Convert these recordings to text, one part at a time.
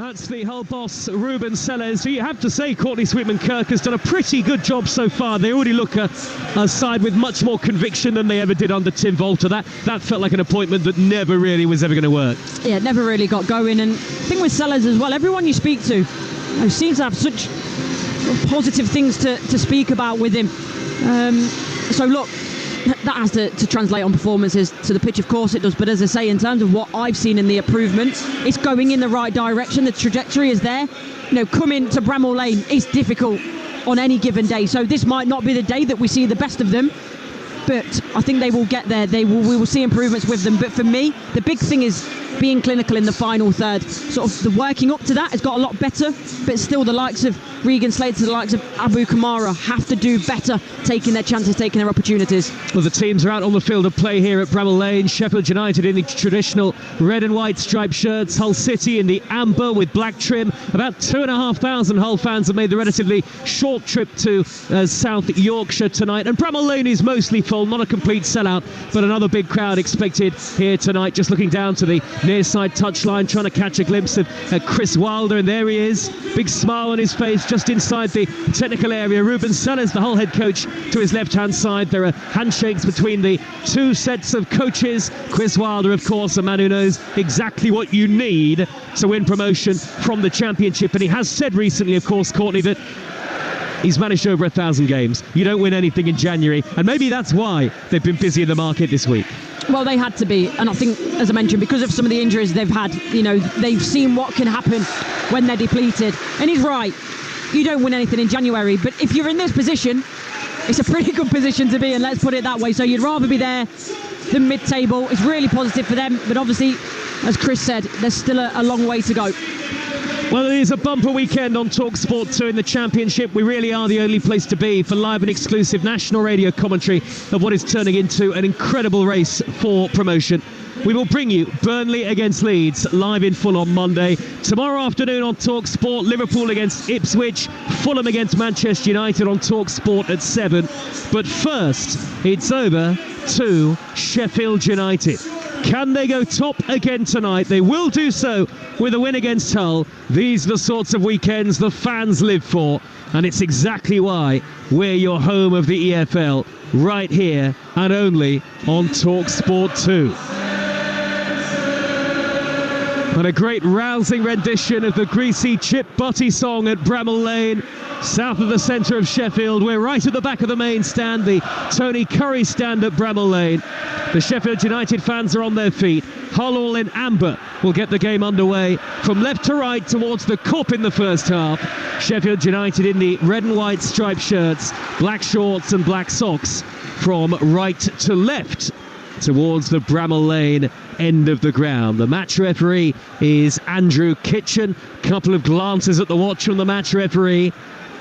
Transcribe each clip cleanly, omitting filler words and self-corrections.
That's the Hull boss, Ruben Sellers, who you have to say Courtney Sweetman-Kirk has done a pretty good job so far. They already look a side with much more conviction than they ever did under Tim Volter. That felt like an appointment that never really was ever going to work. Yeah, it never really got going. And the thing with Sellers as well, everyone you speak to seems to have such positive things to speak about with him. So look, that has to translate on performances to the pitch, of course it does, but as I say, in terms of what I've seen in the improvements, it's going in the right direction. The trajectory is there. Coming to Bramall Lane is difficult on any given day, so this might not be the day that we see the best of them, but I think they will get there. We will see improvements with them. But for me, the big thing is being clinical in the final third. Sort of the working up to that has got a lot better, but still the likes of Regan Slater, the likes of Abu Kamara have to do better, taking their chances, taking their opportunities. Well, the teams are out on the field of play here at Bramall Lane. Sheffield United in the traditional red and white striped shirts, Hull City in the amber with black trim. About 2,500 Hull fans have made the relatively short trip to South Yorkshire tonight, and Bramall Lane is mostly full, not a complete sellout, but another big crowd expected here tonight. Just looking down to the near side touchline, trying to catch a glimpse of Chris Wilder, and there he is, big smile on his face just inside the technical area. Ruben Sellers, the Hull head coach, to his left hand side. There are handshakes between the two sets of coaches. Chris Wilder, of course, a man who knows exactly what you need to win promotion from the Championship, and he has said recently, of course, Courtney, that he's managed over 1,000 games. You don't win anything in January, and maybe that's why they've been busy in the market this week. Well, they had to be, and I think, as I mentioned, because of some of the injuries they've had, they've seen what can happen when they're depleted. And he's right, you don't win anything in January, but if you're in this position, it's a pretty good position to be in, let's put it that way. So you'd rather be there than mid-table. It's really positive for them, but obviously, as Chris said, there's still a long way to go. Well, it is a bumper weekend on Talksport 2 in the Championship. We really are the only place to be for live and exclusive national radio commentary of what is turning into an incredible race for promotion. We will bring you Burnley against Leeds live in full on Monday. Tomorrow afternoon on Talksport, Liverpool against Ipswich, Fulham against Manchester United on Talksport at 7. But first, it's over to Sheffield United. Can they go top again tonight? They will do so with a win against Hull. These are the sorts of weekends the fans live for, and it's exactly why we're your home of the EFL, right here and only on Talksport 2. And a great rousing rendition of the greasy Chip Butty song at Bramall Lane, south of the centre of Sheffield. We're right at the back of the main stand, the Tony Curry stand at Bramall Lane. The Sheffield United fans are on their feet. Hull, all in amber, will get the game underway from left to right towards the cup in the first half. Sheffield United in the red and white striped shirts, black shorts and black socks from right to left towards the Bramall Lane end of the ground. The match referee is Andrew Kitchen. Couple of glances at the watch from the match referee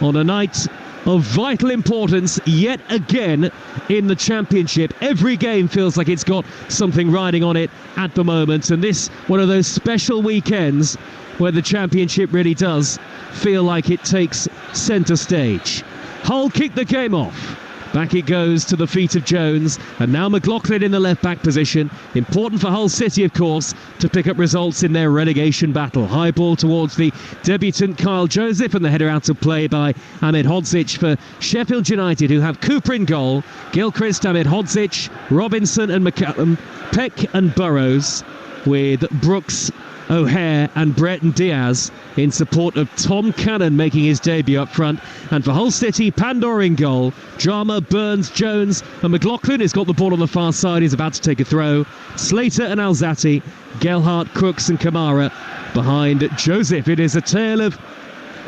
on a night of vital importance yet again in the Championship. Every game feels like it's got something riding on it at the moment, and this one of those special weekends where the Championship really does feel like it takes centre stage. Hull kick the game off. Back it goes to the feet of Jones, and now McLaughlin in the left-back position. Important for Hull City, of course, to pick up results in their relegation battle. High ball towards the debutant Kyle Joseph, and the header out of play by Ahmed Hodzic for Sheffield United, who have Cooper in goal, Gilchrist, Ahmed Hodzic, Robinson and McCallum, Peck and Burrows, with Brooks, O'Hare and Brereton Diaz in support of Tom Cannon making his debut up front. And for Hull City, Pandor in goal, Jarma, Burns, Jones and McLaughlin has got the ball on the far side. He's about to take a throw. Slater and Alzati, Gelhardt, Crooks and Kamara behind Joseph. It is a tale of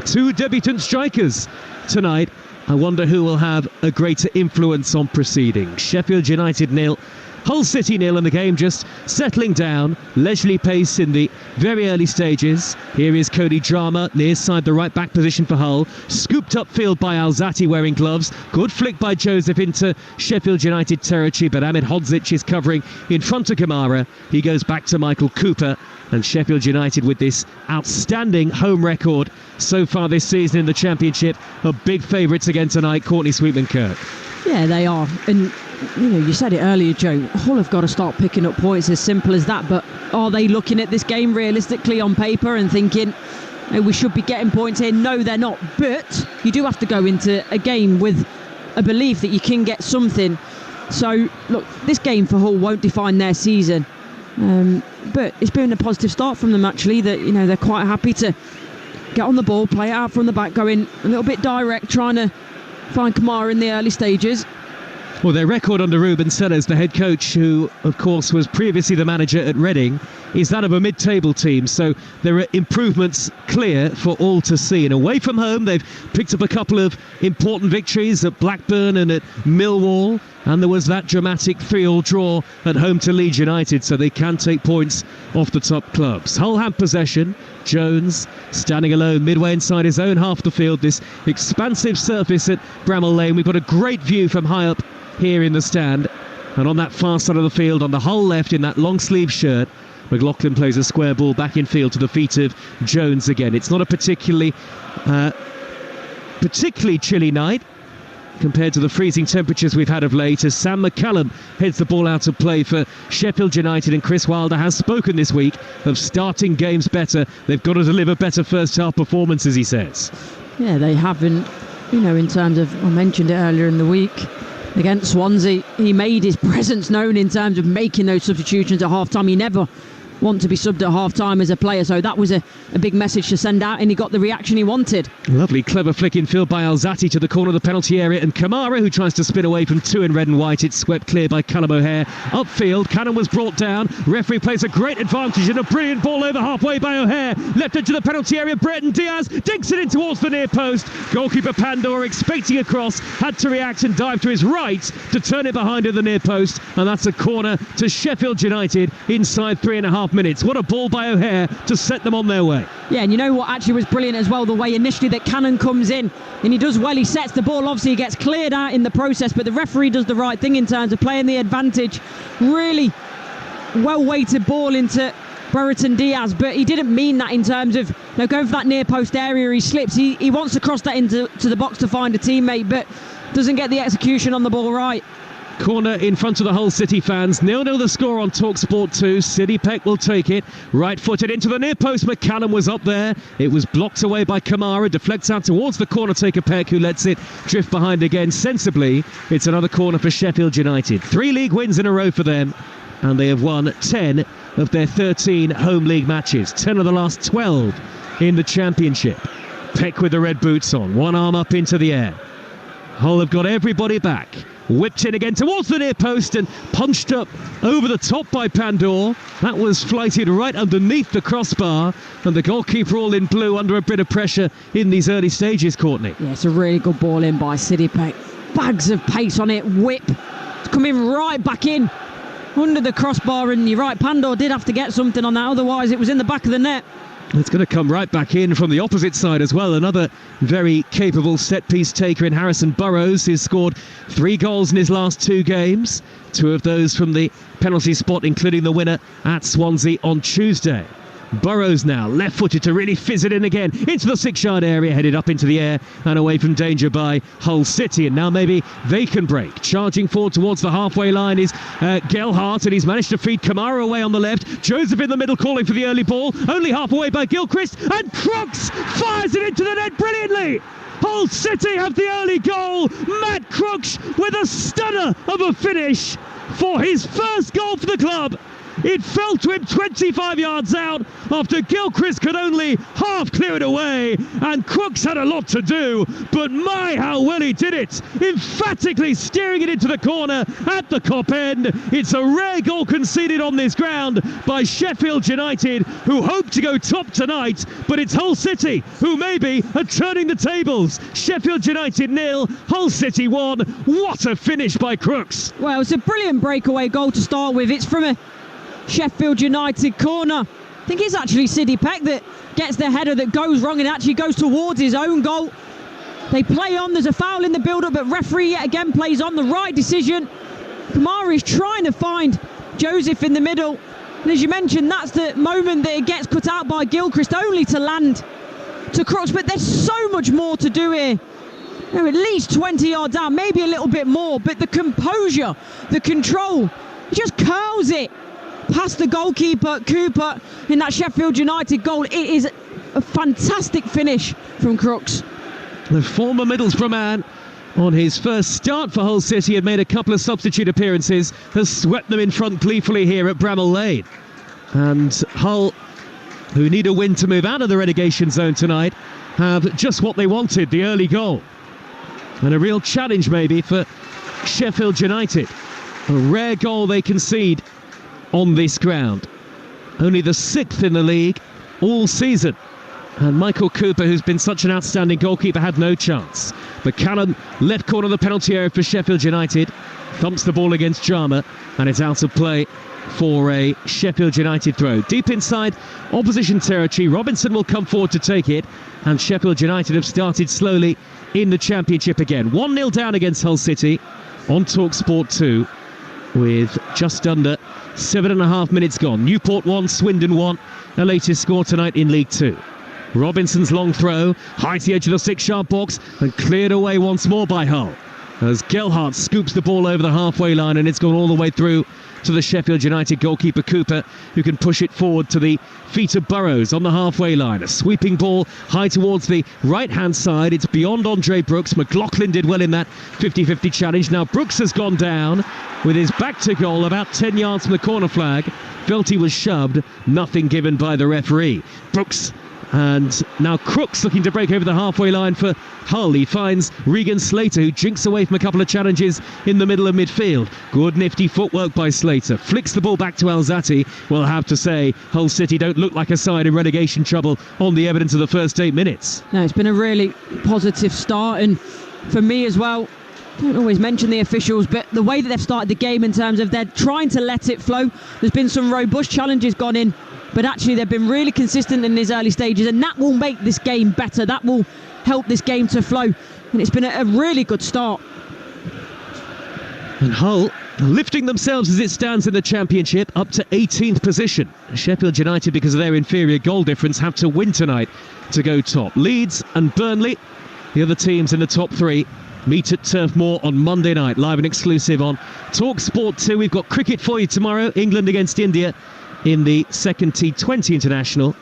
two debutant strikers tonight. I wonder who will have a greater influence on proceedings. Sheffield United 0, Hull City 0, and the game just settling down. Leisurely pace in the very early stages. Here is Cody Jarma, near side the right back position for Hull. Scooped upfield by Alzati wearing gloves. Good flick by Joseph into Sheffield United territory, but Ahmed Hodzic is covering in front of Kamara. He goes back to Michael Cooper, and Sheffield United with this outstanding home record so far this season in the Championship are big favourites again tonight. Courtney Sweetman-Kirk. Yeah, they are. And, you said it earlier, Joe, Hull have got to start picking up points, as simple as that. But are they looking at this game realistically on paper and thinking, hey, we should be getting points here? No, they're not. But you do have to go into a game with a belief that you can get something. So, look, this game for Hull won't define their season. But it's been a positive start from them, actually, that, they're quite happy to get on the ball, play it out from the back, going a little bit direct, trying to find Kamara in the early stages. Well, their record under Ruben Sellers, the head coach, who, of course, was previously the manager at Reading, is that of a mid-table team. So there are improvements clear for all to see. And away from home, they've picked up a couple of important victories at Blackburn and at Millwall. And there was that dramatic 3-3 draw at home to Leeds United, so they can take points off the top clubs. Hull have possession. Jones standing alone midway inside his own half of the field. This expansive surface at Bramall Lane. We've got a great view from high up here in the stand. And on that far side of the field, on the Hull left in that long sleeve shirt, McLaughlin plays a square ball back in field to the feet of Jones again. It's not a particularly chilly night compared to the freezing temperatures we've had of late, as Sam McCallum heads the ball out of play for Sheffield United. And Chris Wilder has spoken this week of starting games better. They've got to deliver better first half performances, he says. Yeah, they haven't, in terms of, I mentioned it earlier in the week, against Swansea, he made his presence known in terms of making those substitutions at half-time. He never want to be subbed at half-time as a player, so that was a big message to send out, and he got the reaction he wanted. Lovely clever flick in field by Alzati to the corner of the penalty area, and Kamara, who tries to spin away from two in red and white, it's swept clear by Callum O'Hare. Upfield, Cannon was brought down, referee plays a great advantage and a brilliant ball over halfway by O'Hare, left into the penalty area. Brereton Diaz dinks it in towards the near post. Goalkeeper Pandor, expecting a cross, had to react and dive to his right to turn it behind at the near post, and that's a corner to Sheffield United inside 3.5 minutes. What a ball by O'Hare to set them on their way. Yeah, and you know what actually was brilliant as well, the way initially that Cannon comes in, and he does well, he sets the ball, obviously he gets cleared out in the process, but the referee does the right thing in terms of playing the advantage. Really well weighted ball into Brereton Diaz, but he didn't mean that in terms of going for that near post area. He slips, he wants to cross that into the box to find a teammate, but doesn't get the execution on the ball right. Corner in front of the Hull City fans. 0-0 the score on Talksport 2. Sidney Peck will take it. Right-footed into the near post. McCallum was up there. It was blocked away by Kamara. Deflects out towards the corner taker Peck, who lets it drift behind again sensibly. It's another corner for Sheffield United. 3 league wins in a row for them, and they have won 10 of their 13 home league matches. 10 of the last 12 in the Championship. Peck with the red boots on. One arm up into the air. Hull have got everybody back. Whipped in again towards the near post and punched up over the top by Pandor. That was flighted right underneath the crossbar, and the goalkeeper all in blue under a bit of pressure in these early stages, Courtney. Yeah, it's a really good ball in by Sidney Peck. Bags of pace on it, whip. It's coming right back in under the crossbar, and you're right, Pandor did have to get something on that, otherwise it was in the back of the net. It's going to come right back in from the opposite side as well. Another very capable set-piece taker in Harrison Burrows, who's scored 3 goals in his last 2 games. 2 of those from the penalty spot, including the winner at Swansea on Tuesday. Burrows now left-footed to really fizz it in again into the 6-yard area, headed up into the air and away from danger by Hull City, and now maybe they can break. Charging forward towards the halfway line is Gelhardt, and he's managed to feed Kamara away on the left. Joseph in the middle calling for the early ball, only half away by Gilchrist, and Crooks fires it into the net brilliantly. Hull City have the early goal. Matt Crooks with a stunner of a finish for his first goal for the club. It fell to him 25 yards out after Gilchrist could only half clear it away, and Crooks had a lot to do, but my how well he did it, emphatically steering it into the corner at the Kop end. It's a rare goal conceded on this ground by Sheffield United, who hope to go top tonight, but it's Hull City who maybe are turning the tables. Sheffield United 0, Hull City 1. What a finish by Crooks. Well, it's a brilliant breakaway goal to start with. It's from a Sheffield United corner. I think it's actually Sidney Peck that gets the header that goes wrong and actually goes towards his own goal. They play on, there's a foul in the build-up, but referee yet again plays on, the right decision. Kamara is trying to find Joseph in the middle, and as you mentioned, that's the moment that it gets cut out by Gilchrist, only to land to Crooks. But there's so much more to do here. at least 20 yards out, maybe a little bit more, but the composure, the control, he just curls it past the goalkeeper, Cooper, in that Sheffield United goal. It is a fantastic finish from Crooks. The former Middlesbrough man, on his first start for Hull City, had made a couple of substitute appearances, has swept them in front gleefully here at Bramall Lane. And Hull, who need a win to move out of the relegation zone tonight, have just what they wanted, the early goal. And a real challenge maybe for Sheffield United. A rare goal they concede on this ground. Only the 6th in the league all season. And Michael Cooper, who's been such an outstanding goalkeeper, had no chance. McCallum, left corner of the penalty area for Sheffield United, thumps the ball against Jama, and it's out of play for a Sheffield United throw. Deep inside opposition territory, Robinson will come forward to take it, and Sheffield United have started slowly in the Championship again. 1-0 down against Hull City on Talksport 2, with just under 7.5 minutes gone. Newport 1, Swindon 1, the latest score tonight in League 2. Robinson's long throw, high to the edge of the 6-yard box, and cleared away once more by Hull, as Gelhardt scoops the ball over the halfway line, and it's gone all the way through to the Sheffield United goalkeeper Cooper, who can push it forward to the feet of Burrows on the halfway line. A sweeping ball high towards the right-hand side. It's beyond Andre Brooks. McLaughlin did well in that 50-50 challenge. Now Brooks has gone down with his back to goal about 10 yards from the corner flag. Felt he was shoved. Nothing given by the referee. Brooks. And now Crooks looking to break over the halfway line for Hull. He finds Regan Slater, who jinks away from a couple of challenges in the middle of midfield. Good nifty footwork by Slater. Flicks the ball back to Alzati. We'll have to say Hull City don't look like a side in relegation trouble on the evidence of the first 8 minutes. No, it's been a really positive start, and for me as well, I don't always mention the officials, but the way that they've started the game in terms of they're trying to let it flow. There's been some robust challenges gone in, but actually they've been really consistent in these early stages, and that will make this game better. That will help this game to flow, and it's been a really good start. And Hull lifting themselves as it stands in the Championship up to 18th position. Sheffield United, because of their inferior goal difference, have to win tonight to go top. Leeds and Burnley, the other teams in the top 3, meet at Turf Moor on Monday night, live and exclusive on Talksport 2. We've got cricket for you tomorrow, England against India in the second T20 International,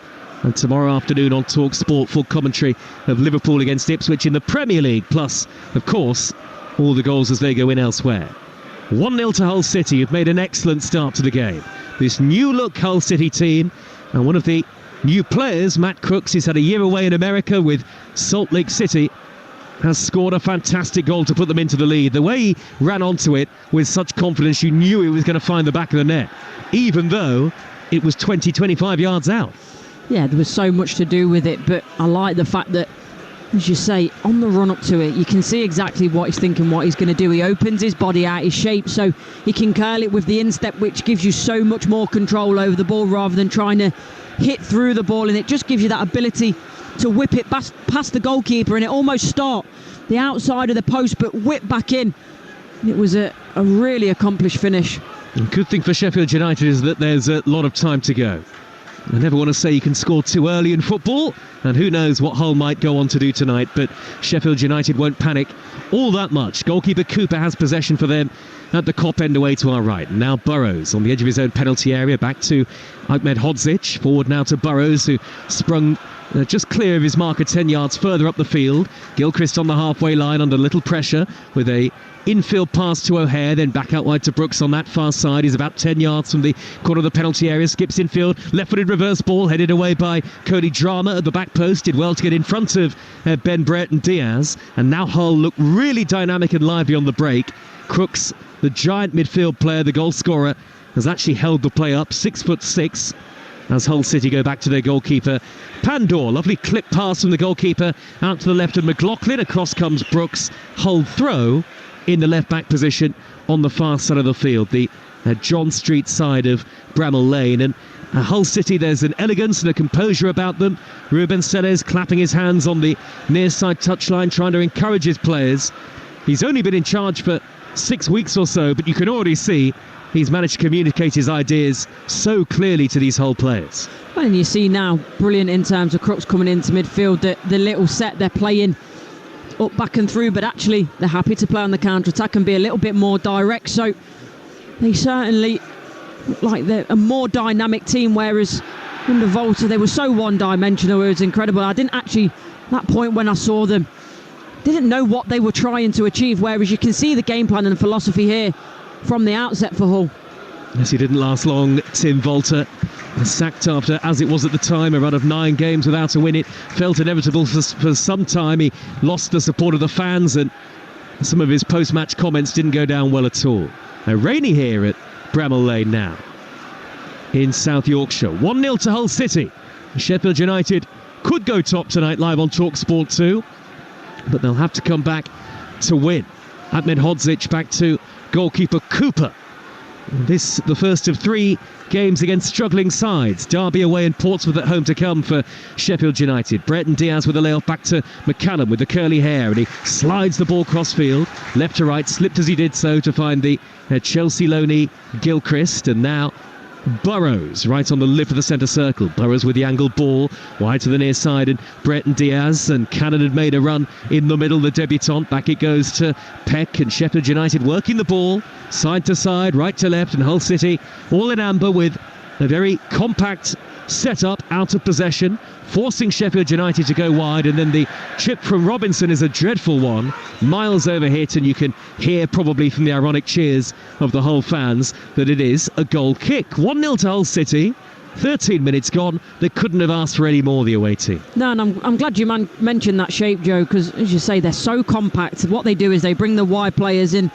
and tomorrow afternoon on Talksport, full commentary of Liverpool against Ipswich in the Premier League, plus of course all the goals as they go in elsewhere. 1-0 to Hull City, who've made an excellent start to the game. This new look Hull City team, and one of the new players, Matt Crooks, who's had a year away in America with Salt Lake City, has scored a fantastic goal to put them into the lead. The way he ran onto it with such confidence, you knew he was going to find the back of the net, even though it was 20-25 yards out. Yeah, there was so much to do with it, but I like the fact that, as you say, on the run up to it, you can see exactly what he's thinking, what he's going to do. He opens his body out, his shape, so he can curl it with the instep, which gives you so much more control over the ball rather than trying to hit through the ball, and it just gives you that ability to whip it past the goalkeeper, and it almost start the outside of the post but whip back in. It was a really accomplished finish. The good thing for Sheffield United is that there's a lot of time to go. I never want to say you can score too early in football, and who knows what Hull might go on to do tonight, but Sheffield United won't panic all that much. Goalkeeper Cooper has possession for them at the Kop end away to our right. Now Burrows on the edge of his own penalty area, back to Ahmed Hodzic, forward now to Burrows, who sprung just clear of his marker 10 yards further up the field. Gilchrist on the halfway line under little pressure with a infield pass to O'Hare, then back out wide to Brooks on that far side. He's about 10 yards from the corner of the penalty area, skips infield, left-footed reverse ball headed away by Cody Drama at the back post. Did well to get in front of Ben Brett and Diaz, and now Hull look really dynamic and lively on the break. Crooks, the giant midfield player, the goal scorer, has actually held the play up, 6'6", as Hull City go back to their goalkeeper Pandor. Lovely clip pass from the goalkeeper out to the left of McLaughlin. Across comes Brooks. Hull throw in the left back position on the far side of the field, the John Street side of Bramall Lane. And Hull City, there's an elegance and a composure about them. Ruben Sellés clapping his hands on the near side touchline, trying to encourage his players. He's only been in charge for 6 weeks or so, but you can already see he's managed to communicate his ideas so clearly to these Hull players. Well, and you see now, brilliant in terms of Crooks coming into midfield, the little set they're playing up, back and through, but actually they're happy to play on the counter-attack and be a little bit more direct. So they certainly look like they're a more dynamic team, whereas under Volta they were so one-dimensional. It was incredible. I didn't actually, at that point when I saw them, didn't know what they were trying to achieve, whereas you can see the game plan and philosophy here from the outset for Hull. Yes, he didn't last long. Tim Volta sacked after, as it was at the time, a run of 9 games without a win. It felt inevitable for some time. He lost the support of the fans, and some of his post-match comments didn't go down well at all. Now, rainy here at Bramall Lane now in South Yorkshire. 1-0 to Hull City. Sheffield United could go top tonight live on Talksport 2, but they'll have to come back to win. Ahmed Hodzic back to goalkeeper Cooper. This the first of 3 games against struggling sides. Derby away and Portsmouth at home to come for Sheffield United. Brereton Diaz with a layoff back to McCallum with the curly hair, and he slides the ball cross-field, left to right, slipped as he did so to find the Chelsea loanee Gilchrist, and now Burrows right on the lip of the centre circle. Burrows with the angled ball wide to the near side, and Brereton Diaz and Cannon had made a run in the middle. The debutant, back it goes to Peck, and Sheffield United working the ball side to side, right to left, and Hull City all in amber with a very compact setup out of possession, forcing Sheffield United to go wide, and then the chip from Robinson is a dreadful one, miles over hit, and you can hear probably from the ironic cheers of the Hull fans that it is a goal kick. 1-0 to Hull City. 13 minutes gone. They couldn't have asked for any more, the away team. No, and I'm glad you mentioned that shape, Joe, because as you say, they're so compact. What they do is they bring the wide players in,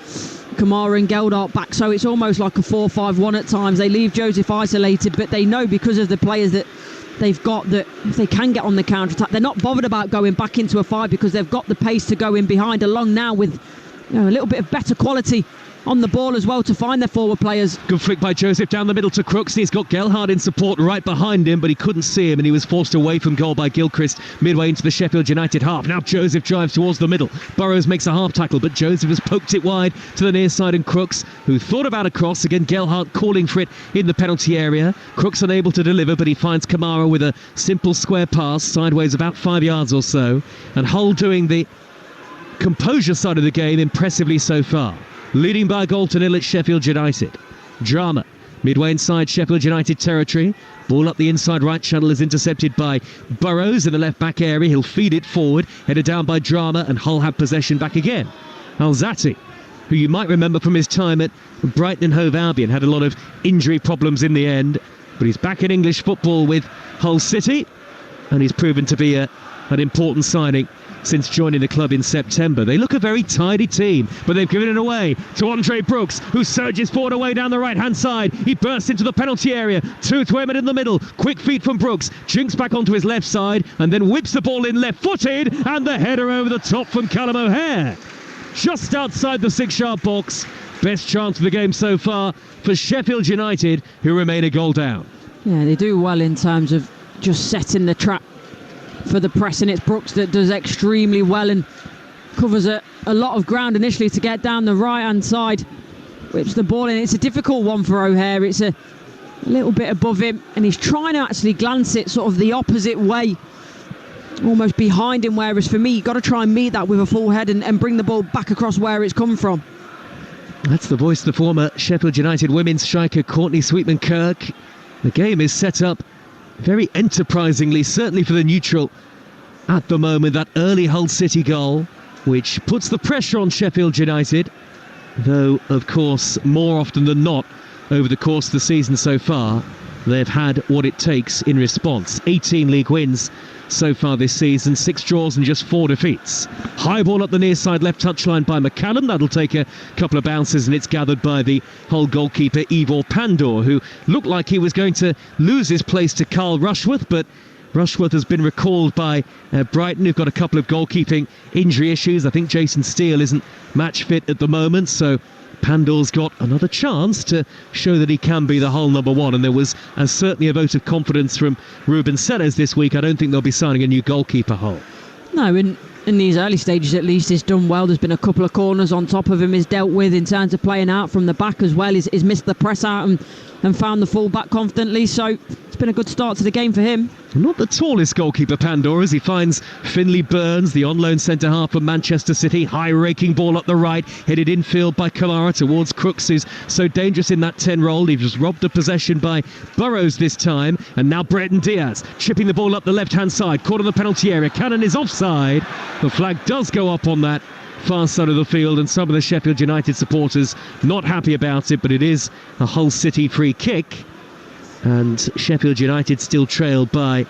Kamara and Geldart back, so it's almost like a 4-5-1 at times. They leave Joseph isolated, but they know because of the players that they've got that if they can get on the counter-attack, they're not bothered about going back into a 5 because they've got the pace to go in behind, along now with a little bit of better quality on the ball as well to find their forward players. Good flick by Joseph down the middle to Crooks. He's got Gelhardt in support right behind him, but he couldn't see him, and he was forced away from goal by Gilchrist midway into the Sheffield United half. Now Joseph drives towards the middle. Burrows makes a half tackle, but Joseph has poked it wide to the near side, and Crooks, who thought about a cross, again Gelhardt calling for it in the penalty area. Crooks unable to deliver, but he finds Kamara with a simple square pass sideways about 5 yards or so, and Hull doing the composure side of the game impressively so far. Leading by a goal to 0 at Sheffield United. Drama midway inside Sheffield United territory. Ball up the inside right channel is intercepted by Burrows in the left back area. He'll feed it forward, headed down by Drama, and Hull have possession back again. Alzati, who you might remember from his time at Brighton and Hove Albion, had a lot of injury problems in the end, but he's back in English football with Hull City, and he's proven to be an important signing since joining the club in September. They look a very tidy team, but they've given it away to Andre Brooks, who surges forward away down the right-hand side. He bursts into the penalty area. Toothwaymon in the middle. Quick feet from Brooks. Jinks back onto his left side and then whips the ball in left-footed, and the header over the top from Callum O'Hare. Just outside the 6-yard box. Best chance of the game so far for Sheffield United, who remain a goal down. Yeah, they do well in terms of just setting the trap for the press, and it's Brooks that does extremely well and covers a lot of ground initially to get down the right hand side, whips the ball in. It's a difficult one for O'Hare. It's a little bit above him, and he's trying to actually glance it sort of the opposite way, almost behind him, whereas for me you've got to try and meet that with a full head and bring the ball back across where it's come from. That's the voice of the former Sheffield United women's striker Courtney Sweetman-Kirk. The game is set up very enterprisingly, certainly for the neutral at the moment. That early Hull City goal, which puts the pressure on Sheffield United, though of course more often than not over the course of the season so far they've had what it takes in response. 18 league wins so far this season, 6 draws and just 4 defeats. High ball up the near side left touchline by McCallum. That'll take a couple of bounces, and it's gathered by the Hull goalkeeper Ivor Pandor, who looked like he was going to lose his place to Carl Rushworth, but Rushworth has been recalled by Brighton, who've got a couple of goalkeeping injury issues. I think Jason Steele isn't match fit at the moment, so Pandor's got another chance to show that he can be the Hull number 1, and there was certainly a vote of confidence from Ruben Sellers this week. I don't think they'll be signing a new goalkeeper, Hull. No, in these early stages at least he's done well. There's been a couple of corners on top of him he's dealt with in terms of playing out from the back as well. He's missed the press out, and and found the full-back confidently. So it's been a good start to the game for him. Not the tallest goalkeeper, Pandora, as he finds Finley Burns, the on-loan centre-half from Manchester City. High-raking ball up the right, headed infield by Kamara towards Crooks, who's so dangerous in that 10 role. He was robbed of possession by Burrows this time. And now Brereton Diaz chipping the ball up the left-hand side. Caught in the penalty area. Cannon is offside. The flag does go up on that far side of the field, and some of the Sheffield United supporters not happy about it, but it is a Hull City free kick. And Sheffield United still trailed by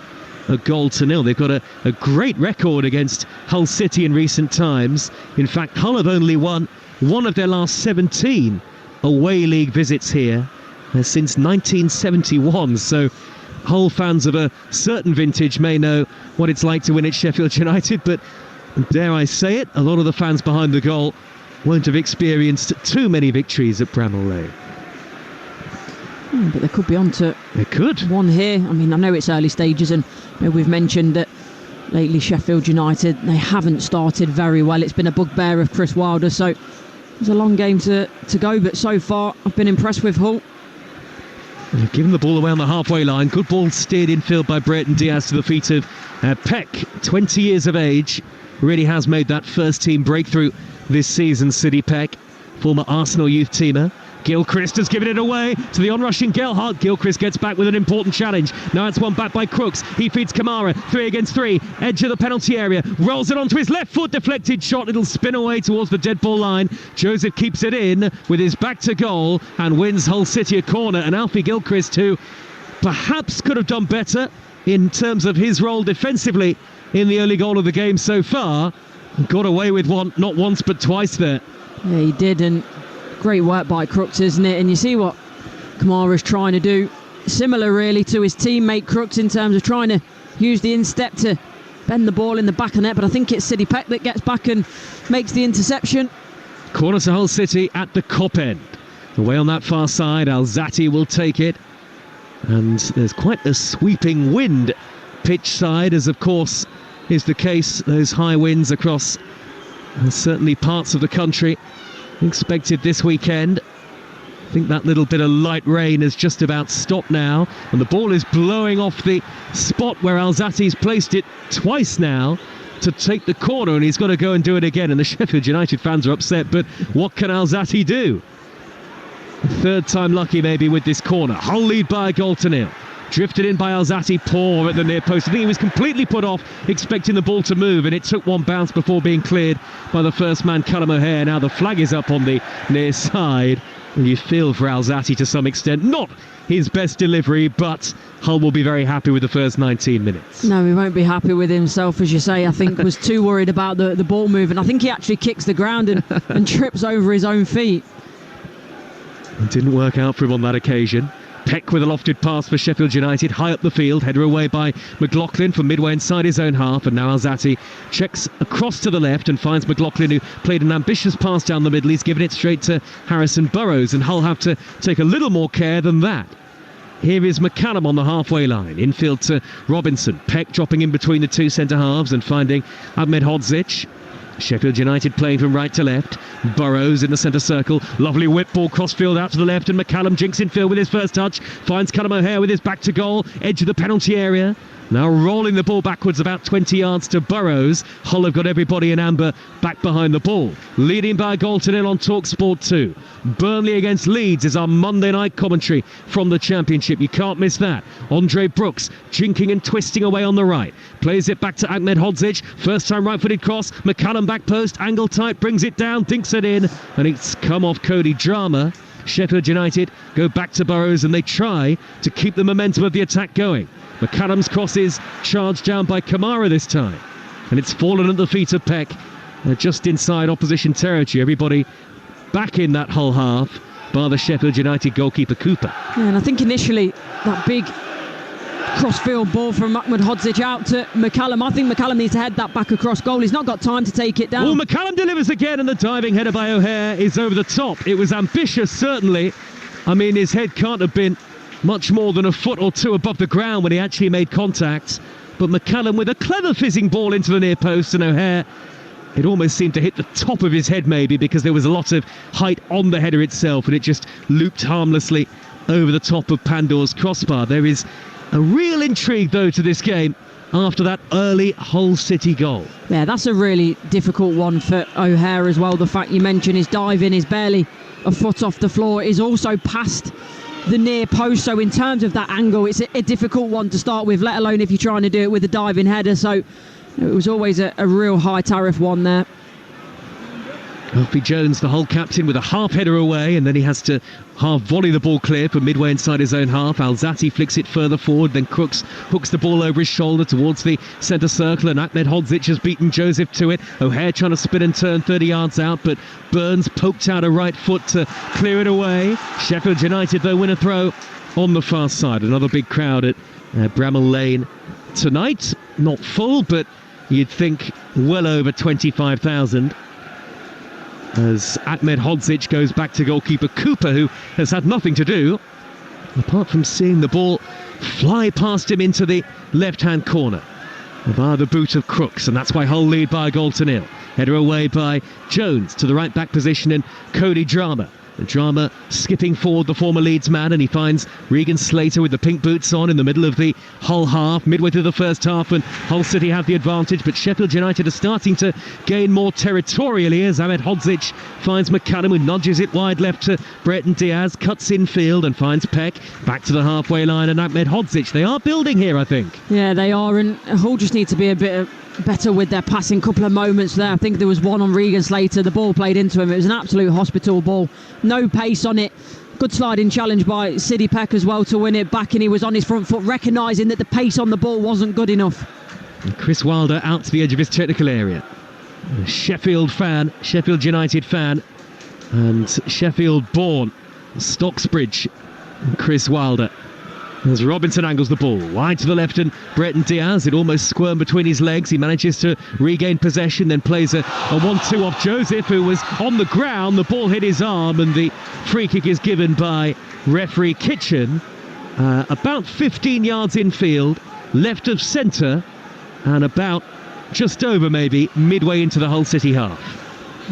a 0-0. They've got a great record against Hull City in recent times. In fact, Hull have only won one of their last 17 away league visits here since 1971. So Hull fans of a certain vintage may know what it's like to win at Sheffield United, but dare I say it, a lot of the fans behind the goal won't have experienced too many victories at Bramall Lane. But they could be on to one here. I mean, I know it's early stages, and we've mentioned that lately Sheffield United, they haven't started very well. It's been a bugbear of Chris Wilder, so it's a long game to go, but so far I've been impressed with Hull. They've given the ball away on the halfway line. Good ball steered infield by Brereton Diaz to the feet of Peck, 20 years of age. Really has made that first team breakthrough this season, City Peck, former Arsenal youth teamer. Gilchrist has given it away to the onrushing Gelhardt. Gilchrist gets back with an important challenge. Now it's one back by Crooks. He feeds Kamara. 3 against 3. Edge of the penalty area. Rolls it onto his left foot. Deflected shot. It'll spin away towards the dead ball line. Joseph keeps it in with his back to goal and wins Hull City a corner. And Alfie Gilchrist, who perhaps could have done better in terms of his role defensively in the early goal of the game so far, got away with one, not once but twice there. Yeah, he did, and great work by Crooks, isn't it? And you see what Kamara's trying to do, similar really to his teammate Crooks in terms of trying to use the instep to bend the ball in the back of the net, but I think it's City Peck that gets back and makes the interception. Corner to Hull City at the Kop end. Away on that far side, Alzate will take it, and there's quite a sweeping wind pitch side, as of course is the case. Those high winds across certainly parts of the country expected this weekend. I think that little bit of light rain has just about stopped now, and the ball is blowing off the spot where Alzate's placed it twice now to take the corner, and he's got to go and do it again, and the Sheffield United fans are upset, but what can Alzate do? Third time lucky maybe with this corner. Hull lead by a 0-0. Drifted in by Alzate, poor at the near post. I think he was completely put off, expecting the ball to move, and it took one bounce before being cleared by the first man, Callum O'Hare. Now the flag is up on the near side, and you feel for Alzate to some extent. Not his best delivery, but Hull will be very happy with the first 19 minutes. No, he won't be happy with himself, as you say. I think was too worried about the ball moving. I think he actually kicks the ground and trips over his own feet. It didn't work out for him on that occasion. Peck with a lofted pass for Sheffield United, high up the field, header away by McLaughlin from midway inside his own half, and now Alzate checks across to the left and finds McLaughlin, who played an ambitious pass down the middle. He's given it straight to Harrison Burrows, and Hull have to take a little more care than that. Here is McCallum on the halfway line, infield to Robinson. Peck dropping in between the two centre-halves and finding Ahmed Hodzic. Sheffield United playing from right to left. Burrows in the centre circle. Lovely whip ball crossfield out to the left, and McCallum jinks in field with his first touch. Finds Callum O'Hare with his back to goal. Edge of the penalty area. Now rolling the ball backwards about 20 yards to Burrows. Hull have got everybody in amber back behind the ball. Leading by a 0-0 on Talksport 2. Burnley against Leeds is our Monday night commentary from the Championship. You can't miss that. Andre Brooks jinking and twisting away on the right. Plays it back to Ahmed Hodzic. First time right-footed cross. McCallum back post. Angle tight. Brings it down. Dinks it in. And it's come off Cody Drama. Sheffield United go back to Burrows, and they try to keep the momentum of the attack going. McCallum's cross is charged down by Kamara this time, and it's fallen at the feet of Peck, just inside opposition territory. Everybody back in that Hull half, bar the Sheffield United goalkeeper Cooper. Yeah, and I think initially that big crossfield ball from Ahmed Hodzic out to McCallum. I think McCallum needs to head that back across goal. He's not got time to take it down. Well, McCallum delivers again, and the diving header by O'Hare is over the top. It was ambitious, certainly. I mean, his head can't have been much more than a foot or two above the ground when he actually made contact. But McCallum with a clever fizzing ball into the near post, and O'Hare, it almost seemed to hit the top of his head maybe, because there was a lot of height on the header itself, and it just looped harmlessly over the top of Pandor's crossbar. There is a real intrigue, though, to this game after that early Hull City goal. Yeah, that's a really difficult one for O'Hare as well. The fact you mentioned his diving is barely a foot off the floor, is also past the near post. So in terms of that angle, it's a difficult one to start with, let alone if you're trying to do it with a diving header. So it was always a real high tariff one there. Alfie Jones, the Hull captain, with a half header away, and then he has to half volley the ball clear from midway inside his own half. Alzati flicks it further forward, then Crooks hooks the ball over his shoulder towards the centre circle, and Ahmed Hodzic has beaten Joseph to it. O'Hare trying to spin and turn 30 yards out, but Burns poked out a right foot to clear it away. Sheffield United, though, win a throw on the far side. Another big crowd at Bramall Lane tonight. Not full, but you'd think well over 25,000. As Ahmed Hodzic goes back to goalkeeper Cooper, who has had nothing to do apart from seeing the ball fly past him into the left-hand corner via the boot of Crooks, and that's why Hull lead by a goal to nil. Header away by Jones to the right-back position, and Cody Drama. The Drama skipping forward, the former Leeds man, and he finds Regan Slater with the pink boots on in the middle of the Hull half, midway through the first half, and Hull City have the advantage, but Sheffield United are starting to gain more territorially as Ahmed Hodzic finds McCallum, who nudges it wide left to Breton Diaz, cuts infield and finds Peck back to the halfway line, and Ahmed Hodzic. They are building here, I think. Yeah, they are, and Hull just need to be a bit better with their passing. Couple of moments there, I think there was one on Regan Slater, the ball played into him, it was an absolute hospital ball, no pace on it. Good sliding challenge by Siddy Peck as well to win it back, and he was on his front foot, recognising that the pace on the ball wasn't good enough. And Chris Wilder out to the edge of his technical area. A Sheffield United fan, and Sheffield born, Stocksbridge, Chris Wilder. As Robinson angles the ball wide to the left, and Breton Diaz, it almost squirmed between his legs. He manages to regain possession, then plays a 1-2 off Joseph, who was on the ground. The ball hit his arm, and the free kick is given by referee Kitchen. About 15 yards infield, left of centre, and about just over maybe midway into the Hull City half.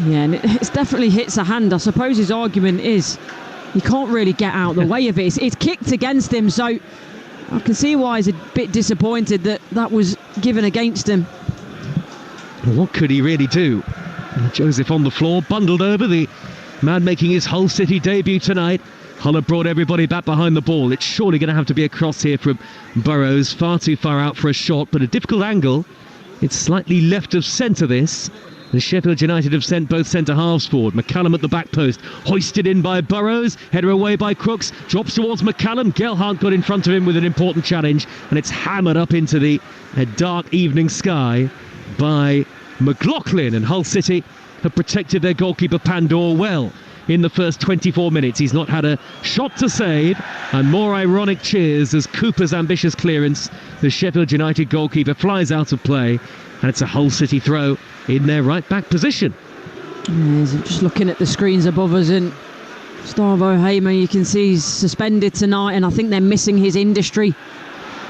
Yeah, and it definitely hits a hand. I suppose his argument is he can't really get out of the way of it. It's kicked against him, so I can see why he's a bit disappointed that was given against him. What could he really do? Joseph on the floor, bundled over, the man making his Hull City debut tonight. Hull have brought everybody back behind the ball. It's surely going to have to be a cross here from Burrows, far too far out for a shot, but a difficult angle. It's slightly left of centre, this. The Sheffield United have sent both centre-halves forward. McCallum at the back post, hoisted in by Burrows, header away by Crooks, drops towards McCallum. Gelhardt got in front of him with an important challenge, and it's hammered up into the dark evening sky by McLaughlin, and Hull City have protected their goalkeeper Pandor well in the first 24 minutes. He's not had a shot to save, and more ironic cheers as Cooper's ambitious clearance, the Sheffield United goalkeeper, flies out of play, and it's a Hull City throw in their right back position. Just looking at the screens above us, and Starvo Hamer, you can see he's suspended tonight, and I think they're missing his industry.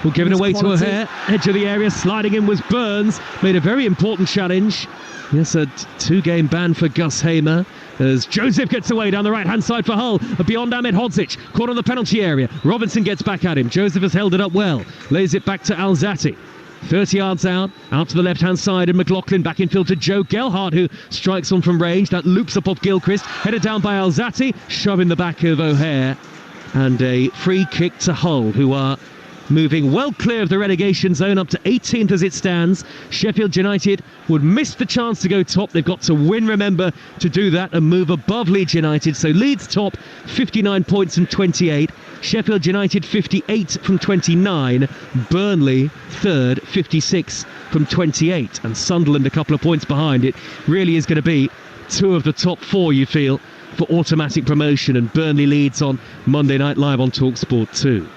Well, given away to O'Hare, edge of the area, sliding in was Burns, made a very important challenge. Yes, a 2-game ban for Gus Hamer as Joseph gets away down the right-hand side for Hull, beyond Ahmed Hodzic, caught on the penalty area. Robinson gets back at him. Joseph has held it up well, lays it back to Alzati. 30 yards out to the left-hand side, and McLaughlin back infield to Joe Gelhardt, who strikes on from range. That loops up off Gilchrist, headed down by Alzati, shoving the back of O'Hare, and a free kick to Hull, who are moving well clear of the relegation zone, up to 18th as it stands. Sheffield United would miss the chance to go top. They've got to win, remember, to do that and move above Leeds United. So Leeds top, 59 points from 28. Sheffield United 58 from 29. Burnley third, 56 from 28. And Sunderland a couple of points behind. It really is going to be two of the top four, you feel, for automatic promotion. And Burnley leads on Monday Night Live on Talksport 2.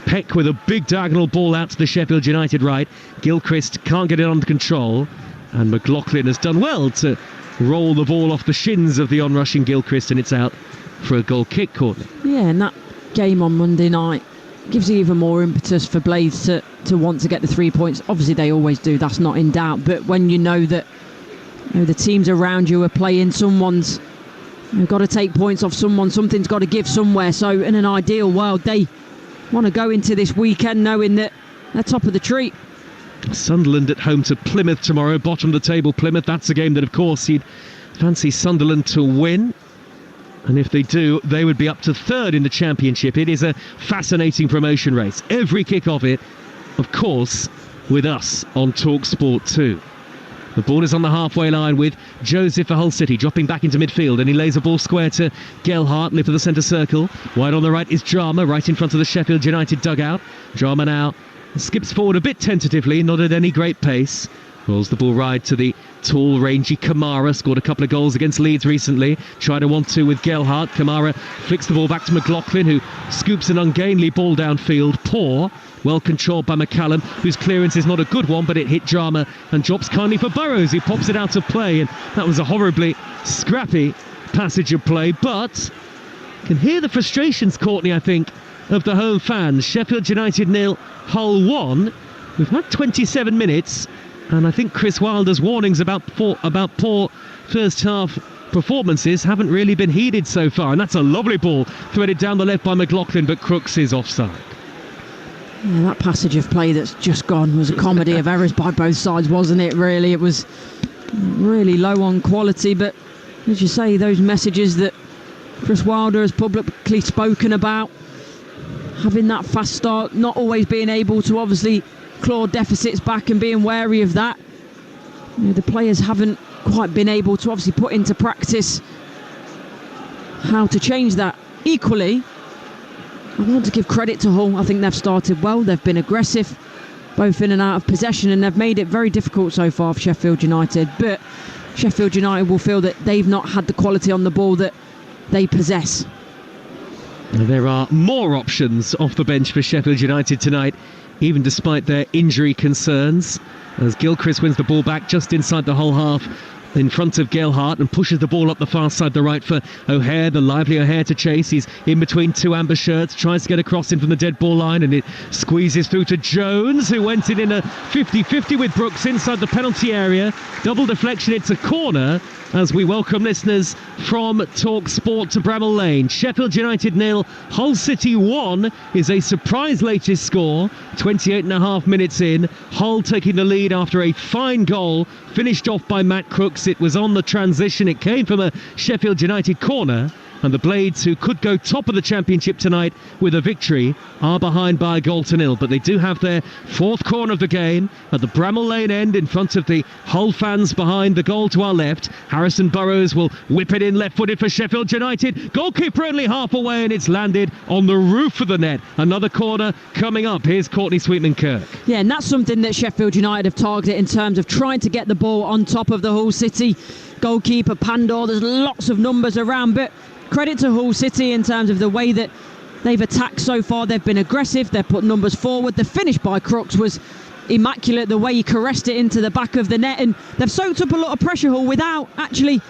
Peck with a big diagonal ball out to the Sheffield United right. Gilchrist can't get it under control, and McLaughlin has done well to roll the ball off the shins of the onrushing Gilchrist, and it's out for a goal kick, Courtney. Yeah, and that game on Monday night gives even more impetus for Blades to want to get the 3 points. Obviously they always do, that's not in doubt, but when you know that the teams around you are playing someone's They've got to take points off someone. Something's got to give somewhere. So in an ideal world, they want to go into this weekend knowing that they're top of the tree. Sunderland at home to Plymouth tomorrow, bottom of the table Plymouth. That's a game that, of course, you'd fancy Sunderland to win. And if they do, they would be up to third in the Championship. It is a fascinating promotion race. Every kick of it, of course, with us on Talksport 2. The ball is on the halfway line with Joseph for Hull City, dropping back into midfield, and he lays a ball square to Gelhardt, left of the centre circle. Wide on the right is Drama, right in front of the Sheffield United dugout. Drama now skips forward a bit tentatively, not at any great pace. Rolls the ball right to the tall, rangy Kamara. Scored a couple of goals against Leeds recently. Tried a 1-2 with Gelhardt. Kamara flicks the ball back to McLaughlin, who scoops an ungainly ball downfield. Poor. Well controlled by McCallum, whose clearance is not a good one, but it hit Drama and drops kindly for Burrows, who pops it out of play. And that was a horribly scrappy passage of play. But you can hear the frustrations, Courtney, I think, of the home fans. Sheffield United 0, Hull 1. We've had 27 minutes. And I think Chris Wilder's warnings about poor first half performances haven't really been heeded so far. And that's a lovely ball threaded down the left by McLaughlin, but Crooks is offside. Yeah, that passage of play that's just gone was a comedy of errors by both sides, wasn't it, really? It was really low on quality, but as you say, those messages that Chris Wilder has publicly spoken about, having that fast start, not always being able to obviously claw deficits back and being wary of that. You know, the players haven't quite been able to obviously put into practice how to change that. Equally, I want to give credit to Hull. I think they've started well. They've been aggressive, both in and out of possession, and they've made it very difficult so far for Sheffield United. But Sheffield United will feel that they've not had the quality on the ball that they possess. There are more options off the bench for Sheffield United tonight, even despite their injury concerns, as Gilchrist wins the ball back just inside the Hull half in front of Gelhardt and pushes the ball up the far side, the right for O'Hare, the lively O'Hare to chase. He's in between two amber shirts, tries to get across in from the dead ball line, and it squeezes through to Jones, who went in a 50-50 with Brooks inside the penalty area. Double deflection, it's a corner, as we welcome listeners from Talksport to Bramall Lane. Sheffield United 0, Hull City 1 is a surprise latest score. 28.5 minutes in, Hull taking the lead after a fine goal, finished off by Matt Crooks. It was on the transition, it came from a Sheffield United corner, and the Blades, who could go top of the Championship tonight with a victory, are behind by a goal to nil. But they do have their fourth corner of the game at the Bramall Lane end, in front of the Hull fans behind the goal to our left. Harrison Burrows will whip it in left-footed for Sheffield United. Goalkeeper only half away, and it's landed on the roof of the net. Another corner coming up. Here's Courtney Sweetman-Kirk. Yeah, and that's something that Sheffield United have targeted in terms of trying to get the ball on top of the Hull City goalkeeper Pandor. There's lots of numbers around, but credit to Hull City in terms of the way that they've attacked so far. They've been aggressive, they've put numbers forward. The finish by Crooks was immaculate, the way he caressed it into the back of the net, and they've soaked up a lot of pressure, Hull, without actually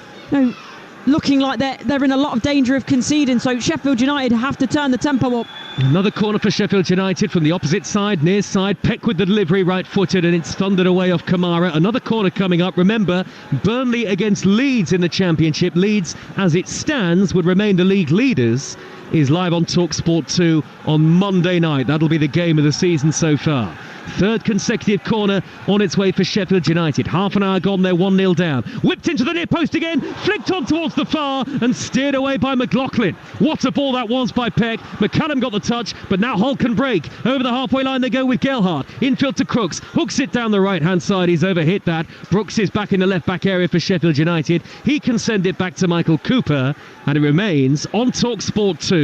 looking like they're in a lot of danger of conceding. So Sheffield United have to turn the tempo up. Another corner for Sheffield United from the opposite side, near side. Peck with the delivery, right-footed, and it's thundered away off Kamara. Another corner coming up. Remember, Burnley against Leeds in the Championship. Leeds, as it stands, would remain the league leaders. Is live on Talksport 2 on Monday night. That'll be the game of the season so far. Third consecutive corner on its way for Sheffield United. Half an hour gone, they're 1-0 down. Whipped into the near post again, flicked on towards the far and steered away by McLaughlin. What a ball that was by Peck. McCallum got the touch, but now Hull can break. Over the halfway line they go with Gelhardt. Infield to Crooks. Hooks it down the right-hand side. He's overhit that. Brooks is back in the left-back area for Sheffield United. He can send it back to Michael Cooper, and it remains on Talksport 2.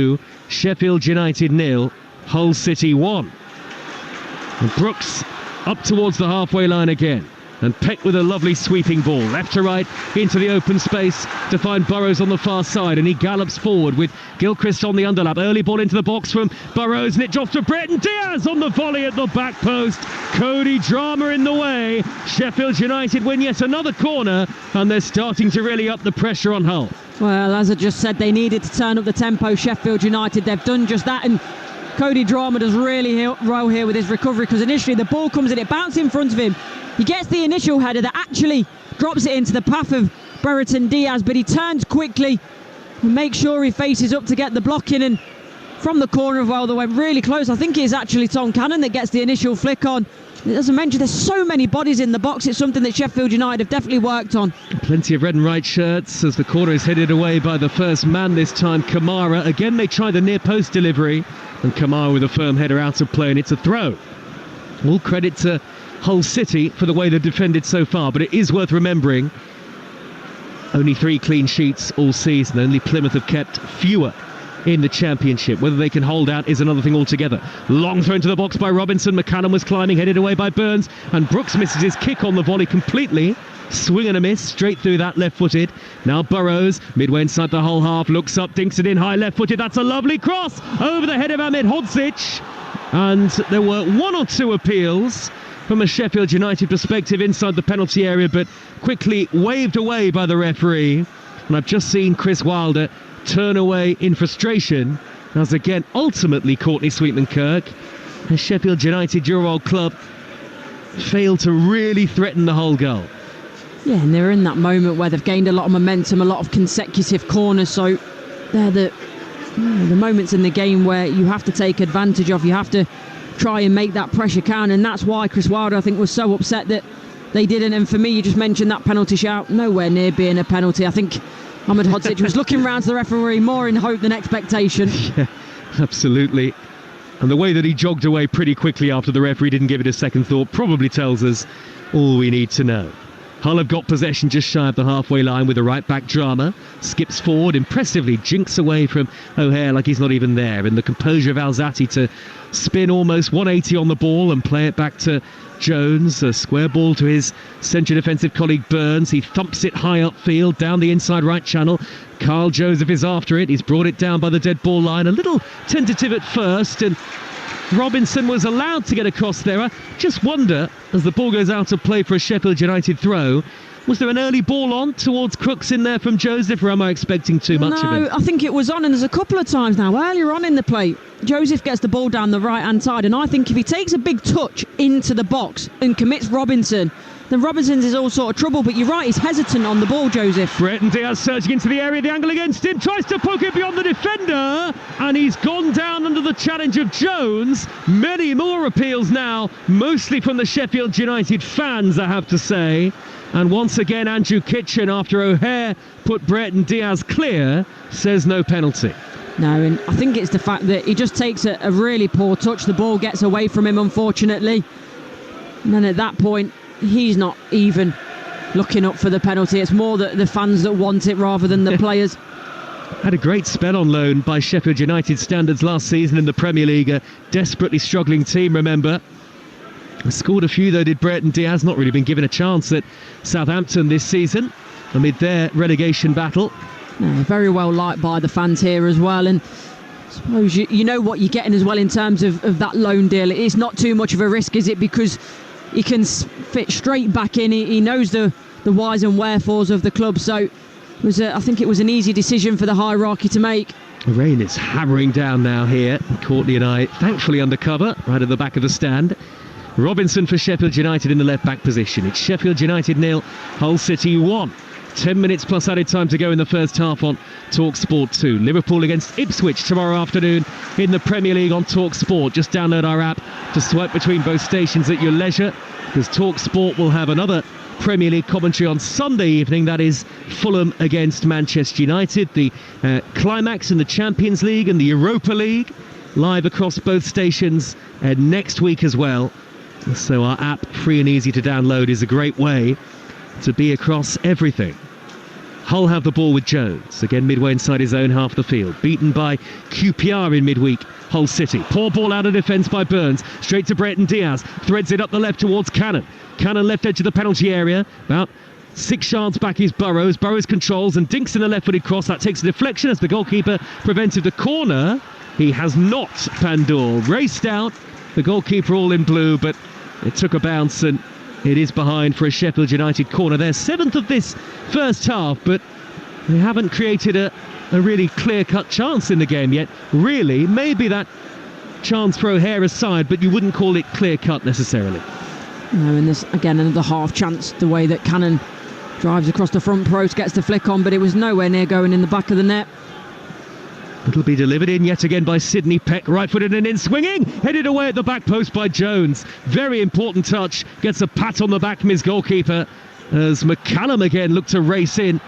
Sheffield United 0, Hull City 1. And Brooks up towards the halfway line again. And Peck with a lovely sweeping ball. Left to right into the open space to find Burrows on the far side. And he gallops forward with Gilchrist on the underlap. Early ball into the box from Burrows. And it drops to Breton Diaz on the volley at the back post. Cody Drama in the way. Sheffield United win yet another corner. And they're starting to really up the pressure on Hull. Well, as I just said, they needed to turn up the tempo. Sheffield United, they've done just that. And Cody Drama does really well here with his recovery, because initially the ball comes in, it bounces in front of him. He gets the initial header that actually drops it into the path of Brereton Diaz, but he turns quickly Make sure he faces up to get the block in, and from the corner of well, they went really close. I think it's actually Tom Cannon that gets the initial flick on. As I mentioned, there's so many bodies in the box. It's something that Sheffield United have definitely worked on. Plenty of red and white shirts as the corner is headed away by the first man this time, Kamara. Again, they try the near post delivery, and Kamara with a firm header out of play, and it's a throw. All credit to Hull City for the way they've defended so far, but it is worth remembering only 3 clean sheets all season. Only Plymouth have kept fewer in the Championship. Whether they can hold out is another thing altogether. Long throw into the box by Robinson. McCannon was climbing, headed away by Burns, and Brooks misses his kick on the volley completely. Swing and a miss, straight through that, left-footed. Now Burrows, midway inside the whole half, looks up, dinks it in high, left-footed. That's a lovely cross over the head of Ahmed Hodzic. And there were 1 or 2 appeals from a Sheffield United perspective inside the penalty area, but quickly waved away by the referee. And I've just seen Chris Wilder turn away in frustration, as again, ultimately, Courtney Sweetman-Kirk, a Sheffield United, your old club, failed to really threaten the whole goal. Yeah, and they're in that moment where they've gained a lot of momentum, a lot of consecutive corners, so they're the moments in the game where you have to take advantage of. You have to try and make that pressure count, and that's why Chris Wilder, I think, was so upset that they didn't. And for me, you just mentioned that penalty shout, nowhere near being a penalty. I think Ahmed Hodzic was looking round to the referee more in hope than expectation. Yeah, absolutely. And the way that he jogged away pretty quickly after the referee didn't give it a second thought probably tells us all we need to know. Hull have got possession just shy of the halfway line with a right-back Drama. Skips forward impressively, jinks away from O'Hare like he's not even there. And the composure of Alzati to spin almost 180 on the ball and play it back to Jones. A square ball to his central defensive colleague Burns. He thumps it high upfield, down the inside right channel. Carl Joseph is after it. He's brought it down by the dead ball line. A little tentative at first, and Robinson was allowed to get across there. I just wonder, as the ball goes out of play for a Sheffield United throw, was there an early ball on towards Crooks in there from Joseph, or am I expecting too much of him? No, I think it was on, and there's a couple of times now earlier on in the play Joseph gets the ball down the right hand side, and I think if he takes a big touch into the box and commits Robinson, then Robinson's is all sort of trouble. But you're right, he's hesitant on the ball, Joseph. Breton Diaz surging into the area, the angle against him, tries to poke it beyond the defender, and he's gone down under the challenge of Jones. Many more appeals now, mostly from the Sheffield United fans, I have to say. And once again, Andrew Kitchen, after O'Hare put Breton Diaz clear, says no penalty. No, and I think it's the fact that he just takes a really poor touch. The ball gets away from him, unfortunately. And then at that point, he's not even looking up for the penalty. It's more the fans that want it rather than the players. Had a great spell on loan by Sheffield United standards last season in the Premier League. A desperately struggling team, remember. Scored a few, though, did Breton Diaz. Not really been given a chance at Southampton this season amid their relegation battle. No, very well liked by the fans here as well, and I suppose you know what you're getting as well in terms of that loan deal. It's not too much of a risk, is it? Because he can fit straight back in. He knows the whys and wherefores of the club, so it was I think it was an easy decision for the hierarchy to make. The rain is hammering down now here. Courtney and I thankfully undercover right at the back of the stand. Robinson for Sheffield United in the left-back position. It's Sheffield United 0, Hull City 1. 10 minutes plus added time to go in the first half on Talksport 2. Liverpool against Ipswich tomorrow afternoon in the Premier League on Talksport. Just download our app to swipe between both stations at your leisure, because Talksport will have another Premier League commentary on Sunday evening. That is Fulham against Manchester United. The climax in the Champions League and the Europa League live across both stations next week as well. So our app, free and easy to download, is a great way to be across everything. Hull have the ball with Jones, again midway inside his own half the field, beaten by QPR in midweek. Hull City, poor ball out of defence by Burns, straight to Breton Diaz, threads it up the left towards Cannon. Cannon left edge of the penalty area, about 6 yards back is Burrows. Burrows controls and dinks in the left-footed cross. That takes a deflection as the goalkeeper prevented the corner. He has not, Pandor, raced out, the goalkeeper all in blue, but it took a bounce and it is behind for a Sheffield United corner. They're 7th of this first half, but they haven't created a really clear-cut chance in the game yet. Really, maybe that chance for O'Hare aside, but you wouldn't call it clear-cut necessarily. No, and there's again another half chance, the way that Cannon drives across the front post, gets the flick on, but it was nowhere near going in the back of the net. It'll be delivered in yet again by Sidney Peck, right-footed and in swinging, headed away at the back post by Jones. Very important touch, gets a pat on the back from his goalkeeper as McCallum again looked to race in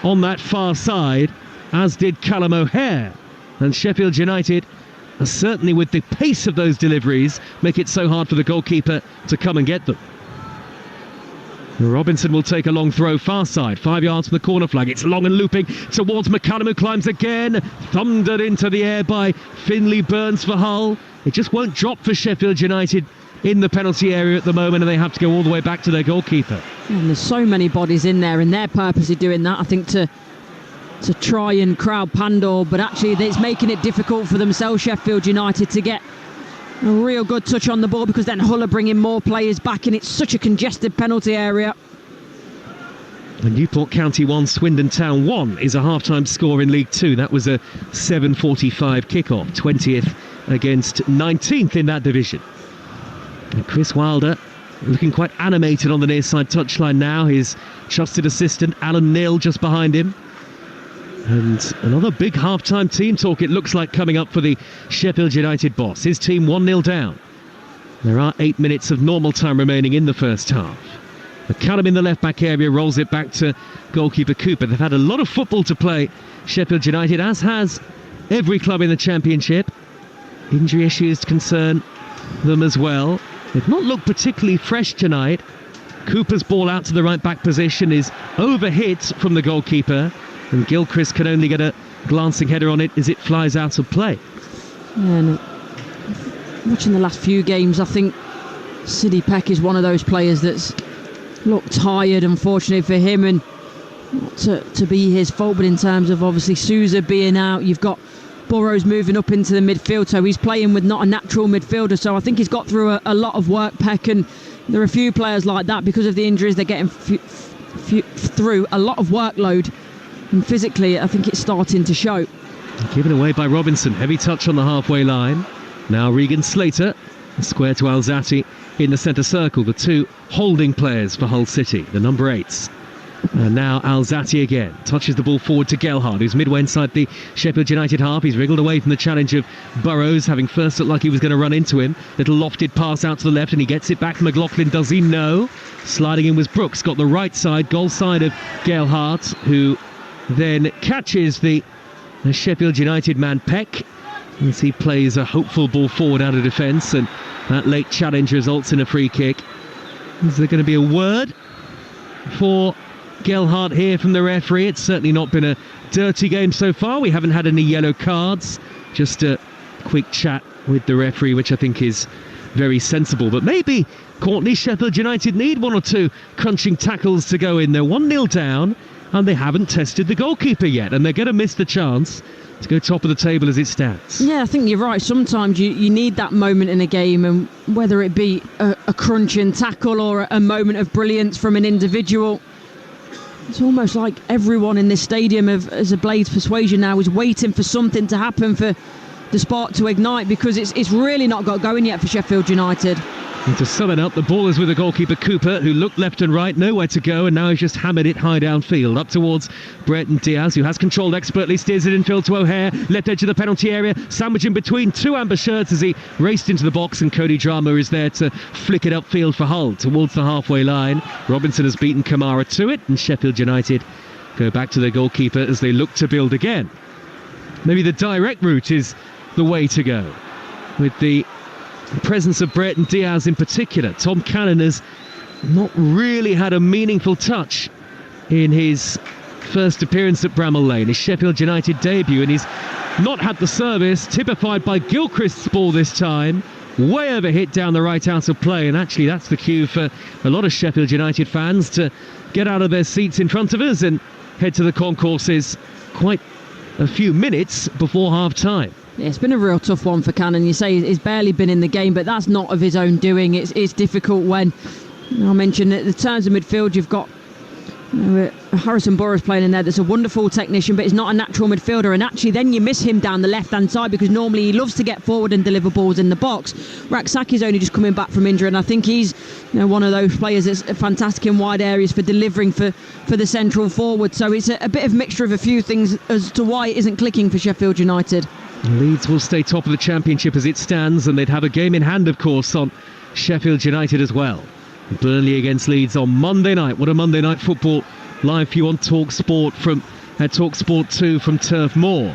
on that far side, as did Callum O'Hare. And Sheffield United, certainly with the pace of those deliveries, make it so hard for the goalkeeper to come and get them. Robinson will take a long throw far side, 5 yards from the corner flag. It's long and looping towards McCallum, who climbs again, thundered into the air by Finley Burns for Hull. It just won't drop for Sheffield United in the penalty area at the moment, and they have to go all the way back to their goalkeeper. And there's so many bodies in there, and their purpose of doing that, I think, to try and crowd Pandor, but actually it's making it difficult for themselves, Sheffield United, to get a real good touch on the ball, because then Hull are bringing more players back, and it's such a congested penalty area. And Newport County 1, Swindon Town 1 is a half-time score in League 2. That was a 7:45 kick-off, 20th against 19th in that division. And Chris Wilder looking quite animated on the near side touchline now. His trusted assistant Alan Neal just behind him. And another big half-time team talk, it looks like, coming up for the Sheffield United boss. His team 1-0 down. There are 8 minutes of normal time remaining in the first half. McCallum in the left-back area rolls it back to goalkeeper Cooper. They've had a lot of football to play, Sheffield United, as has every club in the Championship. Injury issues concern them as well. They've not looked particularly fresh tonight. Cooper's ball out to the right-back position is overhit from the goalkeeper, and Gilchrist can only get a glancing header on it as it flies out of play. And watching the last few games, I think Sidney Peck is one of those players that's looked tired, unfortunately for him, and not to be his fault, but in terms of obviously Sousa being out, you've got Burrows moving up into the midfield, so he's playing with not a natural midfielder, so I think he's got through a lot of work, Peck, and there are a few players like that because of the injuries. They're getting through a lot of workload, and physically I think it's starting to show. Given away by Robinson, heavy touch on the halfway line. Now Regan Slater, square to Alzati in the centre circle, the two holding players for Hull City, the number 8s. And now Alzati again touches the ball forward to Gelhardt, who's midway inside the Sheffield United half. He's wriggled away from the challenge of Burrows, having first looked like he was going to run into him. Little lofted pass out to the left, and he gets it back. McLaughlin, does he? No. Sliding in was Brooks, got the right side, goal side of Gelhardt, who then catches the Sheffield United man Peck as he plays a hopeful ball forward out of defence, and that late challenge results in a free kick. Is there going to be a word for Gelhardt here from the referee? It's certainly not been a dirty game so far. We haven't had any yellow cards, just a quick chat with the referee, which I think is very sensible. But maybe Courtney, Sheffield United need one or two crunching tackles to go in. They're 1-0 down, and they haven't tested the goalkeeper yet, and they're going to miss the chance to go top of the table as it stands. Yeah, I think you're right. Sometimes you need that moment in a game, and whether it be a crunching tackle or a moment of brilliance from an individual, it's almost like everyone in this stadium as a Blades persuasion now is waiting for something to happen for the spark to ignite, because it's really not got going yet for Sheffield United. And to sum it up, the ball is with the goalkeeper Cooper, who looked left and right, nowhere to go, and now he's just hammered it high downfield, up towards Brereton Diaz, who has controlled expertly, steers it infield to O'Hare, left edge of the penalty area, sandwiched in between two amber shirts as he raced into the box, and Cody Drama is there to flick it upfield for Hull towards the halfway line. Robinson has beaten Kamara to it, and Sheffield United go back to their goalkeeper as they look to build again. Maybe the direct route is the way to go, with the presence of Brereton Diaz in particular. Tom Cannon has not really had a meaningful touch in his first appearance at Bramall Lane, his Sheffield United debut, and he's not had the service, typified by Gilchrist's ball this time, way over hit down the right out of play. And actually that's the cue for a lot of Sheffield United fans to get out of their seats in front of us and head to the concourses quite a few minutes before half time. Yeah, it's been a real tough one for Cannon. You say he's barely been in the game, but that's not of his own doing. It's difficult when, I mentioned, in terms of midfield, you've got Harrison Burrows playing in there, that's a wonderful technician, but he's not a natural midfielder, and actually then you miss him down the left-hand side because normally he loves to get forward and deliver balls in the box. Raksaki's only just coming back from injury, and I think he's one of those players that's fantastic in wide areas for delivering for the central forward. So it's a bit of a mixture of a few things as to why it isn't clicking for Sheffield United. Leeds will stay top of the Championship as it stands, and they'd have a game in hand, of course, on Sheffield United as well. Burnley against Leeds on Monday night. What a Monday night football live for you on Talksport from Talksport 2 from Turf Moor.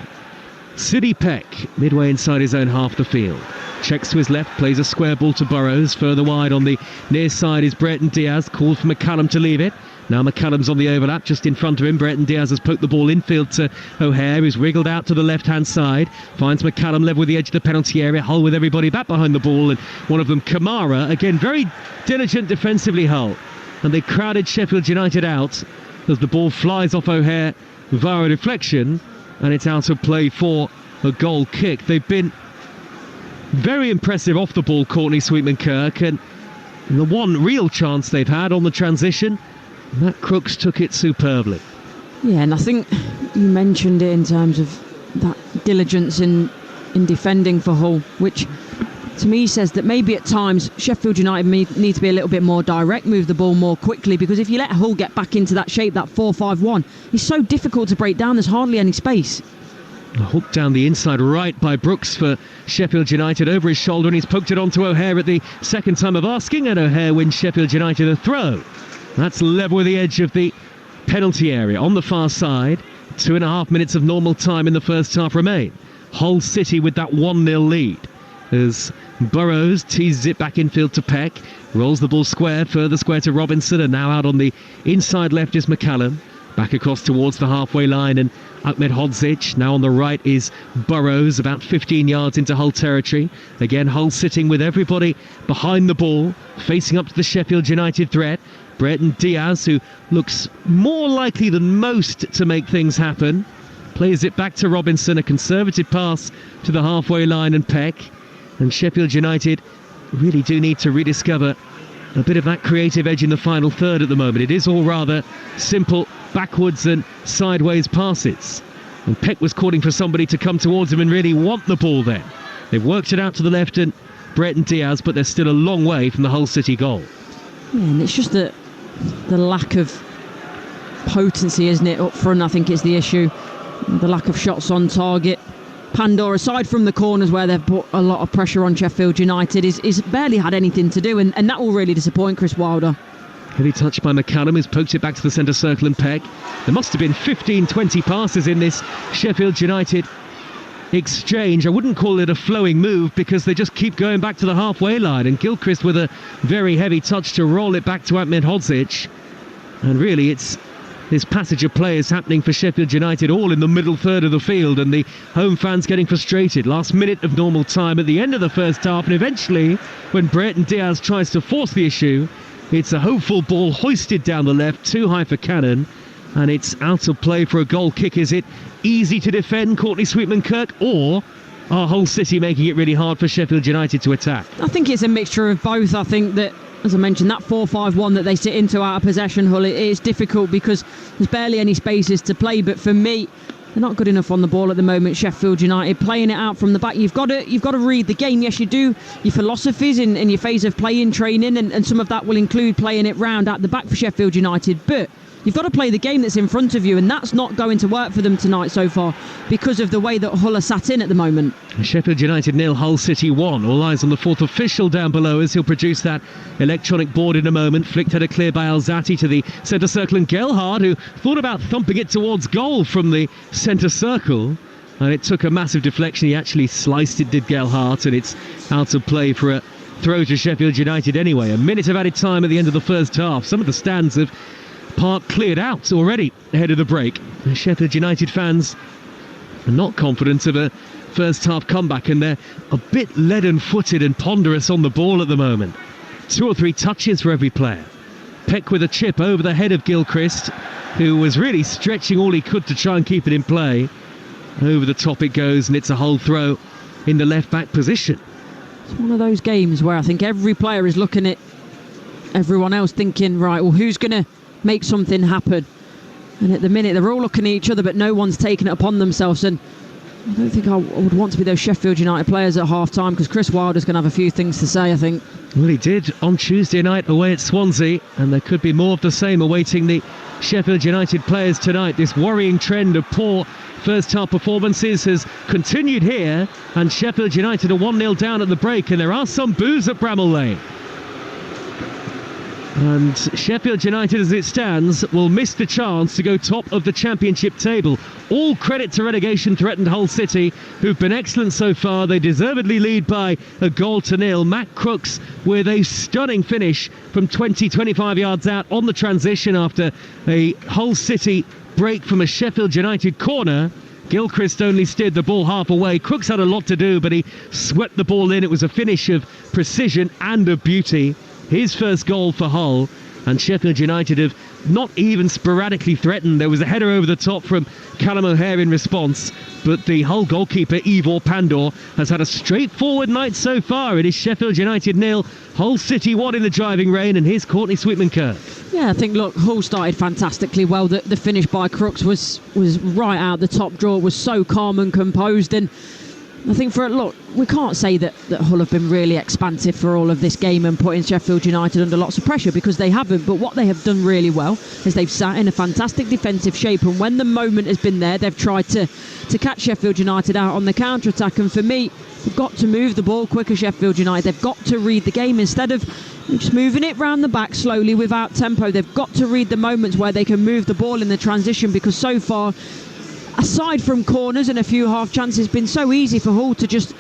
City Peck, midway inside his own half the field. Checks to his left, plays a square ball to Burrows. Further wide on the near side is Brereton Diaz, called for McCallum to leave it. Now McCallum's on the overlap, just in front of him. Brereton Diaz has poked the ball infield to O'Hare, who's wriggled out to the left-hand side. Finds McCallum level with the edge of the penalty area. Hull with everybody back behind the ball, and one of them, Kamara, again very diligent defensively, Hull. And they crowded Sheffield United out as the ball flies off O'Hare via a deflection, and it's out of play for a goal kick. They've been very impressive off the ball, Courtney Sweetman-Kirk, and the one real chance they've had on the transition, Matt Crooks took it superbly. Yeah, and I think you mentioned it in terms of that diligence in defending for Hull, which to me says that maybe at times Sheffield United need to be a little bit more direct, move the ball more quickly, because if you let Hull get back into that shape, that 4-5-1, it's so difficult to break down. There's hardly any space. A hook down the inside right by Brooks for Sheffield United over his shoulder, and he's poked it on to O'Hare at the second time of asking, and O'Hare wins Sheffield United a throw. That's level with the edge of the penalty area on the far side. 2.5 minutes of normal time in the first half remain. Hull City with that 1-0 lead as Burrows teases it back infield to Peck, rolls the ball square, further square to Robinson, and now out on the inside left is McCallum. Back across towards the halfway line, and Ahmed Hodzic. Now on the right is Burrows, about 15 yards into Hull territory. Again, Hull sitting with everybody behind the ball, facing up to the Sheffield United threat. Brereton Diaz, who looks more likely than most to make things happen, plays it back to Robinson, a conservative pass to the halfway line and Peck. And Sheffield United really do need to rediscover a bit of that creative edge in the final third at the moment. It is all rather simple backwards and sideways passes. And Peck was calling for somebody to come towards him and really want the ball then. They've worked it out to the left and Brereton Diaz, but they're still a long way from the Hull City goal. Yeah, and it's just the lack of potency, isn't it, up front? I think is the issue. The lack of shots on target. Pandora, aside from the corners where they've put a lot of pressure on Sheffield United, is barely had anything to do, and that will really disappoint Chris Wilder. Heavy touch by McCallum, who's poked it back to the centre circle and Peck. There must have been 15-20 passes in this Sheffield United exchange. I wouldn't call it a flowing move because they just keep going back to the halfway line, and Gilchrist with a very heavy touch to roll it back to Ahmed Hodzic. And really it's this passage of play is happening for Sheffield United all in the middle third of the field, and the home fans getting frustrated. Last minute of normal time at the end of the first half, and eventually when Brereton Diaz tries to force the issue, it's a hopeful ball hoisted down the left, too high for Cannon, and it's out of play for a goal kick. Is it easy to defend, Courtney Sweetman-Kirk, or are Hull City making it really hard for Sheffield United to attack? I think it's a mixture of both. I think that, as I mentioned, that 4-5-1 that they sit into out of possession, Hull, it is difficult because there's barely any spaces to play. But for me, they're not good enough on the ball at the moment. Sheffield United playing it out from the back. You've got to read the game. Yes, you do. Your philosophies in your phase of playing, training, and some of that will include playing it round at the back for Sheffield United. But you've got to play the game that's in front of you, and that's not going to work for them tonight so far because of the way that Hull are sat in at the moment. Sheffield United 0, Hull City 1. All eyes on the fourth official down below as he'll produce that electronic board in a moment. Flicked header clear by Alzati to the centre circle, and Gelhardt, who thought about thumping it towards goal from the centre circle, and it took a massive deflection. He actually sliced it, did Gelhardt, and it's out of play for a throw to Sheffield United anyway. A minute of added time at the end of the first half. Some of the stands have part cleared out already ahead of the break. The Sheffield United fans are not confident of a first half comeback, and they're a bit leaden-footed and ponderous on the ball at the moment. 2 or 3 touches for every player. Peck with a chip over the head of Gilchrist, who was really stretching all he could to try and keep it in play. Over the top it goes, and it's a Hull throw in the left-back position. It's one of those games where I think every player is looking at everyone else thinking, right, well, who's going to make something happen. And at the minute, they're all looking at each other, but no one's taking it upon themselves. And I don't think I would want to be those Sheffield United players at half-time, because Chris Wilder's going to have a few things to say, I think. Well, he did on Tuesday night away at Swansea, and there could be more of the same awaiting the Sheffield United players tonight. This worrying trend of poor first-half performances has continued here, and Sheffield United are 1-0 down at the break, and there are some boos at Bramall Lane. And Sheffield United, as it stands, will miss the chance to go top of the Championship table. All credit to relegation-threatened Hull City, who've been excellent so far. They deservedly lead by a 0-0. Matt Crooks with a stunning finish from 20-25 yards out on the transition after a Hull City break from a Sheffield United corner. Gilchrist only steered the ball half away. Crooks had a lot to do, but he swept the ball in. It was a finish of precision and of beauty. His first goal for Hull, and Sheffield United have not even sporadically threatened. There was a header over the top from Callum O'Hare in response, but the Hull goalkeeper Ivor Pandor has had a straightforward night so far. It is Sheffield United 0, Hull City 1 in the driving rain, and here's Courtney Sweetman-Kirk. Yeah, I think, look, Hull started fantastically well. The finish by Crooks was right out the top drawer. It was so calm and composed, and I think we can't say that Hull have been really expansive for all of this game and putting Sheffield United under lots of pressure, because they haven't. But what they have done really well is they've sat in a fantastic defensive shape, and when the moment has been there, they've tried to catch Sheffield United out on the counter-attack. And for me, they've got to move the ball quicker, Sheffield United. They've got to read the game instead of just moving it round the back slowly without tempo. They've got to read the moments where they can move the ball in the transition, because so far, aside from corners and a few half chances, it's been so easy for Hull to just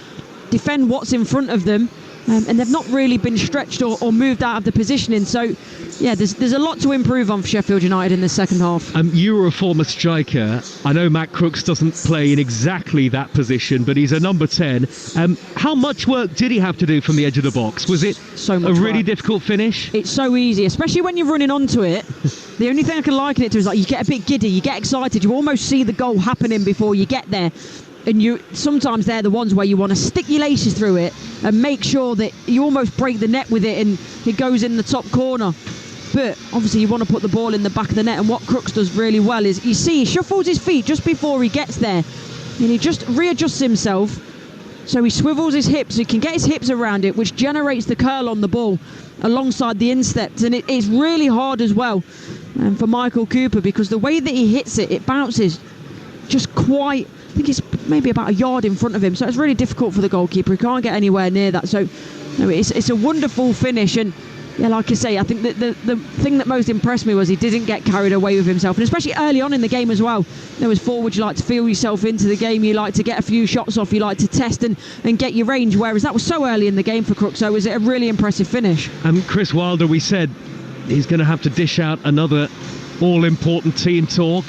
defend what's in front of them, and they've not really been stretched or moved out of the positioning. So yeah, there's a lot to improve on for Sheffield United in the second half. You were a former striker. I know Matt Crooks doesn't play in exactly that position, but he's a number 10. How much work did he have to do from the edge of the box? Was it so much a really work. Difficult finish? It's so easy, especially when you're running onto it. The only thing I can liken it to is, like, you get a bit giddy, you get excited, you almost see the goal happening before you get there. And sometimes they're the ones where you want to stick your laces through it and make sure that you almost break the net with it and it goes in the top corner. But obviously you want to put the ball in the back of the net, and what Crooks does really well is, you see, he shuffles his feet just before he gets there, and he just readjusts himself, so he swivels his hips so he can get his hips around it, which generates the curl on the ball alongside the insteps. And it's really hard as well for Michael Cooper, because the way that he hits it, it bounces just quite, I think it's maybe about a yard in front of him, so it's really difficult for the goalkeeper. He can't get anywhere near that. So no, it's a wonderful finish. And yeah, like I say, I think that the thing that most impressed me was he didn't get carried away with himself, and especially early on in the game as well. There was forwards, you like to feel yourself into the game, you like to get a few shots off, you like to test and get your range, whereas that was so early in the game for Crooks. So it was a really impressive finish. Chris Wilder, we said he's going to have to dish out another all-important team talk.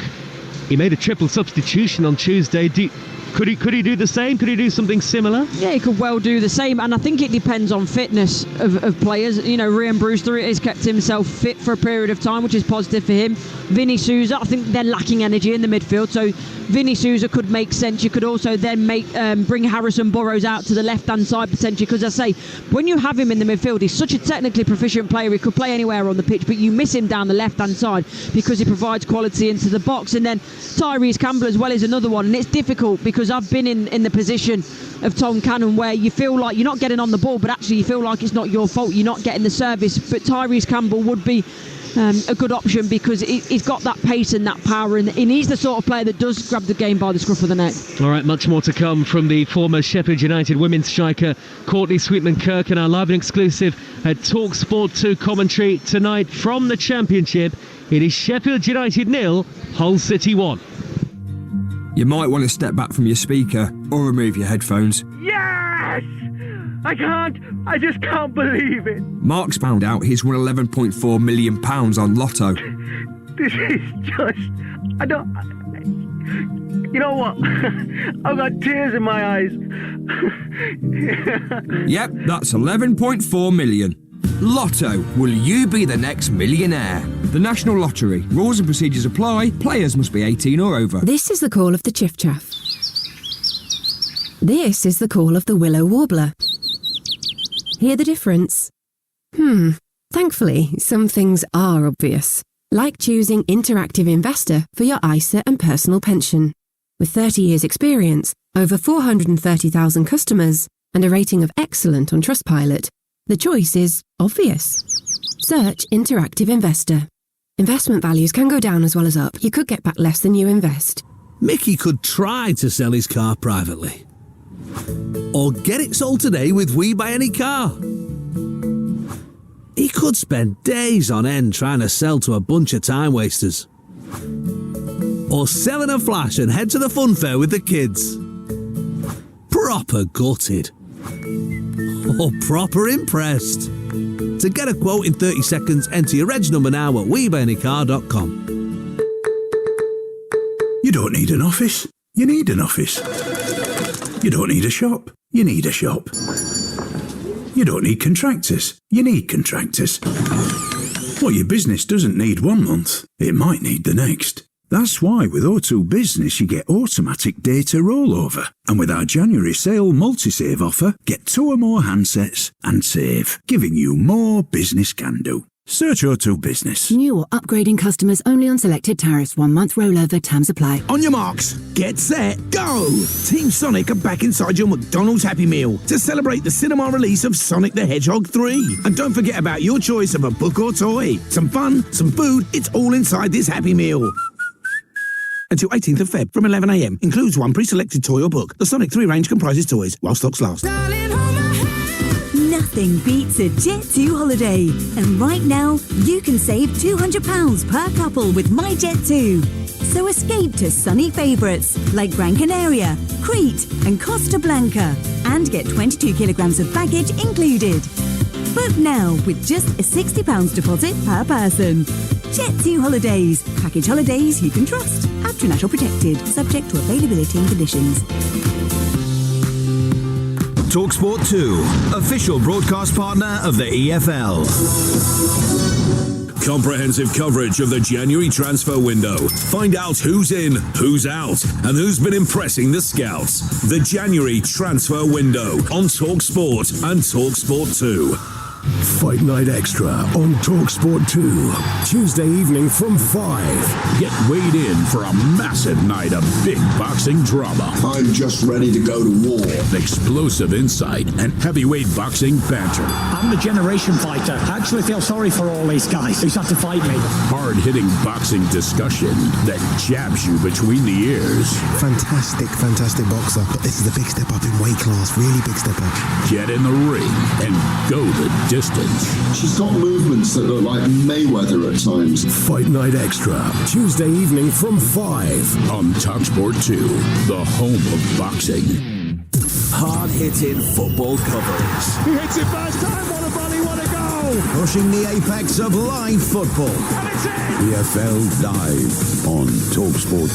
He made a triple substitution on Tuesday. Could he do the same? Could he do something similar? Yeah, he could well do the same, and I think it depends on fitness of players. You know, Ryan Brewster has kept himself fit for a period of time, which is positive for him. Vinny Souza, I think they're lacking energy in the midfield, so Vinny Souza could make sense. You could also then bring Harrison Burrows out to the left-hand side potentially, because I say, when you have him in the midfield, he's such a technically proficient player. He could play anywhere on the pitch, but you miss him down the left-hand side because he provides quality into the box. And then Tyrese Campbell as well is another one, and it's difficult because I've been in the position of Tom Cannon where you feel like you're not getting on the ball, but actually you feel like it's not your fault, you're not getting the service. But Tyrese Campbell would be a good option because he's got that pace and that power, and he's the sort of player that does grab the game by the scruff of the neck. All right, much more to come from the former Sheffield United women's striker Courtney Sweetman-Kirk, and our live and exclusive at Talksport 2 commentary tonight from the Championship. It is Sheffield United 0, Hull City 1. You might want to step back from your speaker or remove your headphones. Yes! I just can't believe it. Mark's found out he's won £11.4 million on Lotto. This is just... You know what? I've got tears in my eyes. Yep, that's 11.4 million. Lotto, will you be the next millionaire? The National Lottery. Rules and procedures apply. Players must be 18 or over. This is the call of the chiff chaff. This is the call of the willow warbler. Hear the difference? Thankfully, some things are obvious. Like choosing Interactive Investor for your ISA and personal pension. With 30 years experience, over 430,000 customers, and a rating of excellent on Trustpilot, the choice is obvious. Search Interactive Investor. Investment values can go down as well as up. You could get back less than you invest. Mickey could try to sell his car privately. Or get it sold today with We Buy Any Car. He could spend days on end trying to sell to a bunch of time wasters. Or sell in a flash and head to the fun fair with the kids. Proper gutted. Or proper impressed. To get a quote in 30 seconds, enter your reg number now at WeBuyAnyCar.com. You don't need an office. You need an office. You don't need a shop. You need a shop. You don't need contractors. You need contractors. What your business doesn't need 1 month, it might need the next. That's why with O2 Business you get automatic data rollover. And with our January sale multi-save offer, get 2 or more handsets and save, giving you more business can do. Search O2 Business. New or upgrading customers only on selected tariffs. 1 month rollover. Terms apply. On your marks, get set, go! Team Sonic are back inside your McDonald's Happy Meal to celebrate the cinema release of Sonic the Hedgehog 3. And don't forget about your choice of a book or toy. Some fun, some food, it's all inside this Happy Meal. Until 18th of Feb from 11 a.m. Includes 1 pre-selected toy or book. The Sonic 3 range comprises toys while stocks last. Nothing beats a Jet2 holiday. And right now, you can save £200 per couple with My Jet2. So escape to sunny favourites like Gran Canaria, Crete and Costa Blanca. And get 22 kilograms of baggage included. Book now with just a £60 deposit per person. Jet2 Holidays. Package holidays you can trust. After National Protected. Subject to availability and conditions. Talksport 2, official broadcast partner of the EFL. Comprehensive coverage of the January transfer window. Find out who's in, who's out, and who's been impressing the scouts. The January transfer window on Talksport and Talksport 2. Fight Night Extra on Talksport 2, Tuesday evening from 5. Get weighed in for a massive night of big boxing drama. I'm just ready to go to war. Explosive insight and heavyweight boxing banter. I'm the generation fighter. I actually feel sorry for all these guys who's had to fight me. Hard-hitting boxing discussion that jabs you between the ears. Fantastic boxer. But this is a big step up in weight class. Really big step up. Get in the ring and go the distance. She's got movements that look like Mayweather at times. Fight Night Extra, Tuesday evening from 5. On Talksport 2, the home of boxing. Hard-hitting football coverage. He hits it first time, what a volley, what a goal! Pushing the apex of live football. And it's in! EFL Live on Talksport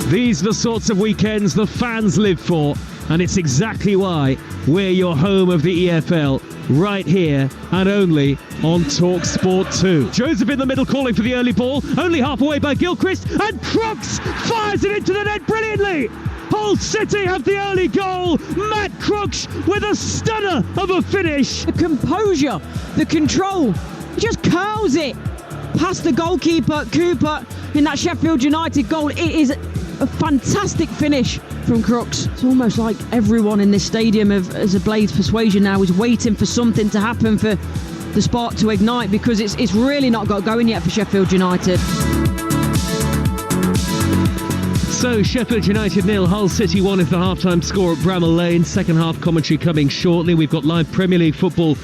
2. These are the sorts of weekends the fans live for, and it's exactly why we're your home of the EFL, right here and only on Talksport 2. Joseph in the middle calling for the early ball, only half away by Gilchrist, and Crooks fires it into the net brilliantly! Hull City have the early goal. Matt Crooks with a stunner of a finish. The composure, the control, he just curls it past the goalkeeper Cooper in that Sheffield United goal. It is a fantastic finish from Crooks. It's almost like everyone in this stadium as a Blades persuasion now is waiting for something to happen for the spark to ignite, because it's really not got going yet for Sheffield United. So Sheffield United 0, Hull City 1 is the half-time score at Bramall Lane. Second half commentary coming shortly. We've got live Premier League football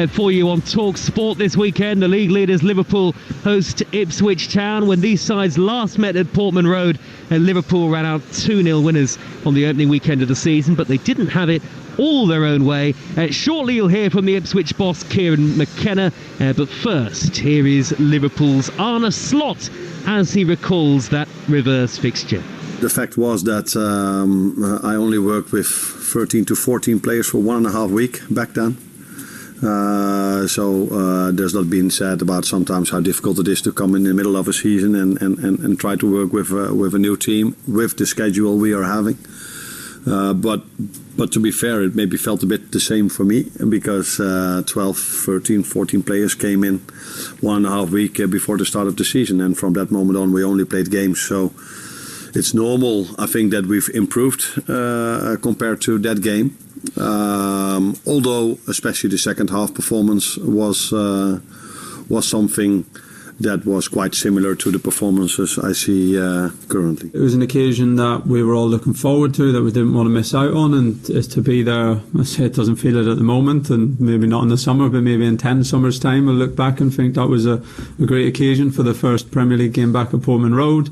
for you on Talk Sport this weekend. The league leaders Liverpool host Ipswich Town. When these sides last met at Portman Road, and Liverpool ran out 2-0 winners on the opening weekend of the season, but they didn't have it all their own way. Shortly you'll hear from the Ipswich boss Kieran McKenna, but first here is Liverpool's Arne Slot as he recalls that reverse fixture. The fact was that I only worked with 13 to 14 players for 1.5 weeks back then. So there's not been said about sometimes how difficult it is to come in the middle of a season and try to work with a new team with the schedule we are having. But to be fair, it maybe felt a bit the same for me because 12, 13, 14 players came in 1.5 weeks before the start of the season, and from that moment on we only played games. So it's normal, I think, that we've improved compared to that game. Although especially the second half performance was something that was quite similar to the performances I see currently. It was an occasion that we were all looking forward to, that we didn't want to miss out on, and to be there, I say it doesn't feel it at the moment, and maybe not in the summer, but maybe in 10 summers' time I'll look back and think that was a great occasion for the first Premier League game back at Portman Road.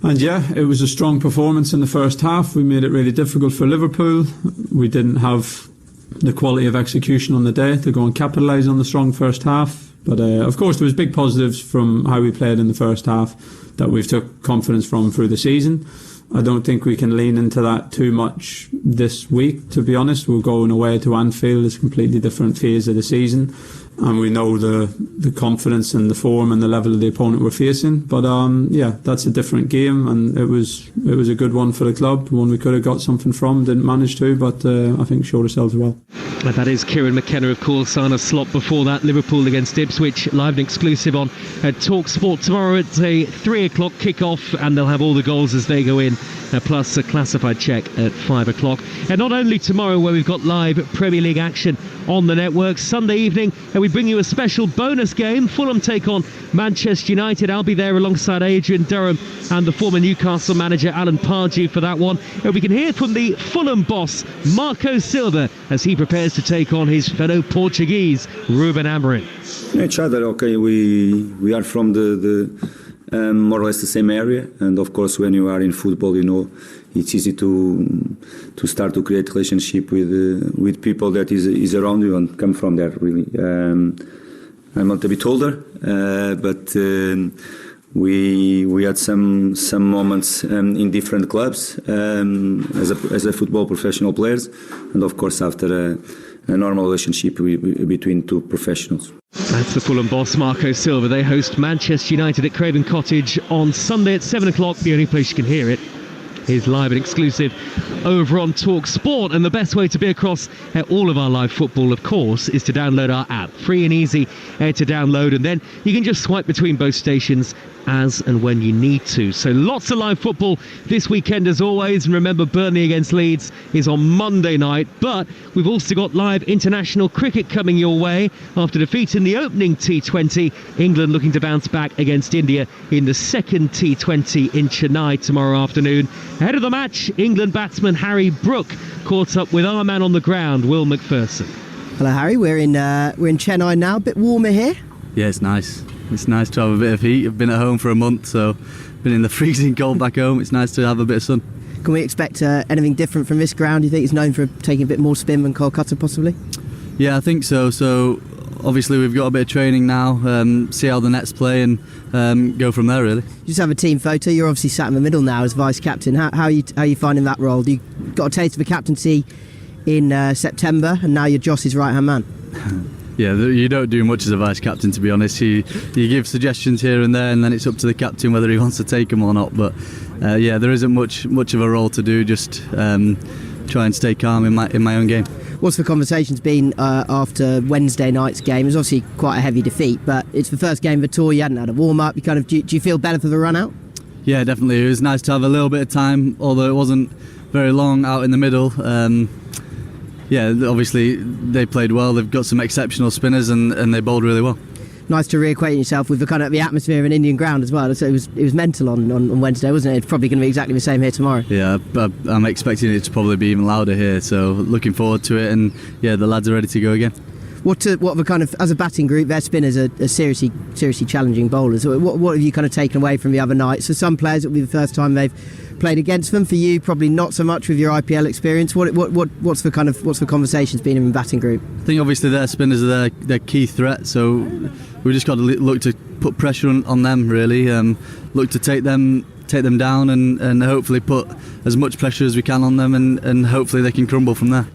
And yeah, it was a strong performance in the first half. We made it really difficult for Liverpool. We didn't have the quality of execution on the day to go and capitalise on the strong first half. But of course there was big positives from how we played in the first half that we've took confidence from through the season. I don't think we can lean into that too much this week, to be honest. We're going away to Anfield. It's a completely different phase of the season, and we know the confidence and the form and the level of the opponent we're facing. But yeah, that's a different game, and it was a good one for the club, one we could have got something from, didn't manage to, but I think showed ourselves well. And that is Kieran McKenna, of course. Arne Slot before that, Liverpool against Ipswich, live and exclusive on Talksport tomorrow at a 3 o'clock kick-off, and they'll have all the goals as they go in, plus a classified check at 5 o'clock. And not only tomorrow, where we've got live Premier League action on the network, Sunday evening, and we bring you a special bonus game. Fulham take on Manchester United. I'll be there alongside Adrian Durham and the former Newcastle manager Alan Pardew for that one. And we can hear from the Fulham boss, Marco Silva, as he prepares to take on his fellow Portuguese, Ruben Amorim. Each other, okay. We are from the more or less the same area, and of course, when you are in football, you know, it's easy to start to create relationship with people that is around you and come from there. Really, I'm not a bit older, but we had some moments in different clubs as a football professional players, and of course after a normal relationship between two professionals. That's the Fulham boss, Marco Silva. They host Manchester United at Craven Cottage on Sunday at 7 o'clock. The only place you can hear it is live and exclusive over on Talksport. And the best way to be across all of our live football, of course, is to download our app. Free and easy to download, and then you can just swipe between both stations as and when you need to. So lots of live football this weekend as always, and remember, Burnley against Leeds is on Monday night. But we've also got live international cricket coming your way. After defeating the opening T20, England looking to bounce back against India in the second T20 in Chennai tomorrow afternoon. Ahead of the match, England batsman Harry Brook caught up with our man on the ground, Will McPherson. Hello Harry, we're in Chennai now, a bit warmer here. Yeah, it's nice. It's nice to have a bit of heat. I've been at home for a month, so been in the freezing cold back home. It's nice to have a bit of sun. Can we expect anything different from this ground? Do you think it's known for taking a bit more spin than Kolkata possibly? Yeah, I think so. So obviously we've got a bit of training now, see how the nets play and go from there really. You just have a team photo. You're obviously sat in the middle now as vice captain. How are you finding that role? You got a taste of a captaincy in September, and now you're Joss's right hand man. Yeah, you don't do much as a vice captain, to be honest. You give suggestions here and there, and then it's up to the captain whether he wants to take them or not. But yeah, there isn't much of a role to do. Just try and stay calm in my own game. What's the conversations been after Wednesday night's game? It was obviously quite a heavy defeat, but it's the first game of the tour. You hadn't had a warm up. Do you feel better for the run out? Yeah, definitely. It was nice to have a little bit of time, although it wasn't very long out in the middle. Yeah, obviously they played well. They've got some exceptional spinners, and they bowled really well. Nice to reacquaint yourself with the kind of the atmosphere of an Indian ground as well. So it was mental on Wednesday, wasn't it? It's probably going to be exactly the same here tomorrow. Yeah, I'm expecting it to probably be even louder here. So looking forward to it, and yeah, the lads are ready to go again. What the kind of, as a batting group, their spinners are seriously challenging bowlers. What have you kind of taken away from the other night? So some players, it'll be the first time they've played against them. For you, probably not so much with your IPL experience. What's the conversations been in the batting group? I think obviously their spinners are their key threat. So we've just got to look to put pressure on them really. Look to take them down and hopefully put as much pressure as we can on them, and hopefully they can crumble from there.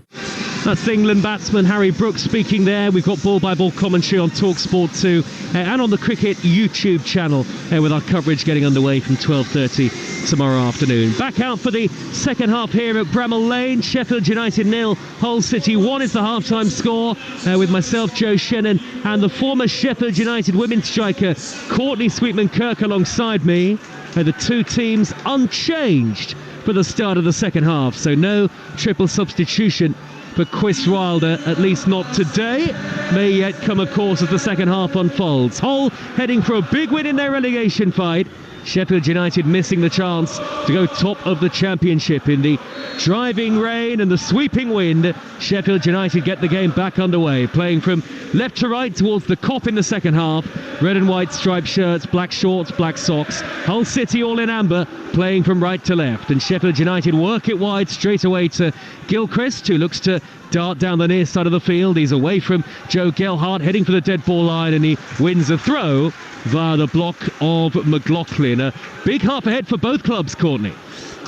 That's England batsman Harry Brooks speaking there. We've got ball-by-ball commentary on Talksport 2 and on the Cricket YouTube channel with our coverage getting underway from 12:30 tomorrow afternoon. Back out for the second half here at Bramall Lane. Sheffield United 0, Hull City 1 is the half-time score with myself, Joe Shannon, and the former Sheffield United women's striker Courtney Sweetman-Kirk alongside me. The two teams unchanged for the start of the second half, so no triple substitution for Chris Wilder, at least not today. May yet come, of course, as the second half unfolds. Hull heading for a big win in their relegation fight. Sheffield United missing the chance to go top of the Championship. In the driving rain and the sweeping wind, Sheffield United get the game back underway, playing from left to right towards the Kop in the second half. Red and white striped shirts, black shorts, black socks. Hull City all in amber, playing from right to left. And Sheffield United work it wide straight away to Gilchrist, who looks to dart down the near side of the field. He's away from Joe Gelhardt, heading for the dead ball line, and he wins a throw via the block of McLaughlin. A big half ahead for both clubs, Courtney.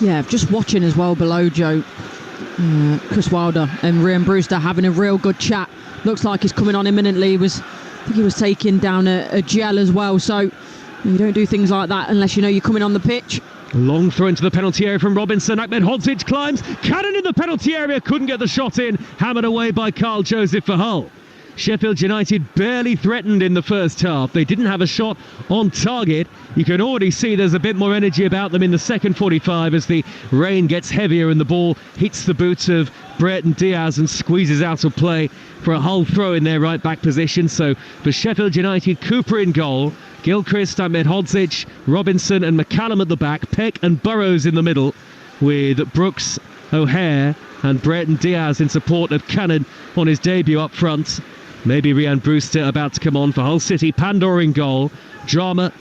Yeah, just watching as well below, Joe. Chris Wilder and Ryan Brewster having a real good chat. Looks like he's coming on imminently. I think he was taking down a gel as well. So you don't do things like that unless you know you're coming on the pitch. Long throw into the penalty area from Robinson. Ahmed Hodzic climbs. Cannon in the penalty area. Couldn't get the shot in. Hammered away by Carl Joseph for Hull. Sheffield United barely threatened in the first half. They didn't have a shot on target. You can already see there's a bit more energy about them in the second 45 as the rain gets heavier and the ball hits the boot of Brereton Diaz and squeezes out of play for a Hull throw in their right back position. So for Sheffield United, Cooper in goal, Gilchrist, Ahmed Hodzic, Robinson and McCallum at the back, Peck and Burrows in the middle, with Brooks, O'Hare and Brereton Diaz in support of Cannon on his debut up front. Maybe Ryan Brewster about to come on for Hull City. Pandor in goal. Drama,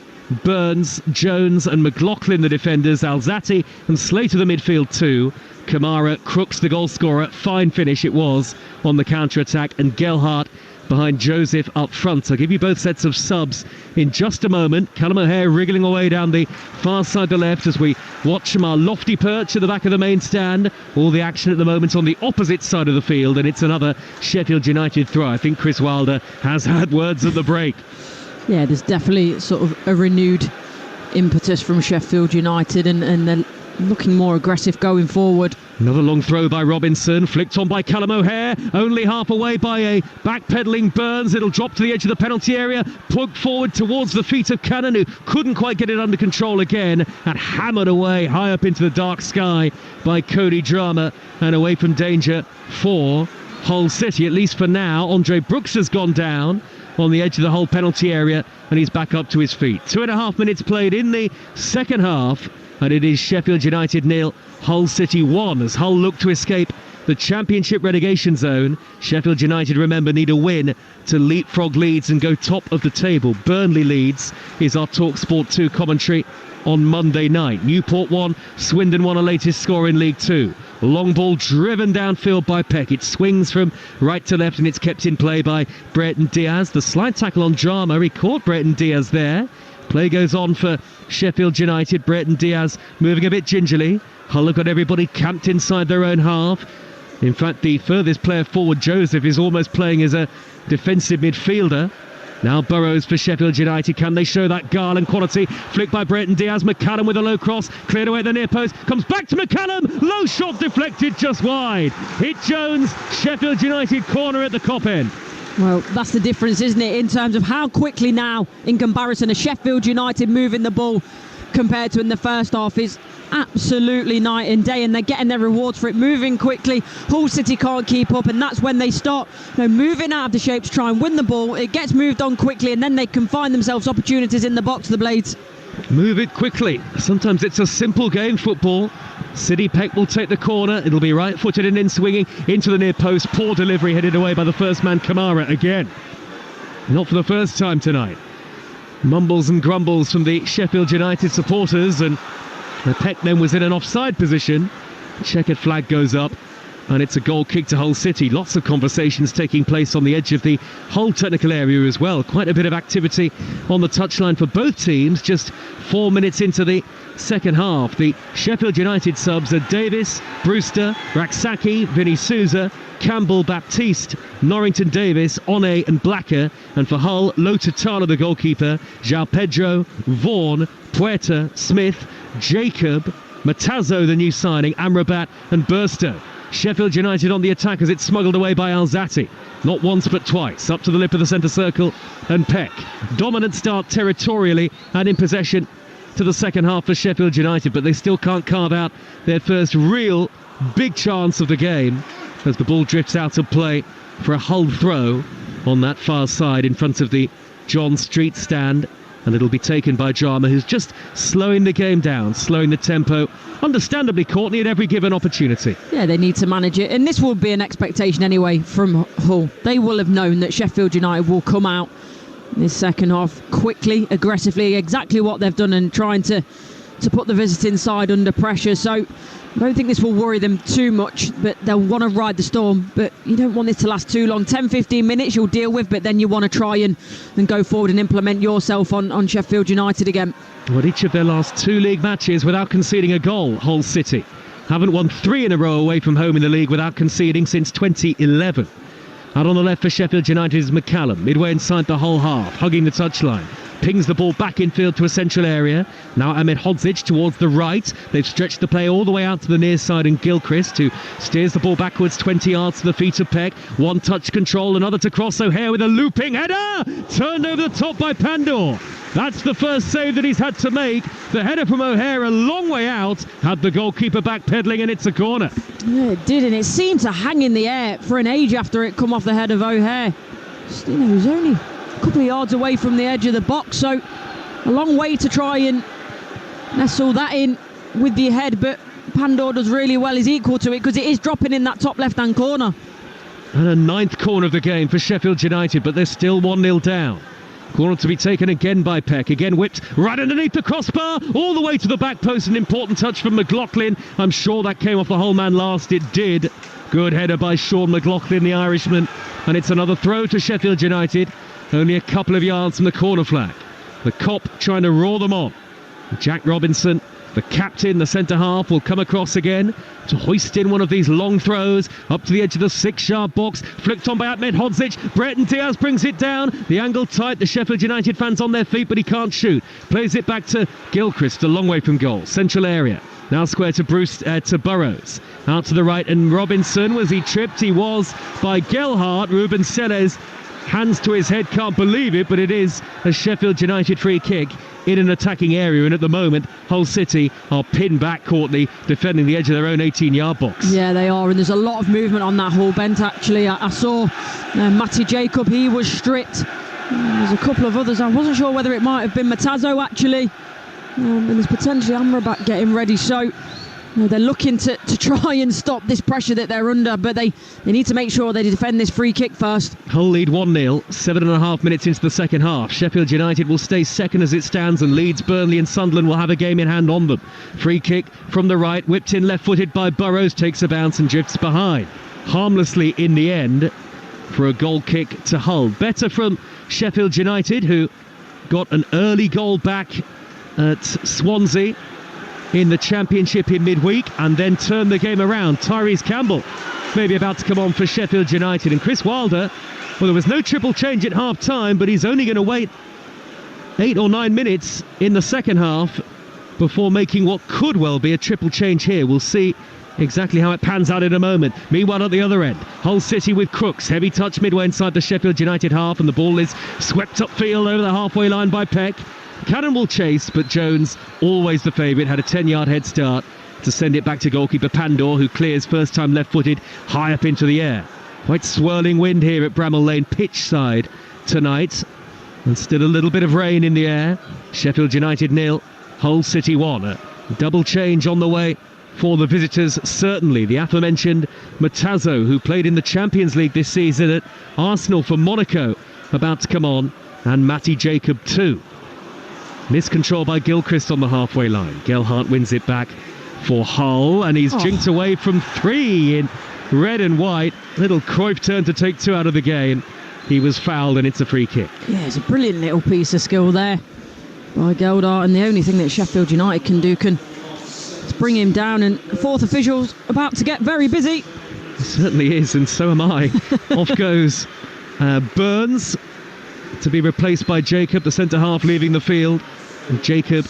Burns, Jones and McLaughlin the defenders. Alzati and Slater the midfield too. Kamara, Crooks the goal scorer. Fine finish it was on the counter-attack. And Gelhardt behind Joseph up front. I'll give you both sets of subs in just a moment. Callum O'Hare wriggling away down the far side to left as we watch from our lofty perch at the back of the main stand. All the action at the moment on the opposite side of the field, and it's another Sheffield United throw. I think Chris Wilder has had words at the break. Yeah, there's definitely sort of a renewed impetus from Sheffield United, and they're looking more aggressive going forward. Another long throw by Robinson, flicked on by Callum O'Hare, only half away by a backpedaling Burns. It'll drop to the edge of the penalty area, plugged forward towards the feet of Cannon, who couldn't quite get it under control again, and hammered away high up into the dark sky by Cody Drama, and away from danger for Hull City, at least for now. Andre Brooks has gone down on the edge of the Hull penalty area, and he's back up to his feet. 2.5 minutes played in the second half, and it is Sheffield United 0, Hull City 1, as Hull look to escape the Championship relegation zone. Sheffield United, remember, need a win to leapfrog Leeds and go top of the table. Burnley Leeds is our Talksport 2 commentary on Monday night. Newport 1, Swindon 1, a latest score in League 2. Long ball driven downfield by Peck. It swings from right to left and it's kept in play by Brereton Diaz. The slide tackle on Drama, he caught Brereton Diaz there. Play goes on for Sheffield United. Brereton Diaz moving a bit gingerly. Hull have got everybody camped inside their own half. In fact, the furthest player forward, Joseph, is almost playing as a defensive midfielder. Now Burrows for Sheffield United. Can they show that Garland quality? Flicked by Brereton Diaz. McCallum with a low cross. Cleared away at the near post. Comes back to McCallum. Low shot deflected just wide. Hit Jones. Sheffield United corner at the Kop end. Well, that's the difference, isn't it, in terms of how quickly now, in comparison to Sheffield United moving the ball compared to in the first half, is absolutely night and day, and they're getting their rewards for it, moving quickly. Hull City can't keep up, and that's when they start moving out of the shape to try and win the ball. It gets moved on quickly, and then they can find themselves opportunities in the box, the Blades. Move it quickly. Sometimes it's a simple game, football. City Peck will take the corner. It'll be right-footed and in swinging into the near post. Poor delivery headed away by the first man, Kamara, again. Not for the first time tonight. Mumbles and grumbles from the Sheffield United supporters, and Peck then was in an offside position. Checkered flag goes up, and it's a goal kick to Hull City. Lots of conversations taking place on the edge of the Hull technical area as well. Quite a bit of activity on the touchline for both teams. Just 4 minutes into the second half. The Sheffield United subs are Davis, Brewster, Raksaki, Vinny Souza, Campbell, Baptiste, Norrington Davis, One and Blacker. And for Hull, Lotutala the goalkeeper, João Pedro, Vaughan, Puerta, Smith, Jacob, Matazo the new signing, Amrabat and Burstow. Sheffield United on the attack as it's smuggled away by Alzati. Not once but twice, up to the lip of the centre circle and Peck. Dominant start territorially and in possession to the second half for Sheffield United, but they still can't carve out their first real big chance of the game as the ball drifts out of play for a Hull throw on that far side in front of the John Street stand, and it'll be taken by Jarma, who's just slowing the game down, slowing the tempo, understandably, Courtney, at every given opportunity. Yeah, they need to manage it, and this will be an expectation anyway from Hull. They will have known that Sheffield United will come out in this second half quickly, aggressively, exactly what they've done, and trying to put the visiting side under pressure. So I don't think this will worry them too much, but they'll want to ride the storm. But you don't want this to last too long. 10-15 minutes you'll deal with, but then you want to try and go forward and implement yourself on Sheffield United again. Well, each of their last 2 league matches without conceding a goal, Hull City. Haven't won 3 in a row away from home in the league without conceding since 2011. Out on the left for Sheffield United is McCallum, midway inside the Hull half, hugging the touchline. Pings the ball back infield to a central area. Now Ahmed Hodzic towards the right. They've stretched the play all the way out to the near side, and Gilchrist, who steers the ball backwards 20 yards to the feet of Peck. One touch control, another to cross. O'Hare with a looping header! Turned over the top by Pandor. That's the first save that he's had to make. The header from O'Hare a long way out. Had the goalkeeper back pedalling, and it's a corner. Yeah, it did, and it seemed to hang in the air for an age after it come off the head of O'Hare. You know, he was only a couple of yards away from the edge of the box, so a long way to try and nestle that in with the head, but Pandor does really well. He's equal to it because it is dropping in that top left-hand corner. And a 9th corner of the game for Sheffield United, but they're still 1-0 down. Corner to be taken again by Peck. Again whipped right underneath the crossbar, all the way to the back post. An important touch from McLaughlin. I'm sure that came off the whole man last. It did. Good header by Sean McLaughlin, the Irishman. And it's another throw to Sheffield United. Only a couple of yards from the corner flag. The Cop trying to roar them on. Jack Robinson, the captain, the centre-half, will come across again to hoist in one of these long throws up to the edge of the 6-yard box. Flicked on by Ahmed Hodzic. Brereton Diaz brings it down. The angle tight. The Sheffield United fans on their feet, but he can't shoot. Plays it back to Gilchrist, a long way from goal. Central area. Now square to to Burrows. Out to the right, and Robinson, was he tripped? He was by Gelhardt. Ruben Selles, hands to his head, can't believe it, but it is a Sheffield United free kick in an attacking area, and at the moment Hull City are pinned back, Courtney, defending the edge of their own 18-yard box. Yeah, they are, and there's a lot of movement on that Hull bench actually. I saw Matty Jacob, he was stripped. There's a couple of others. I wasn't sure whether it might have been Matazo actually, and there's potentially Amrabat getting ready, so they're looking to try and stop this pressure that they're under, but they need to make sure they defend this free kick first. Hull lead 1-0, 7.5 minutes into the second half. Sheffield United will stay second as it stands, and Leeds, Burnley and Sunderland will have a game in hand on them. Free kick from the right, whipped in left-footed by Burrows, takes a bounce and drifts behind. Harmlessly in the end for a goal kick to Hull. Better from Sheffield United, who got an early goal back at Swansea in the Championship in midweek, and then turn the game around. Tyrese Campbell maybe about to come on for Sheffield United, and Chris Wilder, well, there was no triple change at half time, but he's only going to wait 8 or 9 minutes in the second half before making what could well be a triple change here. We'll see exactly how it pans out in a moment. Meanwhile, at the other end, Hull City with Crooks. Heavy touch midway inside the Sheffield United half, and the ball is swept upfield over the halfway line by Peck. Cannon will chase, but Jones, always the favourite, had a 10-yard head start to send it back to goalkeeper Pandor, who clears first time left-footed high up into the air. Quite swirling wind here at Bramall Lane pitch side tonight, and still a little bit of rain in the air. Sheffield United 0, Hull City 1. A double change on the way for the visitors, certainly. The aforementioned Matazo, who played in the Champions League this season at Arsenal for Monaco, about to come on, and Matty Jacob too. Miscontrol by Gilchrist on the halfway line. Gelhardt wins it back for Hull, and he's jinked away from 3 in red and white. Little Cruyff turn to take 2 out of the game. He was fouled and it's a free kick. Yeah, it's a brilliant little piece of skill there by Geldart, and the only thing that Sheffield United can do is bring him down, and the fourth official's about to get very busy. It certainly is, and so am I. Off goes Burns to be replaced by Jacob, the centre-half leaving the field. And Jacob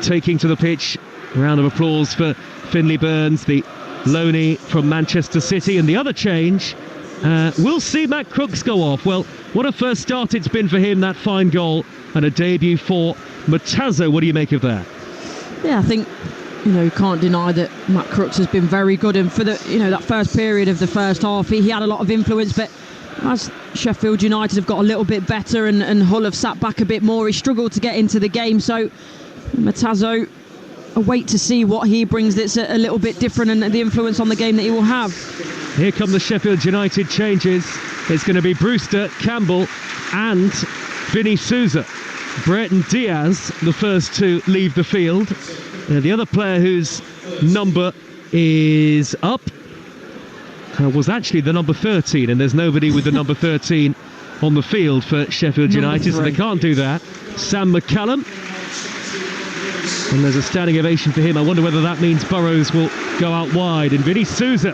taking to the pitch. A round of applause for Finlay Burns, the loanee from Manchester City. And the other change, we'll see Matt Crooks go off. Well, what a first start it's been for him, that fine goal, and a debut for Matazzo. What do you make of that? Yeah, I think, you can't deny that Matt Crooks has been very good, and for the, that first period of the first half, he had a lot of influence, but as Sheffield United have got a little bit better and Hull have sat back a bit more, he struggled to get into the game. So Matazzo, a wait to see what he brings that's a little bit different, and the influence on the game that he will have. Here come the Sheffield United changes. It's going to be Brewster, Campbell and Vinny Souza. Brett and Diaz, the first to leave the field. The other player whose number is up was actually the number 13, and there's nobody with the number 13 on the field for Sheffield United, so they can't do that. Sam McCallum, and there's a standing ovation for him. I wonder whether that means Burrows will go out wide, and Vinny Souza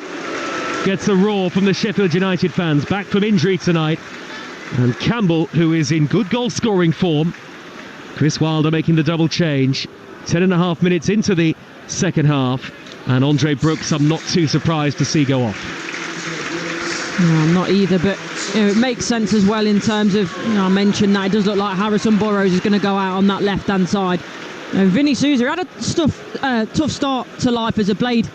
gets a roar from the Sheffield United fans, back from injury tonight. And Campbell, who is in good goal scoring form. Chris Wilder making the double change. 10.5 minutes into the second half, and Andre Brooks I'm not too surprised to see go off. No, I'm not either, but it makes sense as well in terms of, I mentioned that it does look like Harrison Burrows is going to go out on that left hand side. Vinny Souza had a tough start to life as a Blade.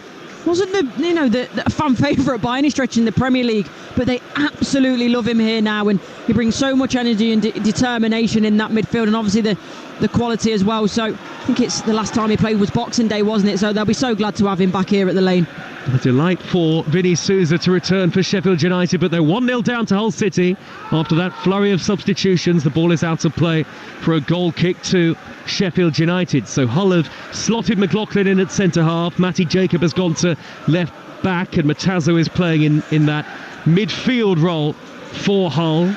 Wasn't the fan favourite by any stretch in the Premier League, but they absolutely love him here now, and he brings so much energy and determination in that midfield, and obviously the quality as well. So I think it's the last time he played was Boxing Day, wasn't it? So they'll be so glad to have him back here at the Lane. A delight for Vinny Souza to return for Sheffield United, but they're 1-0 down to Hull City after that flurry of substitutions. The ball is out of play for a goal kick to Sheffield United. So Hull have slotted McLaughlin in at centre-half. Matty Jacob has gone to left back, and Matazzo is playing in that midfield role for Hull.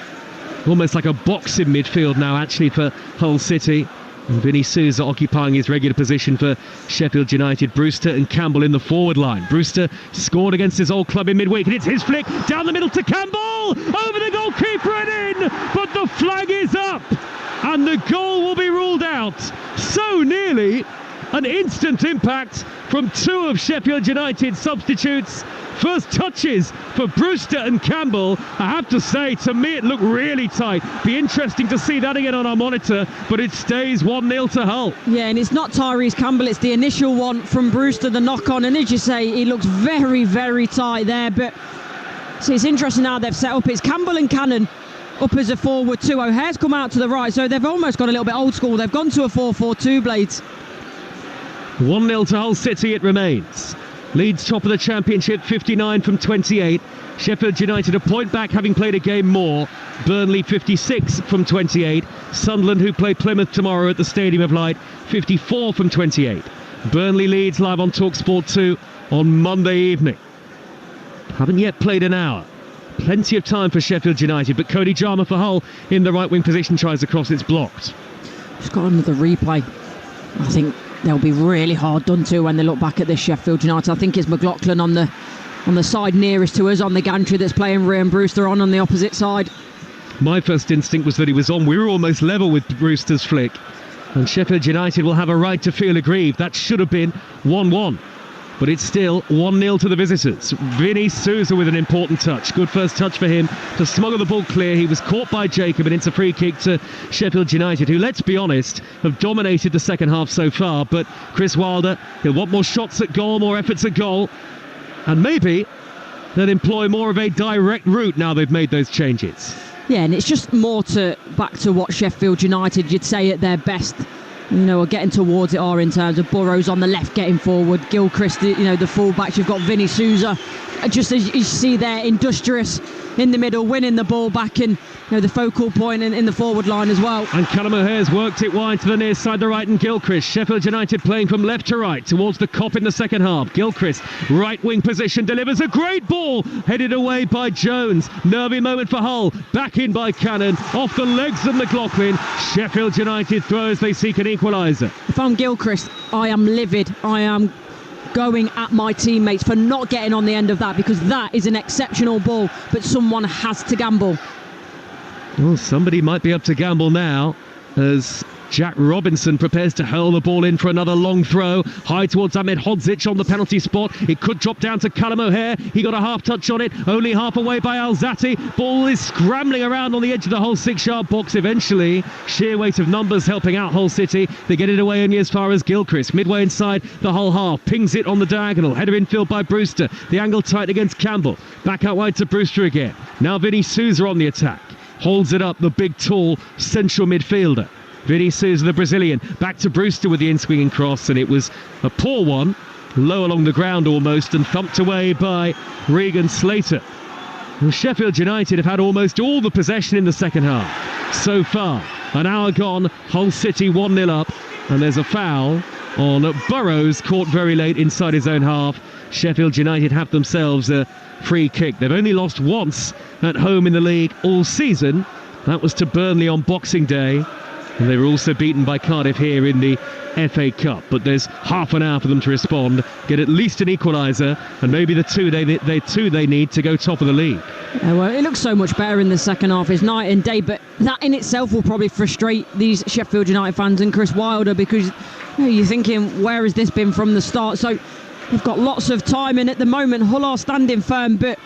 Almost like a boxing midfield now, actually, for Hull City. And Vinny Souza occupying his regular position for Sheffield United. Brewster and Campbell in the forward line. Brewster scored against his old club in midweek, and it's his flick down the middle to Campbell, over the goalkeeper and in, but the flag is up and the goal will be ruled out. So nearly an instant impact from 2 of Sheffield United's substitutes. First touches for Brewster and Campbell. I have to say, to me it looked really tight. Be interesting to see that again on our monitor, but it stays 1-0 to Hull. Yeah, and it's not Tyrese Campbell, it's the initial one from Brewster, the knock-on, and as you say, he looks very, very tight there. But see, it's interesting how they've set up. It's Campbell and Cannon up as a forward 2. O'Hare's come out to the right, so they've almost got a little bit old school. They've gone to a 4-4-2, Blades. 1-0 to Hull City it remains. Leeds top of the Championship, 59 from 28. Sheffield United a point back, having played a game more. Burnley 56 from 28. Sunderland, who play Plymouth tomorrow at the Stadium of Light, 54 from 28. Burnley Leeds live on Talksport 2 on Monday evening. Haven't yet played an hour. Plenty of time for Sheffield United, but Cody Jarmer for Hull in the right wing position tries a cross, it's blocked. Just got another replay. I think they'll be really hard done to when they look back at this Sheffield United. I think it's McLaughlin on the side nearest to us on the gantry that's playing Ray and Brewster on the opposite side. My first instinct was that he was on. We were almost level with Brewster's flick, and Sheffield United will have a right to feel aggrieved. That should have been 1-1, but it's still 1-0 to the visitors. Vinny Souza with an important touch. Good first touch for him to smuggle the ball clear. He was caught by Jacob, and it's a free kick to Sheffield United, who, let's be honest, have dominated the second half so far. But Chris Wilder, he'll want more shots at goal, more efforts at goal, and maybe they'll employ more of a direct route now they've made those changes. Yeah, and it's just more back to what Sheffield United, you'd say, at their best, are getting towards it are in terms of Burrows on the left getting forward, Gilchrist, the full-backs. You've got Vinny Souza, just as you see there, industrious, in the middle, winning the ball back in the focal point in the forward line as well. And Callum O'Hare's worked it wide to the near side, the right, and Gilchrist. Sheffield United playing from left to right towards the Kop in the second half. Gilchrist, right wing position, delivers a great ball, headed away by Jones. Nervy moment for Hull, back in by Cannon, off the legs of McLaughlin. Sheffield United throws, they seek an equaliser. If I'm Gilchrist, I am livid. I am going at my teammates for not getting on the end of that, because that is an exceptional ball, but someone has to gamble. Well, somebody might be up to gamble now as Jack Robinson prepares to hurl the ball in for another long throw. High towards Ahmed Hodzic on the penalty spot. It could drop down to Callum O'Hare. He got a half touch on it, only half away by Alzati. Ball is scrambling around on the edge of the Hull 6-yard box eventually. Sheer weight of numbers helping out Hull City. They get it away only as far as Gilchrist. Midway inside the Hull half. Pings it on the diagonal. Header infield by Brewster. The angle tight against Campbell. Back out wide to Brewster again. Now Vinny Souza on the attack. Holds it up, the big, tall central midfielder. Vinny Souza, the Brazilian, back to Brewster with the in-swinging cross, and it was a poor one, low along the ground almost, and thumped away by Regan Slater. Well, Sheffield United have had almost all the possession in the second half so far. An hour gone, Hull City 1-0 up, and there's a foul on Burrows, caught very late inside his own half. Sheffield United have themselves a free kick. They've only lost once at home in the league all season. That was to Burnley on Boxing Day. And they were also beaten by Cardiff here in the FA Cup. But there's half an hour for them to respond, get at least an equaliser, and maybe the two they need to go top of the league. Well, it looks so much better in the second half. It's night and day, but that in itself will probably frustrate these Sheffield United fans and Chris Wilder, because you're thinking, where has this been from the start? So they've got lots of time, and at the moment Hull are standing firm, but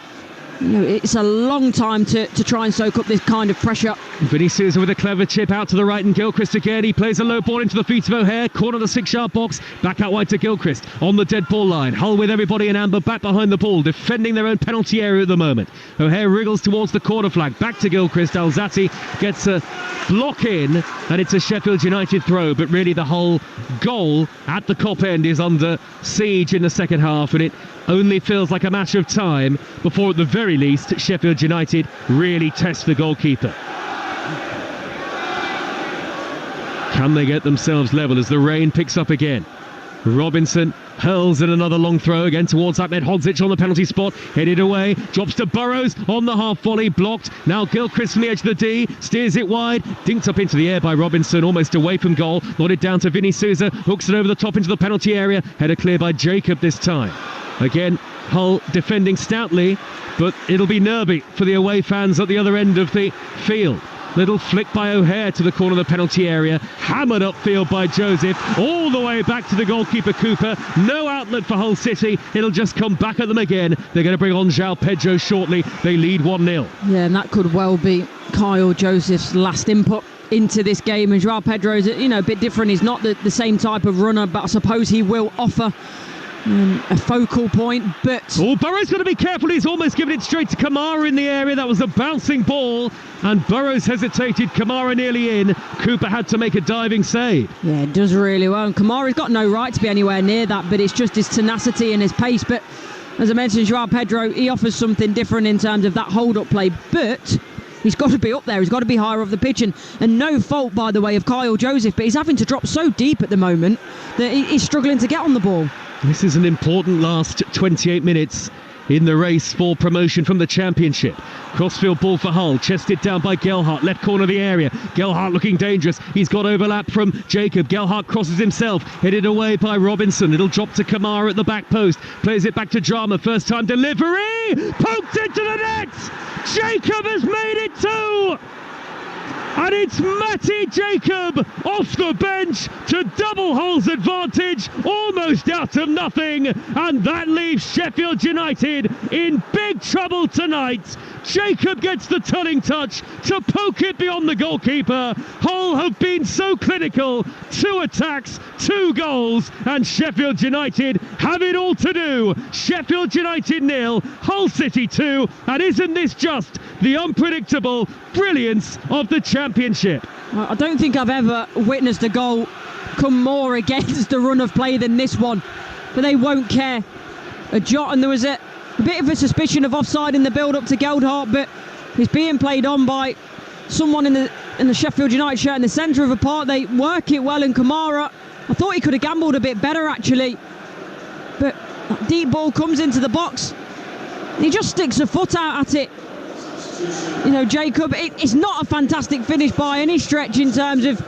it's a long time to try and soak up this kind of pressure. Vinny Souza with a clever chip out to the right, and Gilchrist again. He plays a low ball into the feet of O'Hare, corner of the 6-yard box, back out wide to Gilchrist on the dead ball line. Hull with everybody in amber, back behind the ball, defending their own penalty area at the moment. O'Hare wriggles towards the corner flag, back to Gilchrist. Alzati gets a block in, and it's a Sheffield United throw, but really the Hull goal at the Kop end is under siege in the second half, and it only feels like a matter of time before, at the very least, Sheffield United really test the goalkeeper. Can they get themselves level as the rain picks up again? Robinson hurls at another long throw again towards Ahmed Hodzic on the penalty spot, headed away, drops to Burrows on the half volley, blocked. Now Gilchrist from the edge of the D, steers it wide, dinked up into the air by Robinson, almost away from goal, nodded down to Vinny Souza, hooks it over the top into the penalty area, header clear by Jacob this time. Again, Hull defending stoutly, but it'll be nervy for the away fans at the other end of the field. Little flick by O'Hare to the corner of the penalty area, hammered upfield by Joseph, all the way back to the goalkeeper Cooper. No outlet for Hull City, it'll just come back at them again. They're going to bring on João Pedro shortly. They lead 1-0. Yeah, and that could well be Kyle Joseph's last input into this game, and João Pedro is a bit different. He's not the same type of runner, but I suppose he will offer a focal point. But Burrow's got to be careful. He's almost given it straight to Kamara in the area. That was a bouncing ball, and Burrows hesitated. Kamara nearly in. Cooper had to make a diving save. Yeah, it does really well, and Kamara's got no right to be anywhere near that, but it's just his tenacity and his pace. But as I mentioned, João Pedro, he offers something different in terms of that hold-up play, but he's got to be up there. He's got to be higher off the pitch, and no fault, by the way, of Kyle Joseph, but he's having to drop so deep at the moment that he's struggling to get on the ball. This is an important last 28 minutes in the race for promotion from the Championship. Crossfield ball for Hull, chested down by Gelhardt, left corner of the area. Gelhardt looking dangerous. He's got overlap from Jacob. Gelhardt crosses himself, headed away by Robinson. It'll drop to Kamara at the back post. Plays it back to Drama. First time delivery, poked into the net. Jacob has made it too. And it's Matty Jacob off the bench to double Hull's advantage, almost out of nothing, and that leaves Sheffield United in big trouble tonight. Jacob gets the turning touch to poke it beyond the goalkeeper. Hull have been so clinical. 2 attacks, 2 goals, and Sheffield United have it all to do. Sheffield United 0, Hull City 2, and isn't this just the unpredictable brilliance of the Championship? I don't think I've ever witnessed a goal come more against the run of play than this one, but they won't care a jot. And there was a bit of a suspicion of offside in the build-up to Gelhardt, but He's being played on by someone in the Sheffield United shirt in the centre of the park. They work it well, and Kamara, I thought he could have gambled a bit better actually, but that deep ball comes into the box. He just sticks a foot out at it. You know, Jacob, it's not a fantastic finish by any stretch in terms of,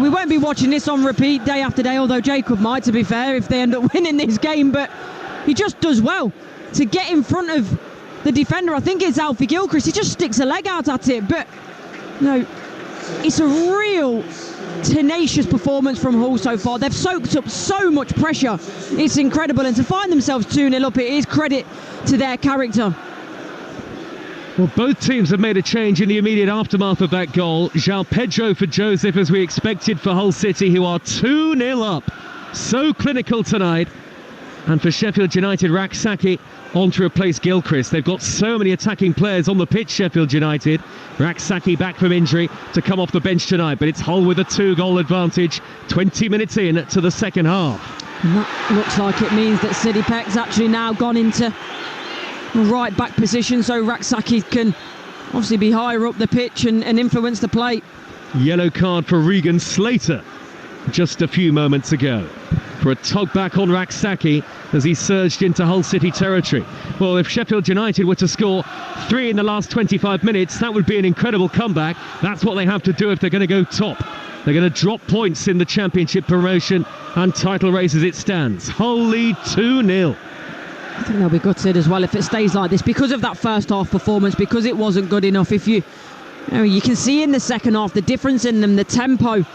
we won't be watching this on repeat day after day, although Jacob might, to be fair, if they end up winning this game, but he just does well to get in front of the defender. I think it's Alfie Gilchrist. He just sticks a leg out at it, but no, it's a real tenacious performance from Hull so far. They've soaked up so much pressure. It's incredible, and to find themselves 2-0 up, it is credit to their character. Well, both teams have made a change in the immediate aftermath of that goal. João Pedro for Joseph, as we expected for Hull City, who are 2-0 up. So clinical tonight. And for Sheffield United, Raksaki on to replace Gilchrist. They've got so many attacking players on the pitch, Sheffield United. Raksaki back from injury to come off the bench tonight, but it's Hull with a 2-goal advantage 20 minutes in to the second half. And that looks like it means that Sidney Peck's actually now gone into right back position, so Raksaki can obviously be higher up the pitch and influence the play. Yellow card for Regan Slater just a few moments ago for a tug back on Raksaki as he surged into Hull City territory. Well, if Sheffield United were to score 3 in the last 25 minutes, that would be an incredible comeback. That's what they have to do if they're going to go top. They're going to drop points in the Championship promotion and title race as it stands. Hull lead 2-0. I think they'll be gutted as well if it stays like this because of that first half performance, because it wasn't good enough. If you can see in the second half the difference in them, the tempo.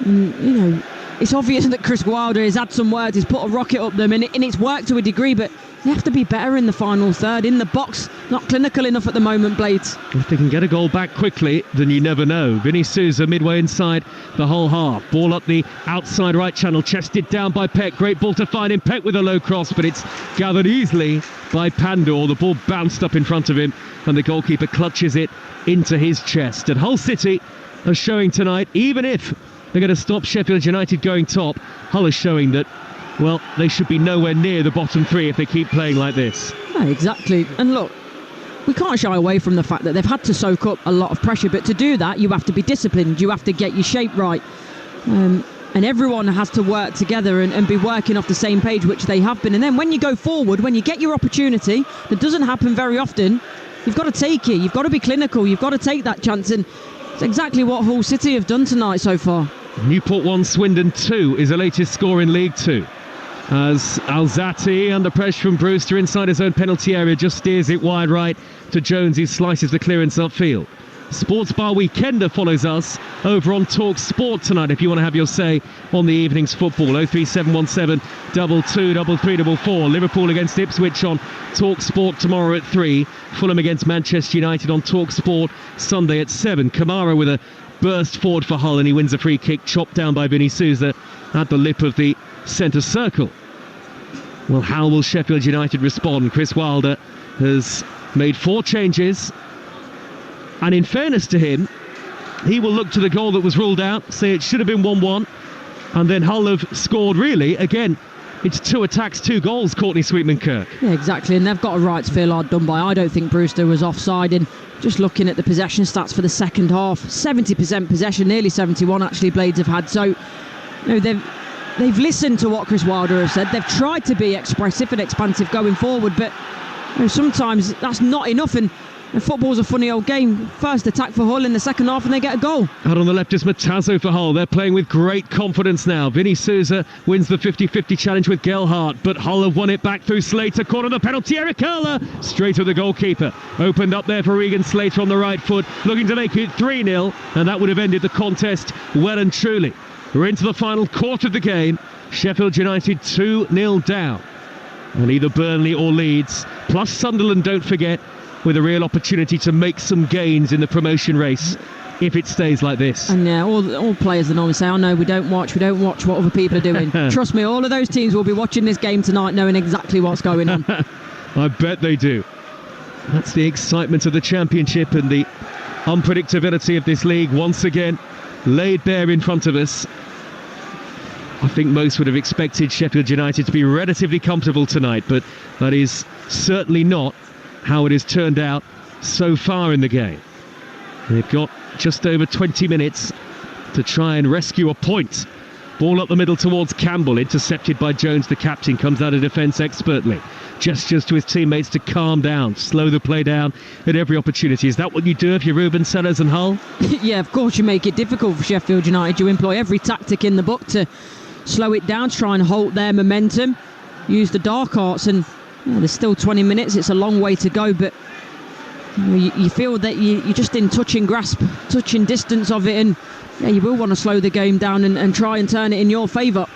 And, it's obvious that Chris Wilder has had some words, he's put a rocket up them, and it's worked to a degree, but they have to be better in the final third. In the box, not clinical enough at the moment, Blades. If they can get a goal back quickly, then you never know. Vinny Souza midway inside the whole half. Ball up the outside right channel, chested down by Peck. Great ball to find him. Peck with a low cross, but it's gathered easily by Pandor. The ball bounced up in front of him, and the goalkeeper clutches it into his chest. And Hull City are showing tonight, even if they're going to stop Sheffield United going top, Hull is showing that, well, they should be nowhere near the bottom three if they keep playing like this. Yeah, exactly. And look, we can't shy away from the fact that they've had to soak up a lot of pressure, but to do that, you have to be disciplined, you have to get your shape right. And everyone has to work together and be working off the same page, which they have been. And then when you go forward, when you get your opportunity, that doesn't happen very often, you've got to take it, you've got to be clinical, you've got to take that chance, and it's exactly what Hull City have done tonight so far. Newport 1, Swindon 2 is the latest score in League 2. As Alzati, under pressure from Brewster inside his own penalty area, just steers it wide right to Jones, who slices the clearance upfield. Sports Bar Weekender follows us over on Talksport tonight if you want to have your say on the evening's football. 03717 223344. Liverpool against Ipswich on Talksport tomorrow at 3. Fulham against Manchester United on Talksport Sunday at 7. Kamara with a burst forward for Hull, and he wins a free kick chopped down by Vinny Souza at the lip of the centre circle. Well, how will Sheffield United respond? Chris Wilder has made 4 changes, and in fairness to him, he will look to the goal that was ruled out, say it should have been 1-1, and then Hull have scored. Really, again, it's 2 attacks, 2 goals, Courtney Sweetman-Kirk. Yeah, exactly, and they've got a right to feel hard done by. I don't think Brewster was offside, and just looking at the possession stats for the second half, 70% possession, nearly 71 actually Blades have had. So they've listened to what Chris Wilder has said. They've tried to be expressive and expansive going forward, but sometimes that's not enough, and football's a funny old game. First attack for Hull in the second half and they get a goal. Out on the left is Matazzo for Hull. They're playing with great confidence now. Vinny Souza wins the 50-50 challenge with Gelhardt, but Hull have won it back through Slater. Corner of the penalty, Eric Curler straight to the goalkeeper. Opened up there for Regan Slater on the right foot, looking to make it 3-0, and that would have ended the contest well and truly. We're into the final quarter of the game. Sheffield United 2-0 down. And either Burnley or Leeds, plus Sunderland, don't forget, with a real opportunity to make some gains in the promotion race if it stays like this. And yeah, all players that normally say, oh no, we don't watch what other people are doing. Trust me, all of those teams will be watching this game tonight knowing exactly what's going on. I bet they do. That's the excitement of the Championship and the unpredictability of this league once again laid bare in front of us. I think most would have expected Sheffield United to be relatively comfortable tonight, but that is certainly not how it has turned out so far in the game. They've got just over 20 minutes to try and rescue a point. Ball up the middle towards Campbell, intercepted by Jones, the captain, comes out of defence expertly. Gestures to his teammates to calm down, slow the play down at every opportunity. Is that what you do if you're Ruben Sellers and Hull? Yeah, of course you make it difficult for Sheffield United. You employ every tactic in the book to slow it down, to try and halt their momentum, use the dark arts, and there's still 20 minutes. It's a long way to go, but you feel that you're just in touching grasp, touching distance of it, and you will want to slow the game down and try and turn it in your favour.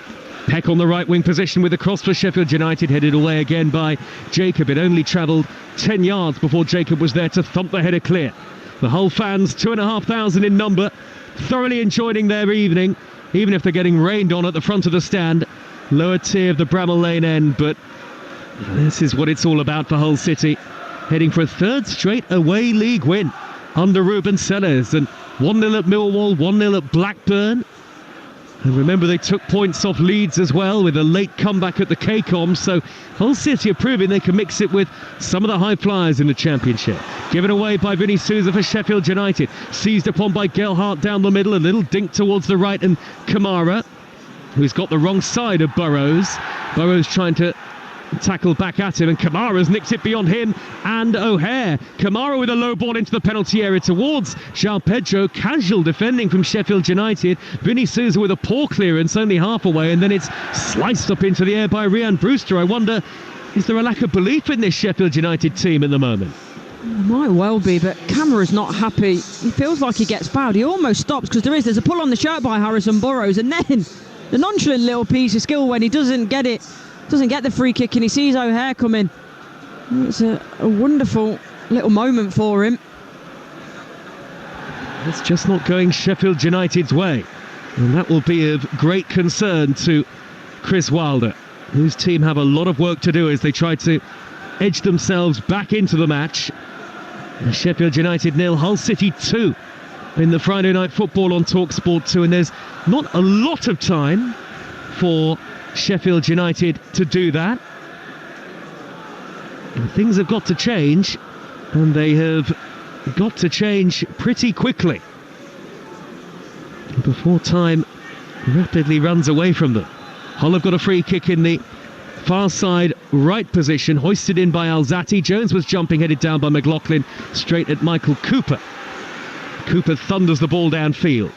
Peck on the right wing position with a cross for Sheffield United, headed away again by Jacob. It only travelled 10 yards before Jacob was there to thump the header clear. The Hull fans, 2,500 in number, thoroughly enjoying their evening, even if they're getting rained on at the front of the stand. Lower tier of the Bramall Lane end, but this is what it's all about for Hull City. Heading for a third straight away league win under Ruben Sellers, and 1-0 at Millwall, 1-0 at Blackburn. And remember, they took points off Leeds as well with a late comeback at the KCOM, so Hull City are proving they can mix it with some of the high flyers in the Championship. Given away by Vinny Souza for Sheffield United, seized upon by Gelhardt down the middle, a little dink towards the right, and Kamara, who's got the wrong side of Burrows. Burrows trying to tackle back at him, and Kamara's nicked it beyond him and O'Hare. Kamara with a low ball into the penalty area towards João Pedro. Casual defending from Sheffield United. Vinny Souza with a poor clearance, only half away, and then it's sliced up into the air by Rhian Brewster. I wonder, is there a lack of belief in this Sheffield United team at the moment? Might well be, but Kamara's not happy. He feels like he gets fouled. He almost stops because there's a pull on the shirt by Harrison Burrows, and then the nonchalant little piece of skill when he doesn't get the free kick and he sees O'Hare coming. It's a wonderful little moment for him. It's just not going Sheffield United's way, and that will be of great concern to Chris Wilder, whose team have a lot of work to do as they try to edge themselves back into the match. Sheffield United 0, Hull City 2 in the Friday Night Football on Talksport 2, and there's not a lot of time for Sheffield United to do that. And things have got to change, and they have got to change pretty quickly before time rapidly runs away from them. Hull have got a free kick in the far side right position, hoisted in by Alzati. Jones was jumping, headed down by McLaughlin, straight at Michael Cooper. Cooper thunders the ball downfield.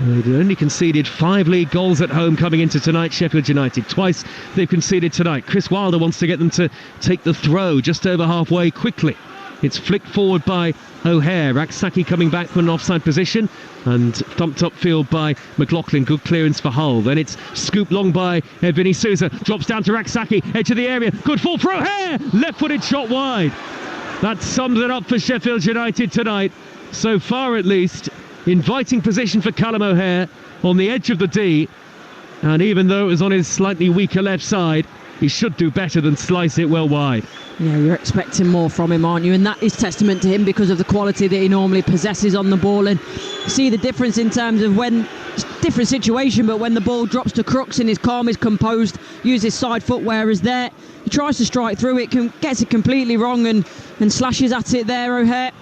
They'd only conceded 5 league goals at home coming into tonight, Sheffield United. Twice they've conceded tonight. Chris Wilder wants to get them to take the throw just over halfway quickly. It's flicked forward by O'Hare. Aksaki coming back from an offside position and thumped upfield by McLaughlin. Good clearance for Hull. Then it's scooped long by Vinny Souza. Drops down to Aksaki, edge of the area. Good fall for O'Hare. Left-footed shot wide. That sums it up for Sheffield United tonight. So far at least. Inviting position for Callum O'Hare on the edge of the D, and even though it was on his slightly weaker left side, he should do better than slice it well wide. Yeah, you're expecting more from him, aren't you? And that is testament to him because of the quality that he normally possesses on the ball. And see the difference in terms of when, different situation, but when the ball drops to Crooks and he's calm, he's composed, uses side foot, whereas there he tries to strike through it, gets it completely wrong and slashes at it there, O'Hare.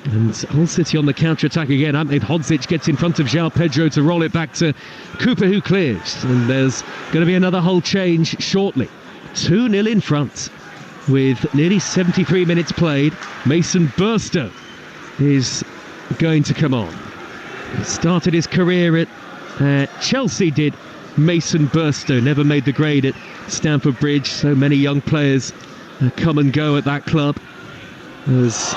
And Hull City on the counter-attack again. Ahmed Hodzic gets in front of João Pedro to roll it back to Cooper, who clears. And there's going to be another Hull change shortly. 2-0 in front with nearly 73 minutes played. Mason Burstow is going to come on. He started his career at Chelsea, did Mason Burstow. Never made the grade at Stamford Bridge. So many young players come and go at that club. As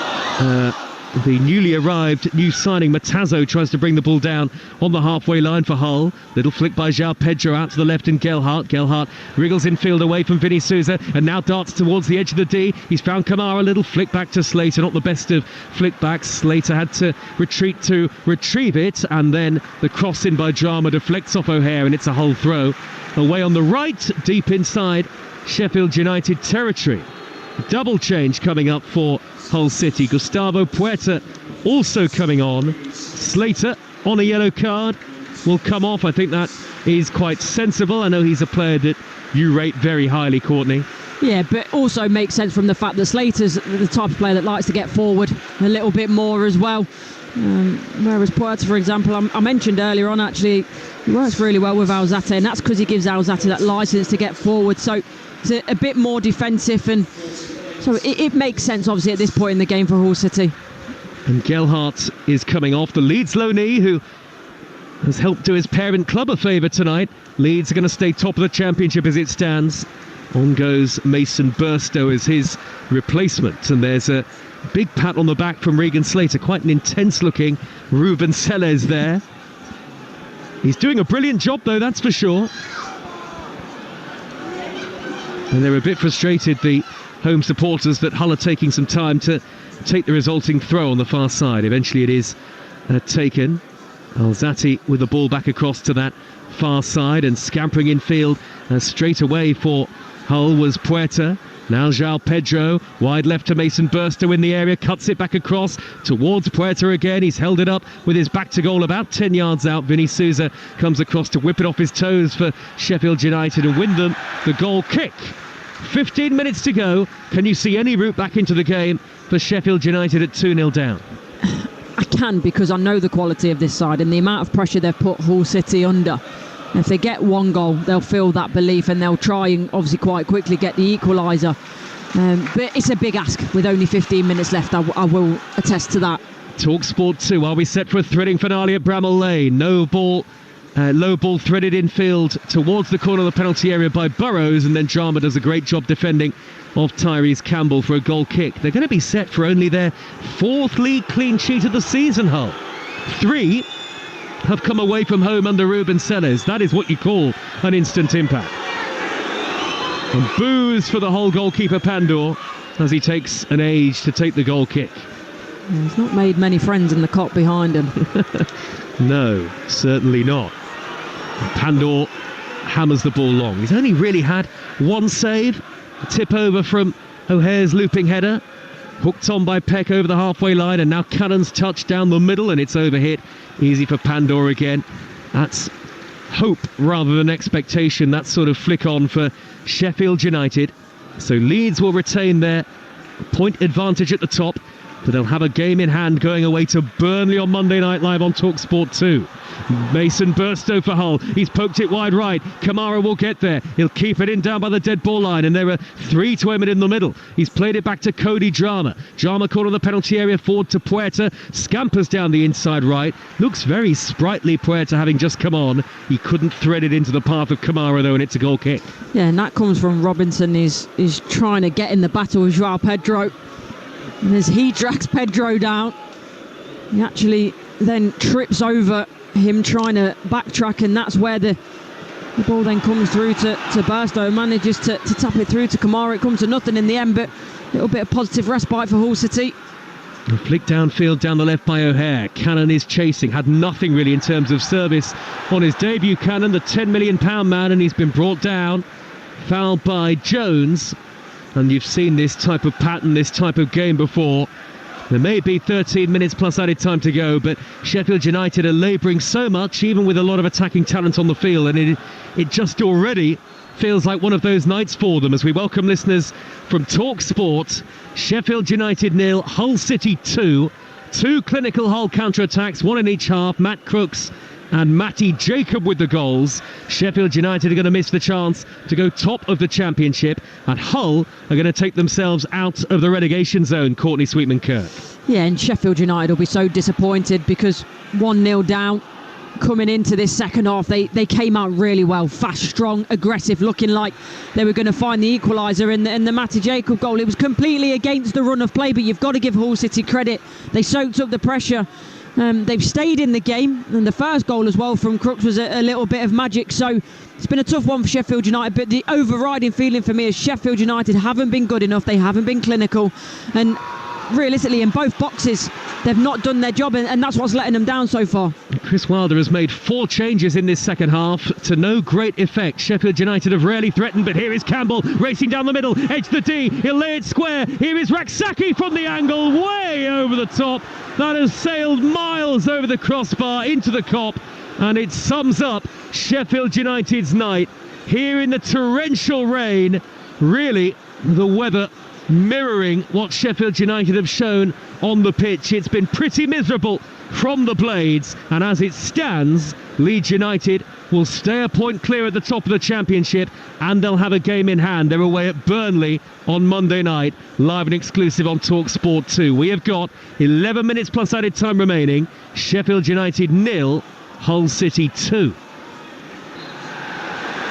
the newly arrived new signing Matazzo tries to bring the ball down on the halfway line for Hull. Little flick by João Pedro out to the left and Gelhardt. Gelhardt wriggles in field away from Vinny Souza and now darts towards the edge of the D. He's found Kamara. Little flick back to Slater. Not the best of flick backs. Slater had to retreat to retrieve it, and then the cross in by Drama deflects off O'Hare, and it's a Hull throw away on the right, deep inside Sheffield United territory. Double change coming up for Hull City. Gustavo Puerta also coming on. Slater on a yellow card will come off. I think that is quite sensible. I know he's a player that you rate very highly, Courtney. Yeah, but also makes sense from the fact that Slater's the type of player that likes to get forward a little bit more as well. Whereas Puerta, for example, I mentioned earlier on, actually, he works really well with Alzate, and that's because he gives Alzate that licence to get forward. So it's a bit more defensive, and so it makes sense, obviously, at this point in the game for Hull City. And Gelhardt is coming off. The Leeds loanee, who has helped do his parent club a favour tonight. Leeds are going to stay top of the Championship as it stands. On goes Mason Burstow as his replacement, and there's a big pat on the back from Regan Slater. Quite an intense looking Ruben Selles there. He's doing a brilliant job though, that's for sure. And they're a bit frustrated, the home supporters, that Hull are taking some time to take the resulting throw on the far side. Eventually it is taken. Alzate with the ball back across to that far side, and scampering infield straight away for Hull was Puerta. Now João Pedro, wide left to Mason Burstow in the area, cuts it back across towards Puerta again. He's held it up with his back to goal about 10 yards out. Vinny Souza comes across to whip it off his toes for Sheffield United and win them the goal kick. 15 minutes to go. Can you see any route back into the game for Sheffield United at 2-0 down? I can, because I know the quality of this side and the amount of pressure they've put Hull City under. If they get one goal, they'll feel that belief, and they'll try and obviously quite quickly get the equaliser. But it's a big ask with only 15 minutes left. I will attest to that. Talksport 2. Are we set for a thrilling finale at Bramall Lane? No ball. Low ball threaded infield towards the corner of the penalty area by Burrows, and then Drama does a great job defending of Tyrese Campbell for a goal kick. They're going to be set for only their 4th league clean sheet of the season, Hull. 3 have come away from home under Ruben Selles. That is what you call an instant impact. And boos for the Hull goalkeeper Pandor as he takes an age to take the goal kick. He's not made many friends in the cop behind him. No, certainly not. Pandor hammers the ball long. He's only really had one save. A tip over from O'Hare's looping header. Hooked on by Peck over the halfway line, and now Cannon's touch down the middle, and it's overhit. Easy for Pandor again. That's hope rather than expectation. That sort of flick on for Sheffield United. So Leeds will retain their point advantage at the top, but they'll have a game in hand going away to Burnley on Monday Night Live on Talksport 2. Mason Burstow for Hull. He's poked it wide right. Kamara will get there. He'll keep it in down by the dead ball line, and there are 3 to Emmett in the middle. He's played it back to Cody Drama. Drama caught on the penalty area forward to Puerta. Scampers down the inside right. Looks very sprightly, Puerta, having just come on. He couldn't thread it into the path of Kamara though, and it's a goal kick. Yeah, and that comes from Robinson. He's trying to get in the battle with João Pedro. And as he drags Pedro down, he actually then trips over him trying to backtrack, and that's where the ball then comes through to Burstow, manages to tap it through to Kamara. It comes to nothing in the end, but a little bit of positive respite for Hull City. A flick downfield down the left by O'Hare. Cannon is chasing, had nothing really in terms of service on his debut. Cannon, the £10 million man, and he's been brought down. Fouled by Jones. And you've seen this type of pattern, this type of game before. There may be 13 minutes plus added time to go, but Sheffield United are labouring so much, even with a lot of attacking talent on the field, and it just already feels like one of those nights for them as we welcome listeners from Talksport. Sheffield United 0, Hull City 2. 2 clinical Hull counter-attacks, 1 in each half. Matt Crooks and Matty Jacob with the goals. Sheffield United are going to miss the chance to go top of the Championship, and Hull are going to take themselves out of the relegation zone. Courtney Sweetman-Kirk. Yeah, and Sheffield United will be so disappointed because 1-0 down coming into this second half. They came out really well, fast, strong, aggressive, looking like they were going to find the equaliser in the Matty Jacob goal. It was completely against the run of play, but you've got to give Hull City credit. They soaked up the pressure. They've stayed in the game, and the first goal as well from Crooks was a little bit of magic. So it's been a tough one for Sheffield United, but the overriding feeling for me is Sheffield United haven't been good enough. They haven't been clinical, and realistically in both boxes they've not done their job, and that's what's letting them down so far. Chris Wilder has made 4 changes in this second half to no great effect. Sheffield United have rarely threatened, but here is Campbell racing down the middle, edge the D, he'll lay it square. Here is Raksaki from the angle, way over the top. That has sailed miles over the crossbar into the Kop, and it sums up Sheffield United's night here in the torrential rain. Really the weather mirroring what Sheffield United have shown on the pitch. It's been pretty miserable from the Blades, and as it stands, Leeds United will stay a point clear at the top of the Championship, and they'll have a game in hand. They're away at Burnley on Monday night, live and exclusive on Talksport 2. We have got 11 minutes plus added time remaining. Sheffield United 0, Hull City 2.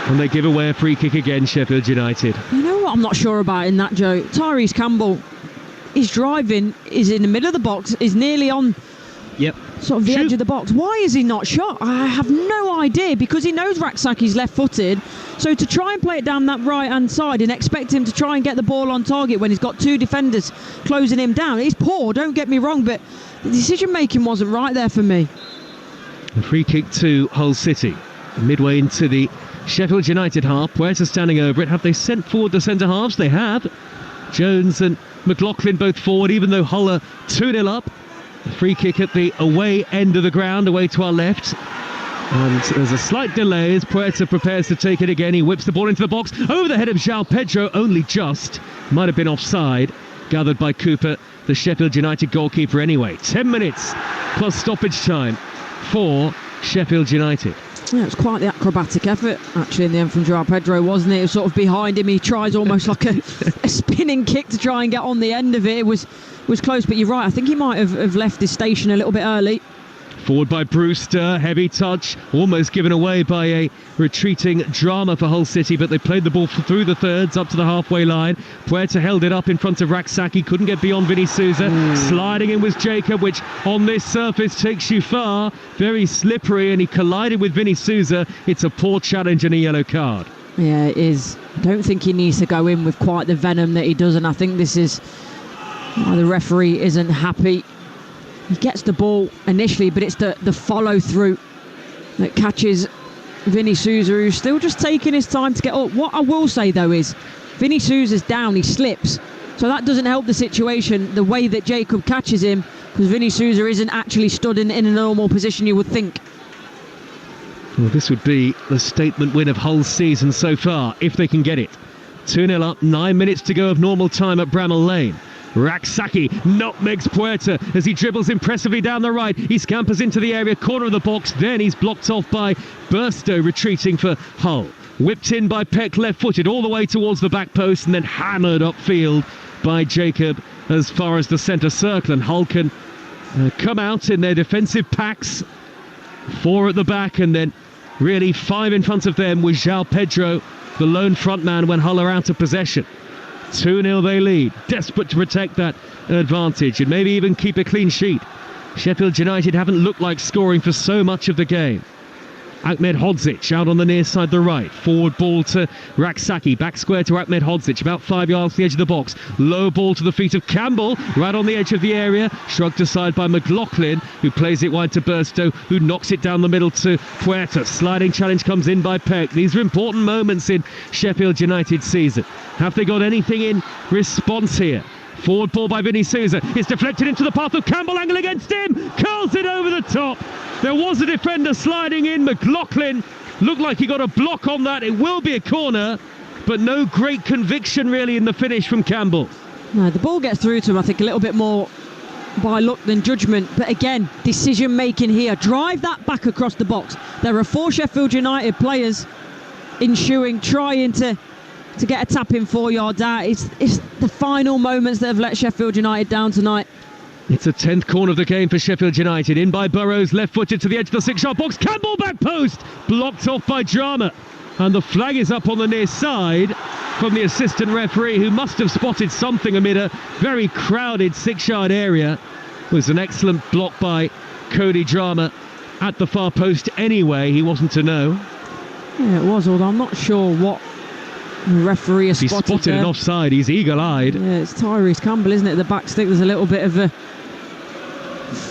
And they give away a free kick again, Sheffield United. You know what I'm not sure about in that, Joe? Tyrese Campbell is driving, is in the middle of the box, is nearly on sort of the edge of the box. Why is he not shot? I have no idea, because he knows Raksaki's left-footed. So to try and play it down that right-hand side and expect him to try and get the ball on target when he's got two defenders closing him down, it's poor, don't get me wrong, but the decision-making wasn't right there for me. A free kick to Hull City, midway into the Sheffield United half. Puerta standing over it. Have they sent forward the centre-halves? They have. Jones and McLaughlin both forward, even though Hull are 2-0 up. A free kick at the away end of the ground, away to our left. And there's a slight delay as Puerta prepares to take it again. He whips the ball into the box, over the head of João Pedro, only just. Might have been offside, gathered by Cooper, the Sheffield United goalkeeper anyway. 10 minutes plus stoppage time for Sheffield United. Yeah, it was quite the acrobatic effort, actually, in the end from João Pedro, wasn't it? It was sort of behind him. He tries almost like a spinning kick to try and get on the end of it. It was close, but you're right. I think he might have left his station a little bit early. Forward by Brewster, heavy touch, almost given away by a retreating drama for Hull City, but they played the ball through the thirds up to the halfway line. Puerta held it up in front of Raksaki, couldn't get beyond Vinny Souza. Sliding in was Jacob, which on this surface takes you far. Very slippery, and he collided with Vinny Souza. It's a poor challenge and a yellow card. Yeah, it is. I don't think he needs to go in with quite the venom that he does, and I think this is why the referee isn't happy. He gets the ball initially, but it's the follow-through that catches Vinny Souza, who's still just taking his time to get up. What I will say, though, is Vinny Souza's down, he slips. So that doesn't help the situation, the way that Jacob catches him, because Vinny Souza isn't actually stood in a normal position, you would think. Well, this would be the statement win of Hull's season so far, if they can get it. 2-0 up, 9 minutes to go of normal time at Bramall Lane. Raksaki nutmegs Puerta as he dribbles impressively down the right. He scampers into the area, corner of the box. Then he's blocked off by Burstow, retreating for Hull. Whipped in by Peck, left-footed, all the way towards the back post, and then hammered upfield by Jacob as far as the centre circle. And Hull can come out in their defensive packs. 4 at the back, and then really 5 in front of them with João Pedro, the lone frontman when Hull are out of possession. 2-0 they lead, desperate to protect that advantage and maybe even keep a clean sheet. Sheffield United haven't looked like scoring for so much of the game. Ahmed Hodzic out on the near side, the right. Forward ball to Raksaki, back square to Ahmed Hodzic, about 5 yards to the edge of the box. Low ball to the feet of Campbell, right on the edge of the area. Shrugged aside by McLaughlin, who plays it wide to Burstow, who knocks it down the middle to Puerta. Sliding challenge comes in by Peck. These are important moments in Sheffield United's season. Have they got anything in response here? Forward ball by Vinny Souza. It's deflected into the path of Campbell. Angle against him. Curls it over the top. There was a defender sliding in. McLaughlin looked like he got a block on that. It will be a corner, but no great conviction really in the finish from Campbell. No, the ball gets through to him, I think, a little bit more by luck than judgment. But again, decision making here. Drive that back across the box. There are 4 Sheffield United players ensuing, trying to get a tap in 4 yards out. It's the final moments that have let Sheffield United down tonight. It's a 10th corner of the game for Sheffield United. In by Burrows, left-footed to the edge of the 6-yard box. Campbell back post, blocked off by Drama. And the flag is up on the near side from the assistant referee, who must have spotted something amid a very crowded 6-yard area. It was an excellent block by Cody Drama at the far post anyway. He wasn't to know. Yeah, it was, although I'm not sure what the referee has spotted. He spotted an offside. He's eagle-eyed. Yeah, it's Tyrese Campbell, isn't it? The back stick, there's a little bit of a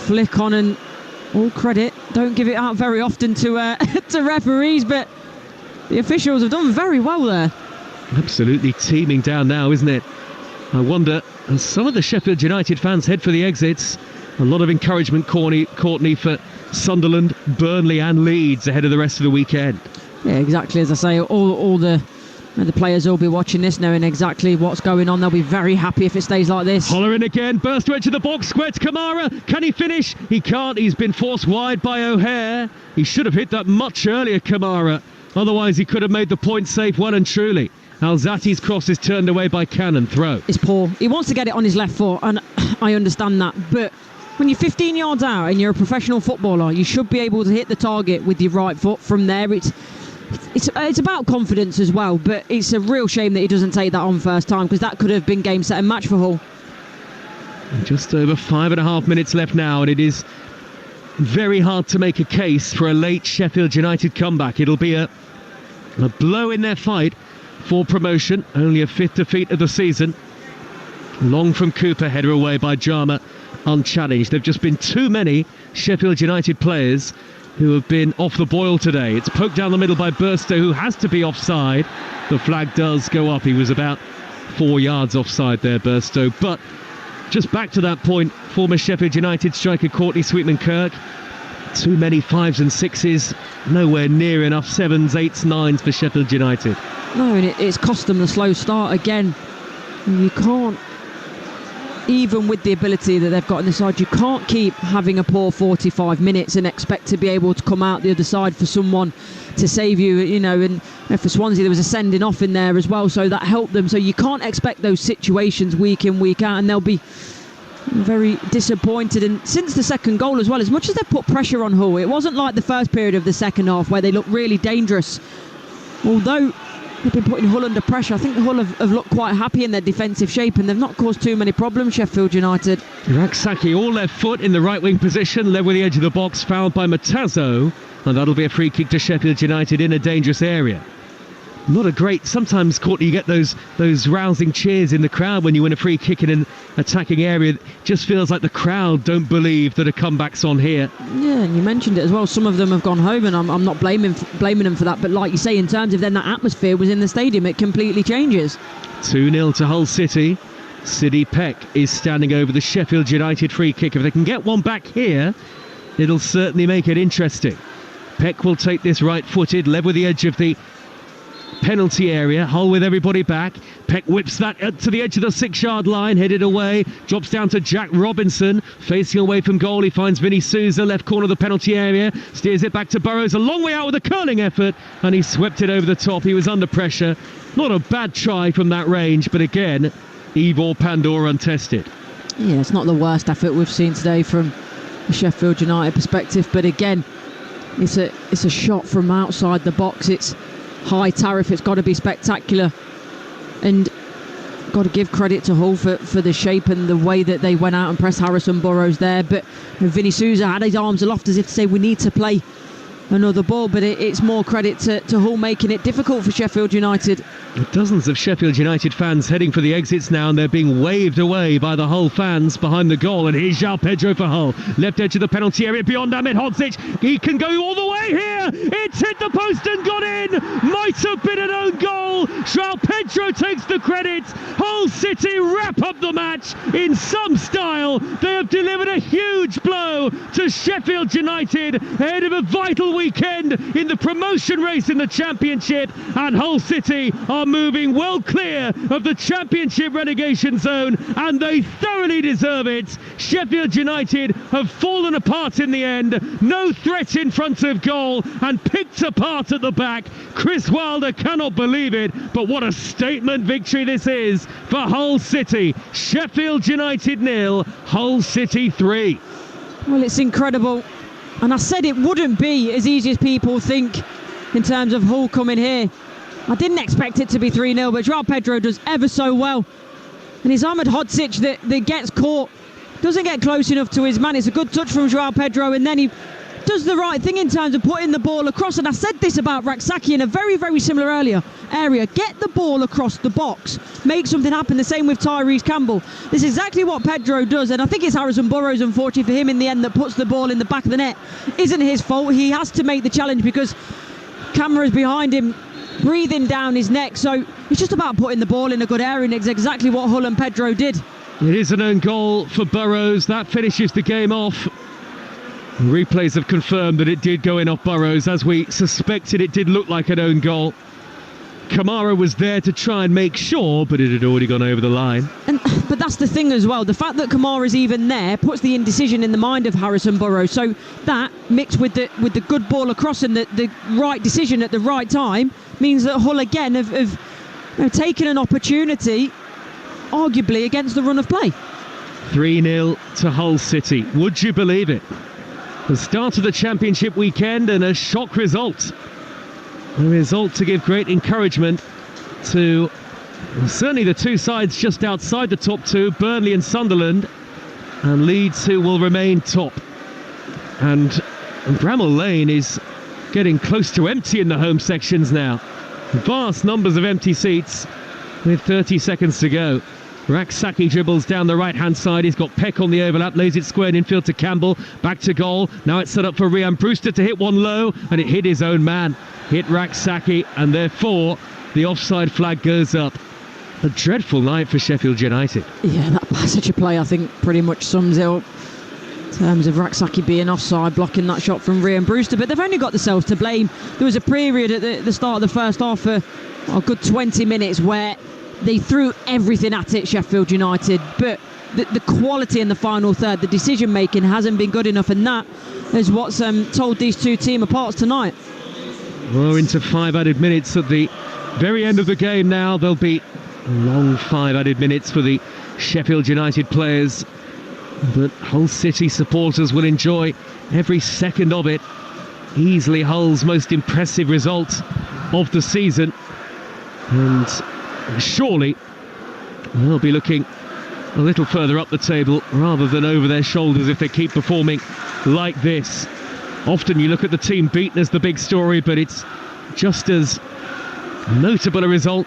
flick on, and all credit, don't give it out very often to to referees, but the officials have done very well there. Absolutely teeming down now, isn't it? I wonder, as some of the Sheffield United fans head for the exits, a lot of encouragement, Courtney, for Sunderland, Burnley and Leeds ahead of the rest of the weekend. Yeah, exactly. As I say, all the And the players will be watching this, knowing exactly what's going on. They'll be very happy if it stays like this. Hollering again, burst to edge of the box, squared to Kamara. Can he finish? He can't. He's been forced wide by O'Hare. He should have hit that much earlier, Kamara. Otherwise, he could have made the point safe well and truly. Alzati's cross is turned away by Cannon. Throw. It's poor. He wants to get it on his left foot, and I understand that. But when you're 15 yards out and you're a professional footballer, you should be able to hit the target with your right foot. From there, it's about confidence as well, but it's a real shame that he doesn't take that on first time, because that could have been game, set and match for Hull. Just over 5.5 minutes left now, and it is very hard to make a case for a late Sheffield United comeback. It'll be a blow in their fight for promotion, only a 5th defeat of the season. Long from Cooper, header away by Jama, unchallenged. There have just been too many Sheffield United players who have been off the boil today. It's poked down the middle by Burstow, who has to be offside. The flag does go up. He was about 4 yards offside there, Burstow. But just back to that point, former Sheffield United striker Courtney Sweetman-Kirk. Too many 5s and 6s, nowhere near enough 7s, 8s, 9s for Sheffield United. No, and it's cost them the slow start again. You can't, even with the ability that they've got on the side, you can't keep having a poor 45 minutes and expect to be able to come out the other side for someone to save you, and for Swansea there was a sending off in there as well, so that helped them. So you can't expect those situations week in, week out, and they'll be very disappointed. And since the second goal as well, as much as they put pressure on Hull, it wasn't like the first period of the second half where they looked really dangerous. Although they've been putting Hull under pressure, I think Hull have looked quite happy in their defensive shape, and they've not caused too many problems, Sheffield United. Raksaki all left foot in the right wing position, led with the edge of the box, fouled by Matazo, and that'll be a free kick to Sheffield United in a dangerous area. Not a great, sometimes, Courtney, you get those rousing cheers in the crowd when you win a free kick in an attacking area. It just feels like the crowd don't believe that a comeback's on here. Yeah, and you mentioned it as well, some of them have gone home, and I'm not blaming them for that, but like you say, in terms of then that atmosphere was in the stadium, it completely changes. 2-0 to Hull City. Sidney Peck is standing over the Sheffield United free kick. If they can get one back here, it'll certainly make it interesting. Peck will take this right-footed, led with the edge of the penalty area. Hull with everybody back. Peck whips that to the edge of the 6-yard line, headed away, drops down to Jack Robinson, facing away from goal. He finds Vinny Souza, left corner of the penalty area, steers it back to Burrows, a long way out with a curling effort, and he swept it over the top. He was under pressure. Not a bad try from that range, but again, Ivor Pandor untested. Yeah, it's not the worst effort we've seen today from a Sheffield United perspective, but again, it's a shot from outside the box. It's high tariff, it's got to be spectacular, and got to give credit to Hull for the shape and the way that they went out and pressed Harrison Burrows there. But Vinny Souza had his arms aloft as if to say we need to play another ball, but it's more credit to Hull making it difficult for Sheffield United. Dozens of Sheffield United fans heading for the exits now, and they're being waved away by the Hull fans behind the goal. And here's João Pedro for Hull, left edge of the penalty area beyond Ahmed Hodzic. He can go all the way here. It's hit the post and got in. Might have been an own goal. João Pedro takes the credit. Hull City wrap up the match in some style. They have delivered a huge blow to Sheffield United ahead of a vital weekend in the promotion race in the Championship, and Hull City are moving well clear of the Championship relegation zone, and they thoroughly deserve it. Sheffield United have fallen apart in the end, no threat in front of goal, and picked apart at the back. Chris Wilder cannot believe it, but what a statement victory this is for Hull City. Sheffield United 0, Hull City 3. Well, it's incredible. And I said it wouldn't be as easy as people think in terms of Hull coming here. I didn't expect it to be 3-0, but João Pedro does ever so well. And it's Ahmed Hodzic that gets caught. Doesn't get close enough to his man. It's a good touch from João Pedro, and then he does the right thing in terms of putting the ball across. And I said this about Raksaki in a very, very similar area. Get the ball across the box. Make something happen. The same with Tyrese Campbell. This is exactly what Pedro does, and I think it's Harrison Burrows, unfortunately for him, in the end, that puts the ball in the back of the net. Isn't his fault. He has to make the challenge because cameras behind him breathing down his neck. So it's just about putting the ball in a good area, and it's exactly what Hull and Pedro did. It is an own goal for Burrows. That finishes the game off. Replays have confirmed that it did go in off Burrows. As we suspected, it did look like an own goal. Kamara was there to try and make sure, but it had already gone over the line. But that's the thing as well. The fact that Kamara's even there puts the indecision in the mind of Harrison Burrows. So that, mixed with the good ball across and the right decision at the right time, means that Hull again have taken an opportunity, arguably, against the run of play. 3-0 to Hull City. Would you believe it? The start of the Championship weekend and a shock result. A result to give great encouragement to certainly the two sides just outside the top two, Burnley and Sunderland, and Leeds, who will remain top. And Bramall Lane is getting close to empty in the home sections now. Vast numbers of empty seats with 30 seconds to go. Raksaki dribbles down the right-hand side. He's got Peck on the overlap, lays it squared infield to Campbell. Back to goal. Now it's set up for Ryan Brewster to hit one low, and it hit his own man. Hit Raksaki, and therefore the offside flag goes up. A dreadful night for Sheffield United. Yeah, that passage of play, I think, pretty much sums it up. In terms of Raksaki being offside, blocking that shot from Ryan Brewster. But they've only got themselves to blame. There was a period at the start of the first half for a good 20 minutes where they threw everything at it, Sheffield United, but the quality in the final third, the decision making hasn't been good enough, and that is what's told these two teams apart tonight. Well, into 5 added minutes at the very end of the game now. There'll be a long 5 added minutes for the Sheffield United players, but Hull City supporters will enjoy every second of it. Easily Hull's most impressive result of the season, and surely they'll be looking a little further up the table rather than over their shoulders if they keep performing like this. Often you look at the team beaten as the big story, but it's just as notable a result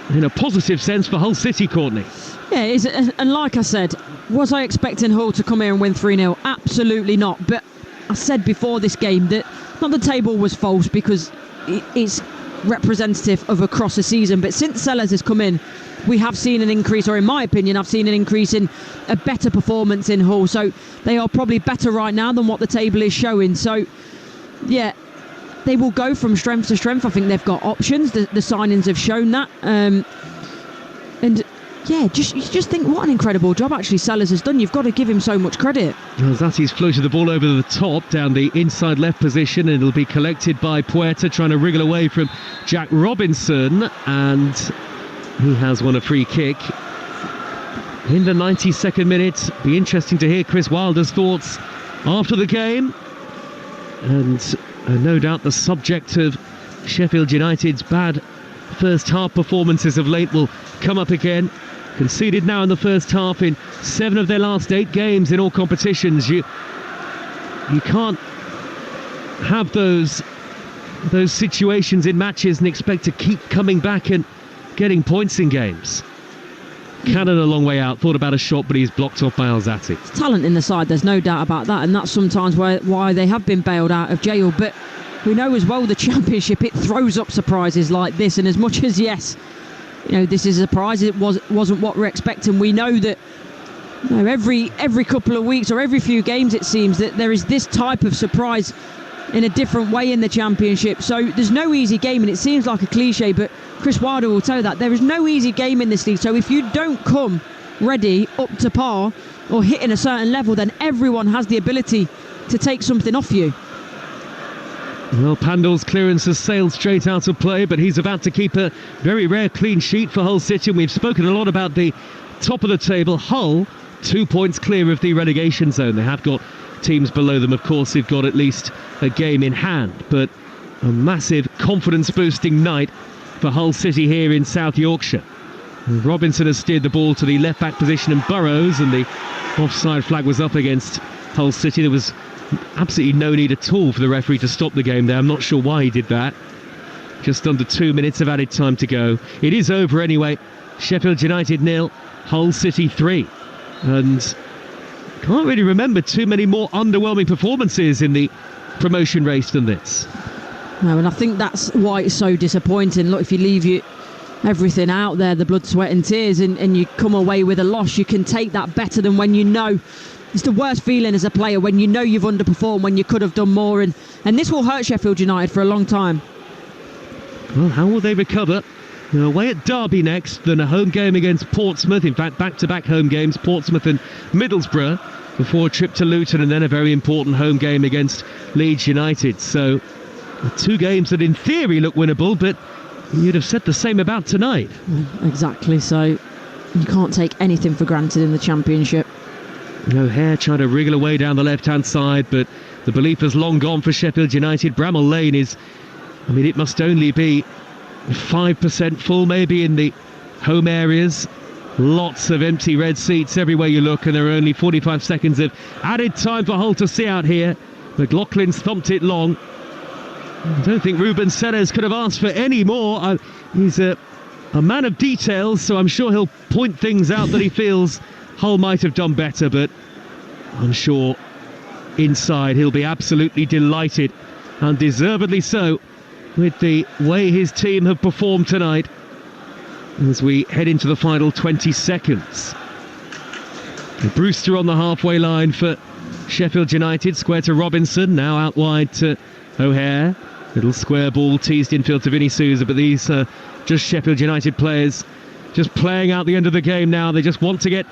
in a positive sense for Hull City, Courtney. Yeah, it is, and like I said, was I expecting Hull to come here and win 3-0? Absolutely not. But I said before this game that not the table was false, because it's representative of across the season, but since Sellers has come in, we have seen an increase, or in my opinion, I've seen an increase in a better performance in Hull. So they are probably better right now than what the table is showing. So yeah, they will go from strength to strength. I think they've got options. The signings have shown that. And yeah, you just think what an incredible job actually Sellers has done. You've got to give him so much credit. Zati's floated the ball over the top down the inside left position, and it'll be collected by Puerta, trying to wriggle away from Jack Robinson, and he has won a free kick in the 92nd minute. Be interesting to hear Chris Wilder's thoughts after the game, and no doubt the subject of Sheffield United's bad first half performances of late will come up again. Conceded now in the first half in 7 of their last 8 games in all competitions. You can't have those situations in matches and expect to keep coming back and getting points in games. Cannon a long way out, thought about a shot, but he's blocked off by Alzati. It's talent in the side, there's no doubt about that, and that's sometimes why they have been bailed out of jail. But we know as well the Championship, it throws up surprises like this, and as much as yes, this is a surprise, it wasn't what we're expecting. We know that every couple of weeks or every few games it seems that there is this type of surprise in a different way in the Championship. So there's no easy game, and it seems like a cliche, but Chris Wilder will tell you that there is no easy game in this league. So if you don't come ready up to par or hitting a certain level, then everyone has the ability to take something off you. Well, Pandal's clearance has sailed straight out of play, but he's about to keep a very rare clean sheet for Hull City. And we've spoken a lot about the top of the table. Hull, 2 points clear of the relegation zone. They have got teams below them, of course, who've got at least a game in hand. But a massive confidence-boosting night for Hull City here in South Yorkshire. And Robinson has steered the ball to the left-back position, and Burrows, and the offside flag was up against Hull City. There was absolutely no need at all for the referee to stop the game there. I'm not sure why he did that. Just under 2 minutes of added time to go. It is over anyway. Sheffield United 0, Hull City 3. And can't really remember too many more underwhelming performances in the promotion race than this. No, and I think that's why it's so disappointing. Look, if you leave everything out there, the blood, sweat and tears, and you come away with a loss, you can take that better than when you know. It's the worst feeling as a player when you know you've underperformed, when you could have done more, and this will hurt Sheffield United for a long time. Well, how will they recover? They're away at Derby next, then a home game against Portsmouth. In fact, back-to-back home games, Portsmouth and Middlesbrough, before a trip to Luton, and then a very important home game against Leeds United. So, 2 games that in theory look winnable, but you'd have said the same about tonight. Exactly, so you can't take anything for granted in the Championship. O'Hare trying to wriggle away down the left-hand side, but the belief has long gone for Sheffield United. Bramall Lane is, it must only be 5% full maybe in the home areas. Lots of empty red seats everywhere you look, and there are only 45 seconds of added time for Hull to see out here. McLaughlin's thumped it long. I don't think Ruben Selles could have asked for any more. He's a man of details, so I'm sure he'll point things out that he feels Hull might have done better, but I'm sure inside he'll be absolutely delighted, and deservedly so, with the way his team have performed tonight as we head into the final 20 seconds. Brewster on the halfway line for Sheffield United, square to Robinson, now out wide to O'Hare. Little square ball teased infield to Vinny Souza, but these are just Sheffield United players just playing out the end of the game now. They just want to get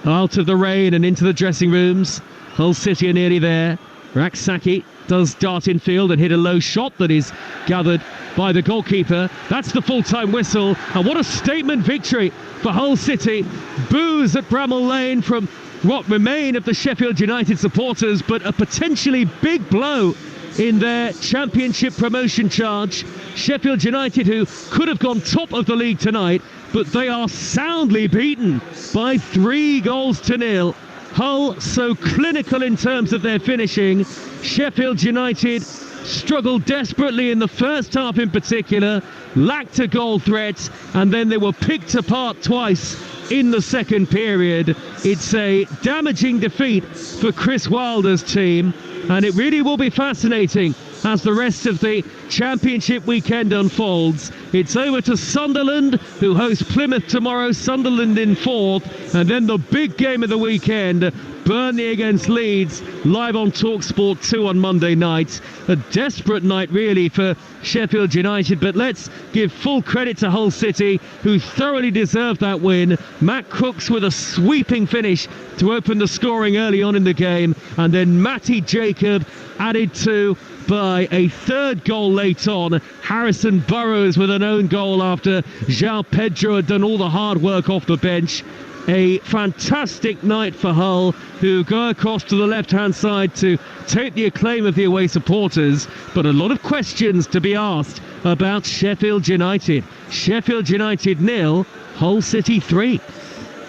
out of the rain and into the dressing rooms. Hull City are nearly there. Raksaki does dart infield and hit a low shot that is gathered by the goalkeeper. That's the full-time whistle, and what a statement victory for Hull City. Boos at Bramall Lane from what remain of the Sheffield United supporters, but a potentially big blow in their Championship promotion charge. Sheffield United, who could have gone top of the league tonight, but they are soundly beaten by 3-0. Hull so clinical in terms of their finishing. Sheffield United struggled desperately in the first half in particular, lacked a goal threat, and then they were picked apart twice in the second period. It's a damaging defeat for Chris Wilder's team, and it really will be fascinating as the rest of the Championship weekend unfolds. It's over to Sunderland, who host Plymouth tomorrow. Sunderland in 4th, and then the big game of the weekend, Burnley against Leeds, live on Talksport 2 on Monday night. A desperate night really for Sheffield United, but let's give full credit to Hull City, who thoroughly deserved that win. Matt Crooks with a sweeping finish to open the scoring early on in the game, and then Matty Jacob added to by a third goal late on. Harrison Burrows with an own goal after João Pedro had done all the hard work off the bench. A fantastic night for Hull, who go across to the left-hand side to take the acclaim of the away supporters, but a lot of questions to be asked about Sheffield United. Sheffield United 0, Hull City 3.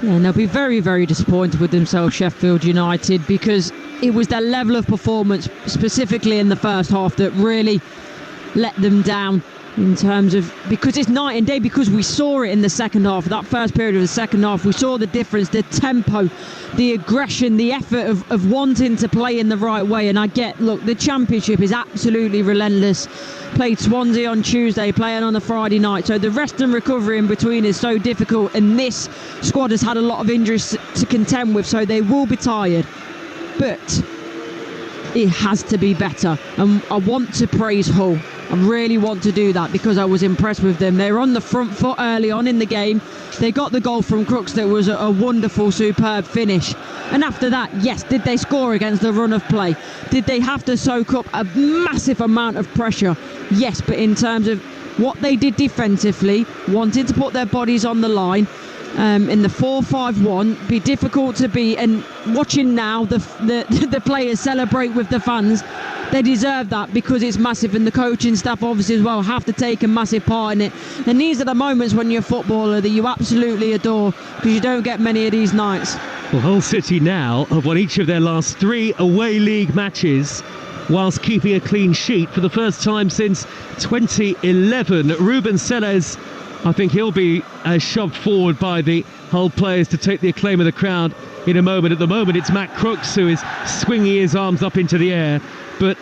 Yeah, and they'll be very, very disappointed with themselves, Sheffield United, because it was their level of performance, specifically in the first half, that really let them down. In terms of, because it's night and day, because we saw it in the second half, that first period of the second half, we saw the difference, the tempo, the aggression, the effort of wanting to play in the right way. And I get, look, the Championship is absolutely relentless. Played Swansea on Tuesday, playing on a Friday night, so the rest and recovery in between is so difficult, and this squad has had a lot of injuries to contend with, so they will be tired, but it has to be better. And I want to praise Hull. I really want to do that, because I was impressed with them. They were on the front foot early on in the game. They got the goal from Crooks that was a wonderful, superb finish. And after that, yes, did they score against the run of play? Did they have to soak up a massive amount of pressure? Yes, but in terms of what they did defensively, wanted to put their bodies on the line, in the 4-5-1, be difficult to beat. And watching now the players celebrate with the fans, they deserve that, because it's massive, and the coaching staff obviously as well have to take a massive part in it. And these are the moments when you're a footballer that you absolutely adore, because you don't get many of these nights. Well, Hull City now have won each of their last 3 away league matches whilst keeping a clean sheet for the first time since 2011. Ruben Selles, I think he'll be shoved forward by the Hull players to take the acclaim of the crowd in a moment. At the moment, it's Matt Crooks who is swinging his arms up into the air. But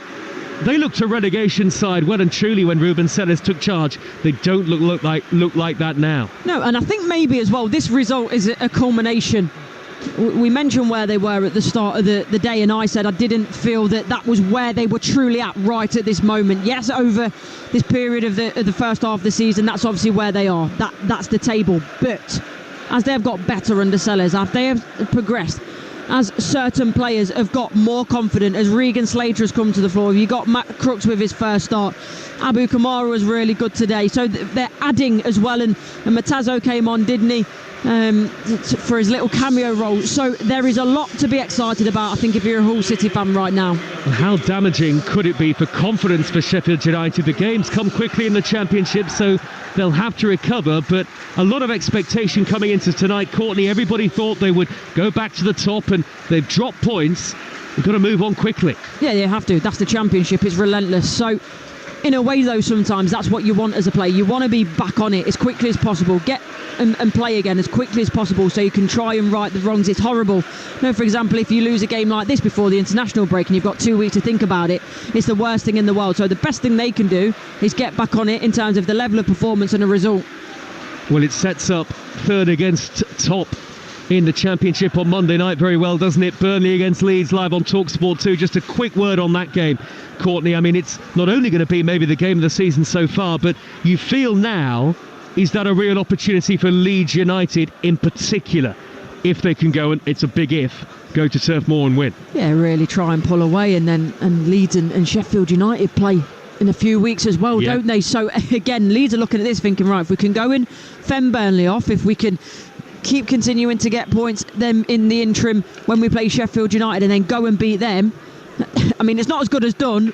they looked a relegation side well and truly when Ruben Selles took charge. They don't look like that now. No, and I think maybe as well this result is a culmination we mentioned where they were at the start of the day, and I said I didn't feel that was where they were truly at right at this moment. Yes, over this period of the first half of the season, that's obviously where they are. That's the table. But as they have got better under Sellers, as they have progressed, as certain players have got more confident, as Regan Slater has come to the floor, you got Matt Crooks with his first start, Abu Kamara was really good today, so they're adding as well, and Matazo came on, didn't he, for his little cameo role, so there is a lot to be excited about, I think, if you're a Hull City fan right now. How damaging could it be for confidence for Sheffield United? The games come quickly in the Championship, so they'll have to recover, but a lot of expectation coming into tonight. Courtney, everybody thought they would go back to the top, and they've dropped points. They've got to move on quickly. Yeah, you have to. That's the Championship. It's relentless. So in a way, though, sometimes that's what you want as a player. You want to be back on it as quickly as possible. Get and play again as quickly as possible so you can try and right the wrongs. It's horrible. For example, if you lose a game like this before the international break and you've got 2 weeks to think about it, it's the worst thing in the world. So the best thing they can do is get back on it in terms of the level of performance and the result. Well, it sets up third against top in the Championship on Monday night very well, doesn't it? Burnley against Leeds, live on Talksport 2. Just a quick word on that game, Courtney. I mean, it's not only going to be maybe the game of the season so far, but you feel now, is that a real opportunity for Leeds United in particular, if they can go, and it's a big if, go to Turf Moor and win? Yeah, really try and pull away, and Leeds and Sheffield United play in a few weeks as well, don't they? So again, Leeds are looking at this thinking, right, if we can go and fend Burnley off, if we can keep continuing to get points then in the interim when we play Sheffield United and then go and beat them, I mean, it's not as good as done,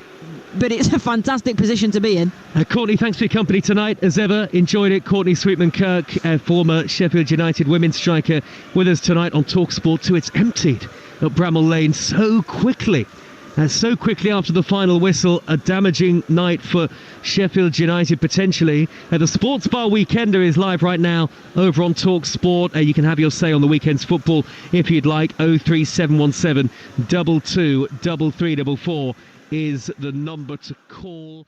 but it's a fantastic position to be in. Courtney, thanks for your company tonight as ever. Enjoyed it. Courtney Sweetman-Kirk, former Sheffield United women's striker, with us tonight on Talksport 2. It's emptied at Bramall Lane so quickly. So quickly after the final whistle, a damaging night for Sheffield United potentially. The Sports Bar Weekender is live right now over on Talksport. You can have your say on the weekend's football if you'd like. 03717 22 3344 is the number to call.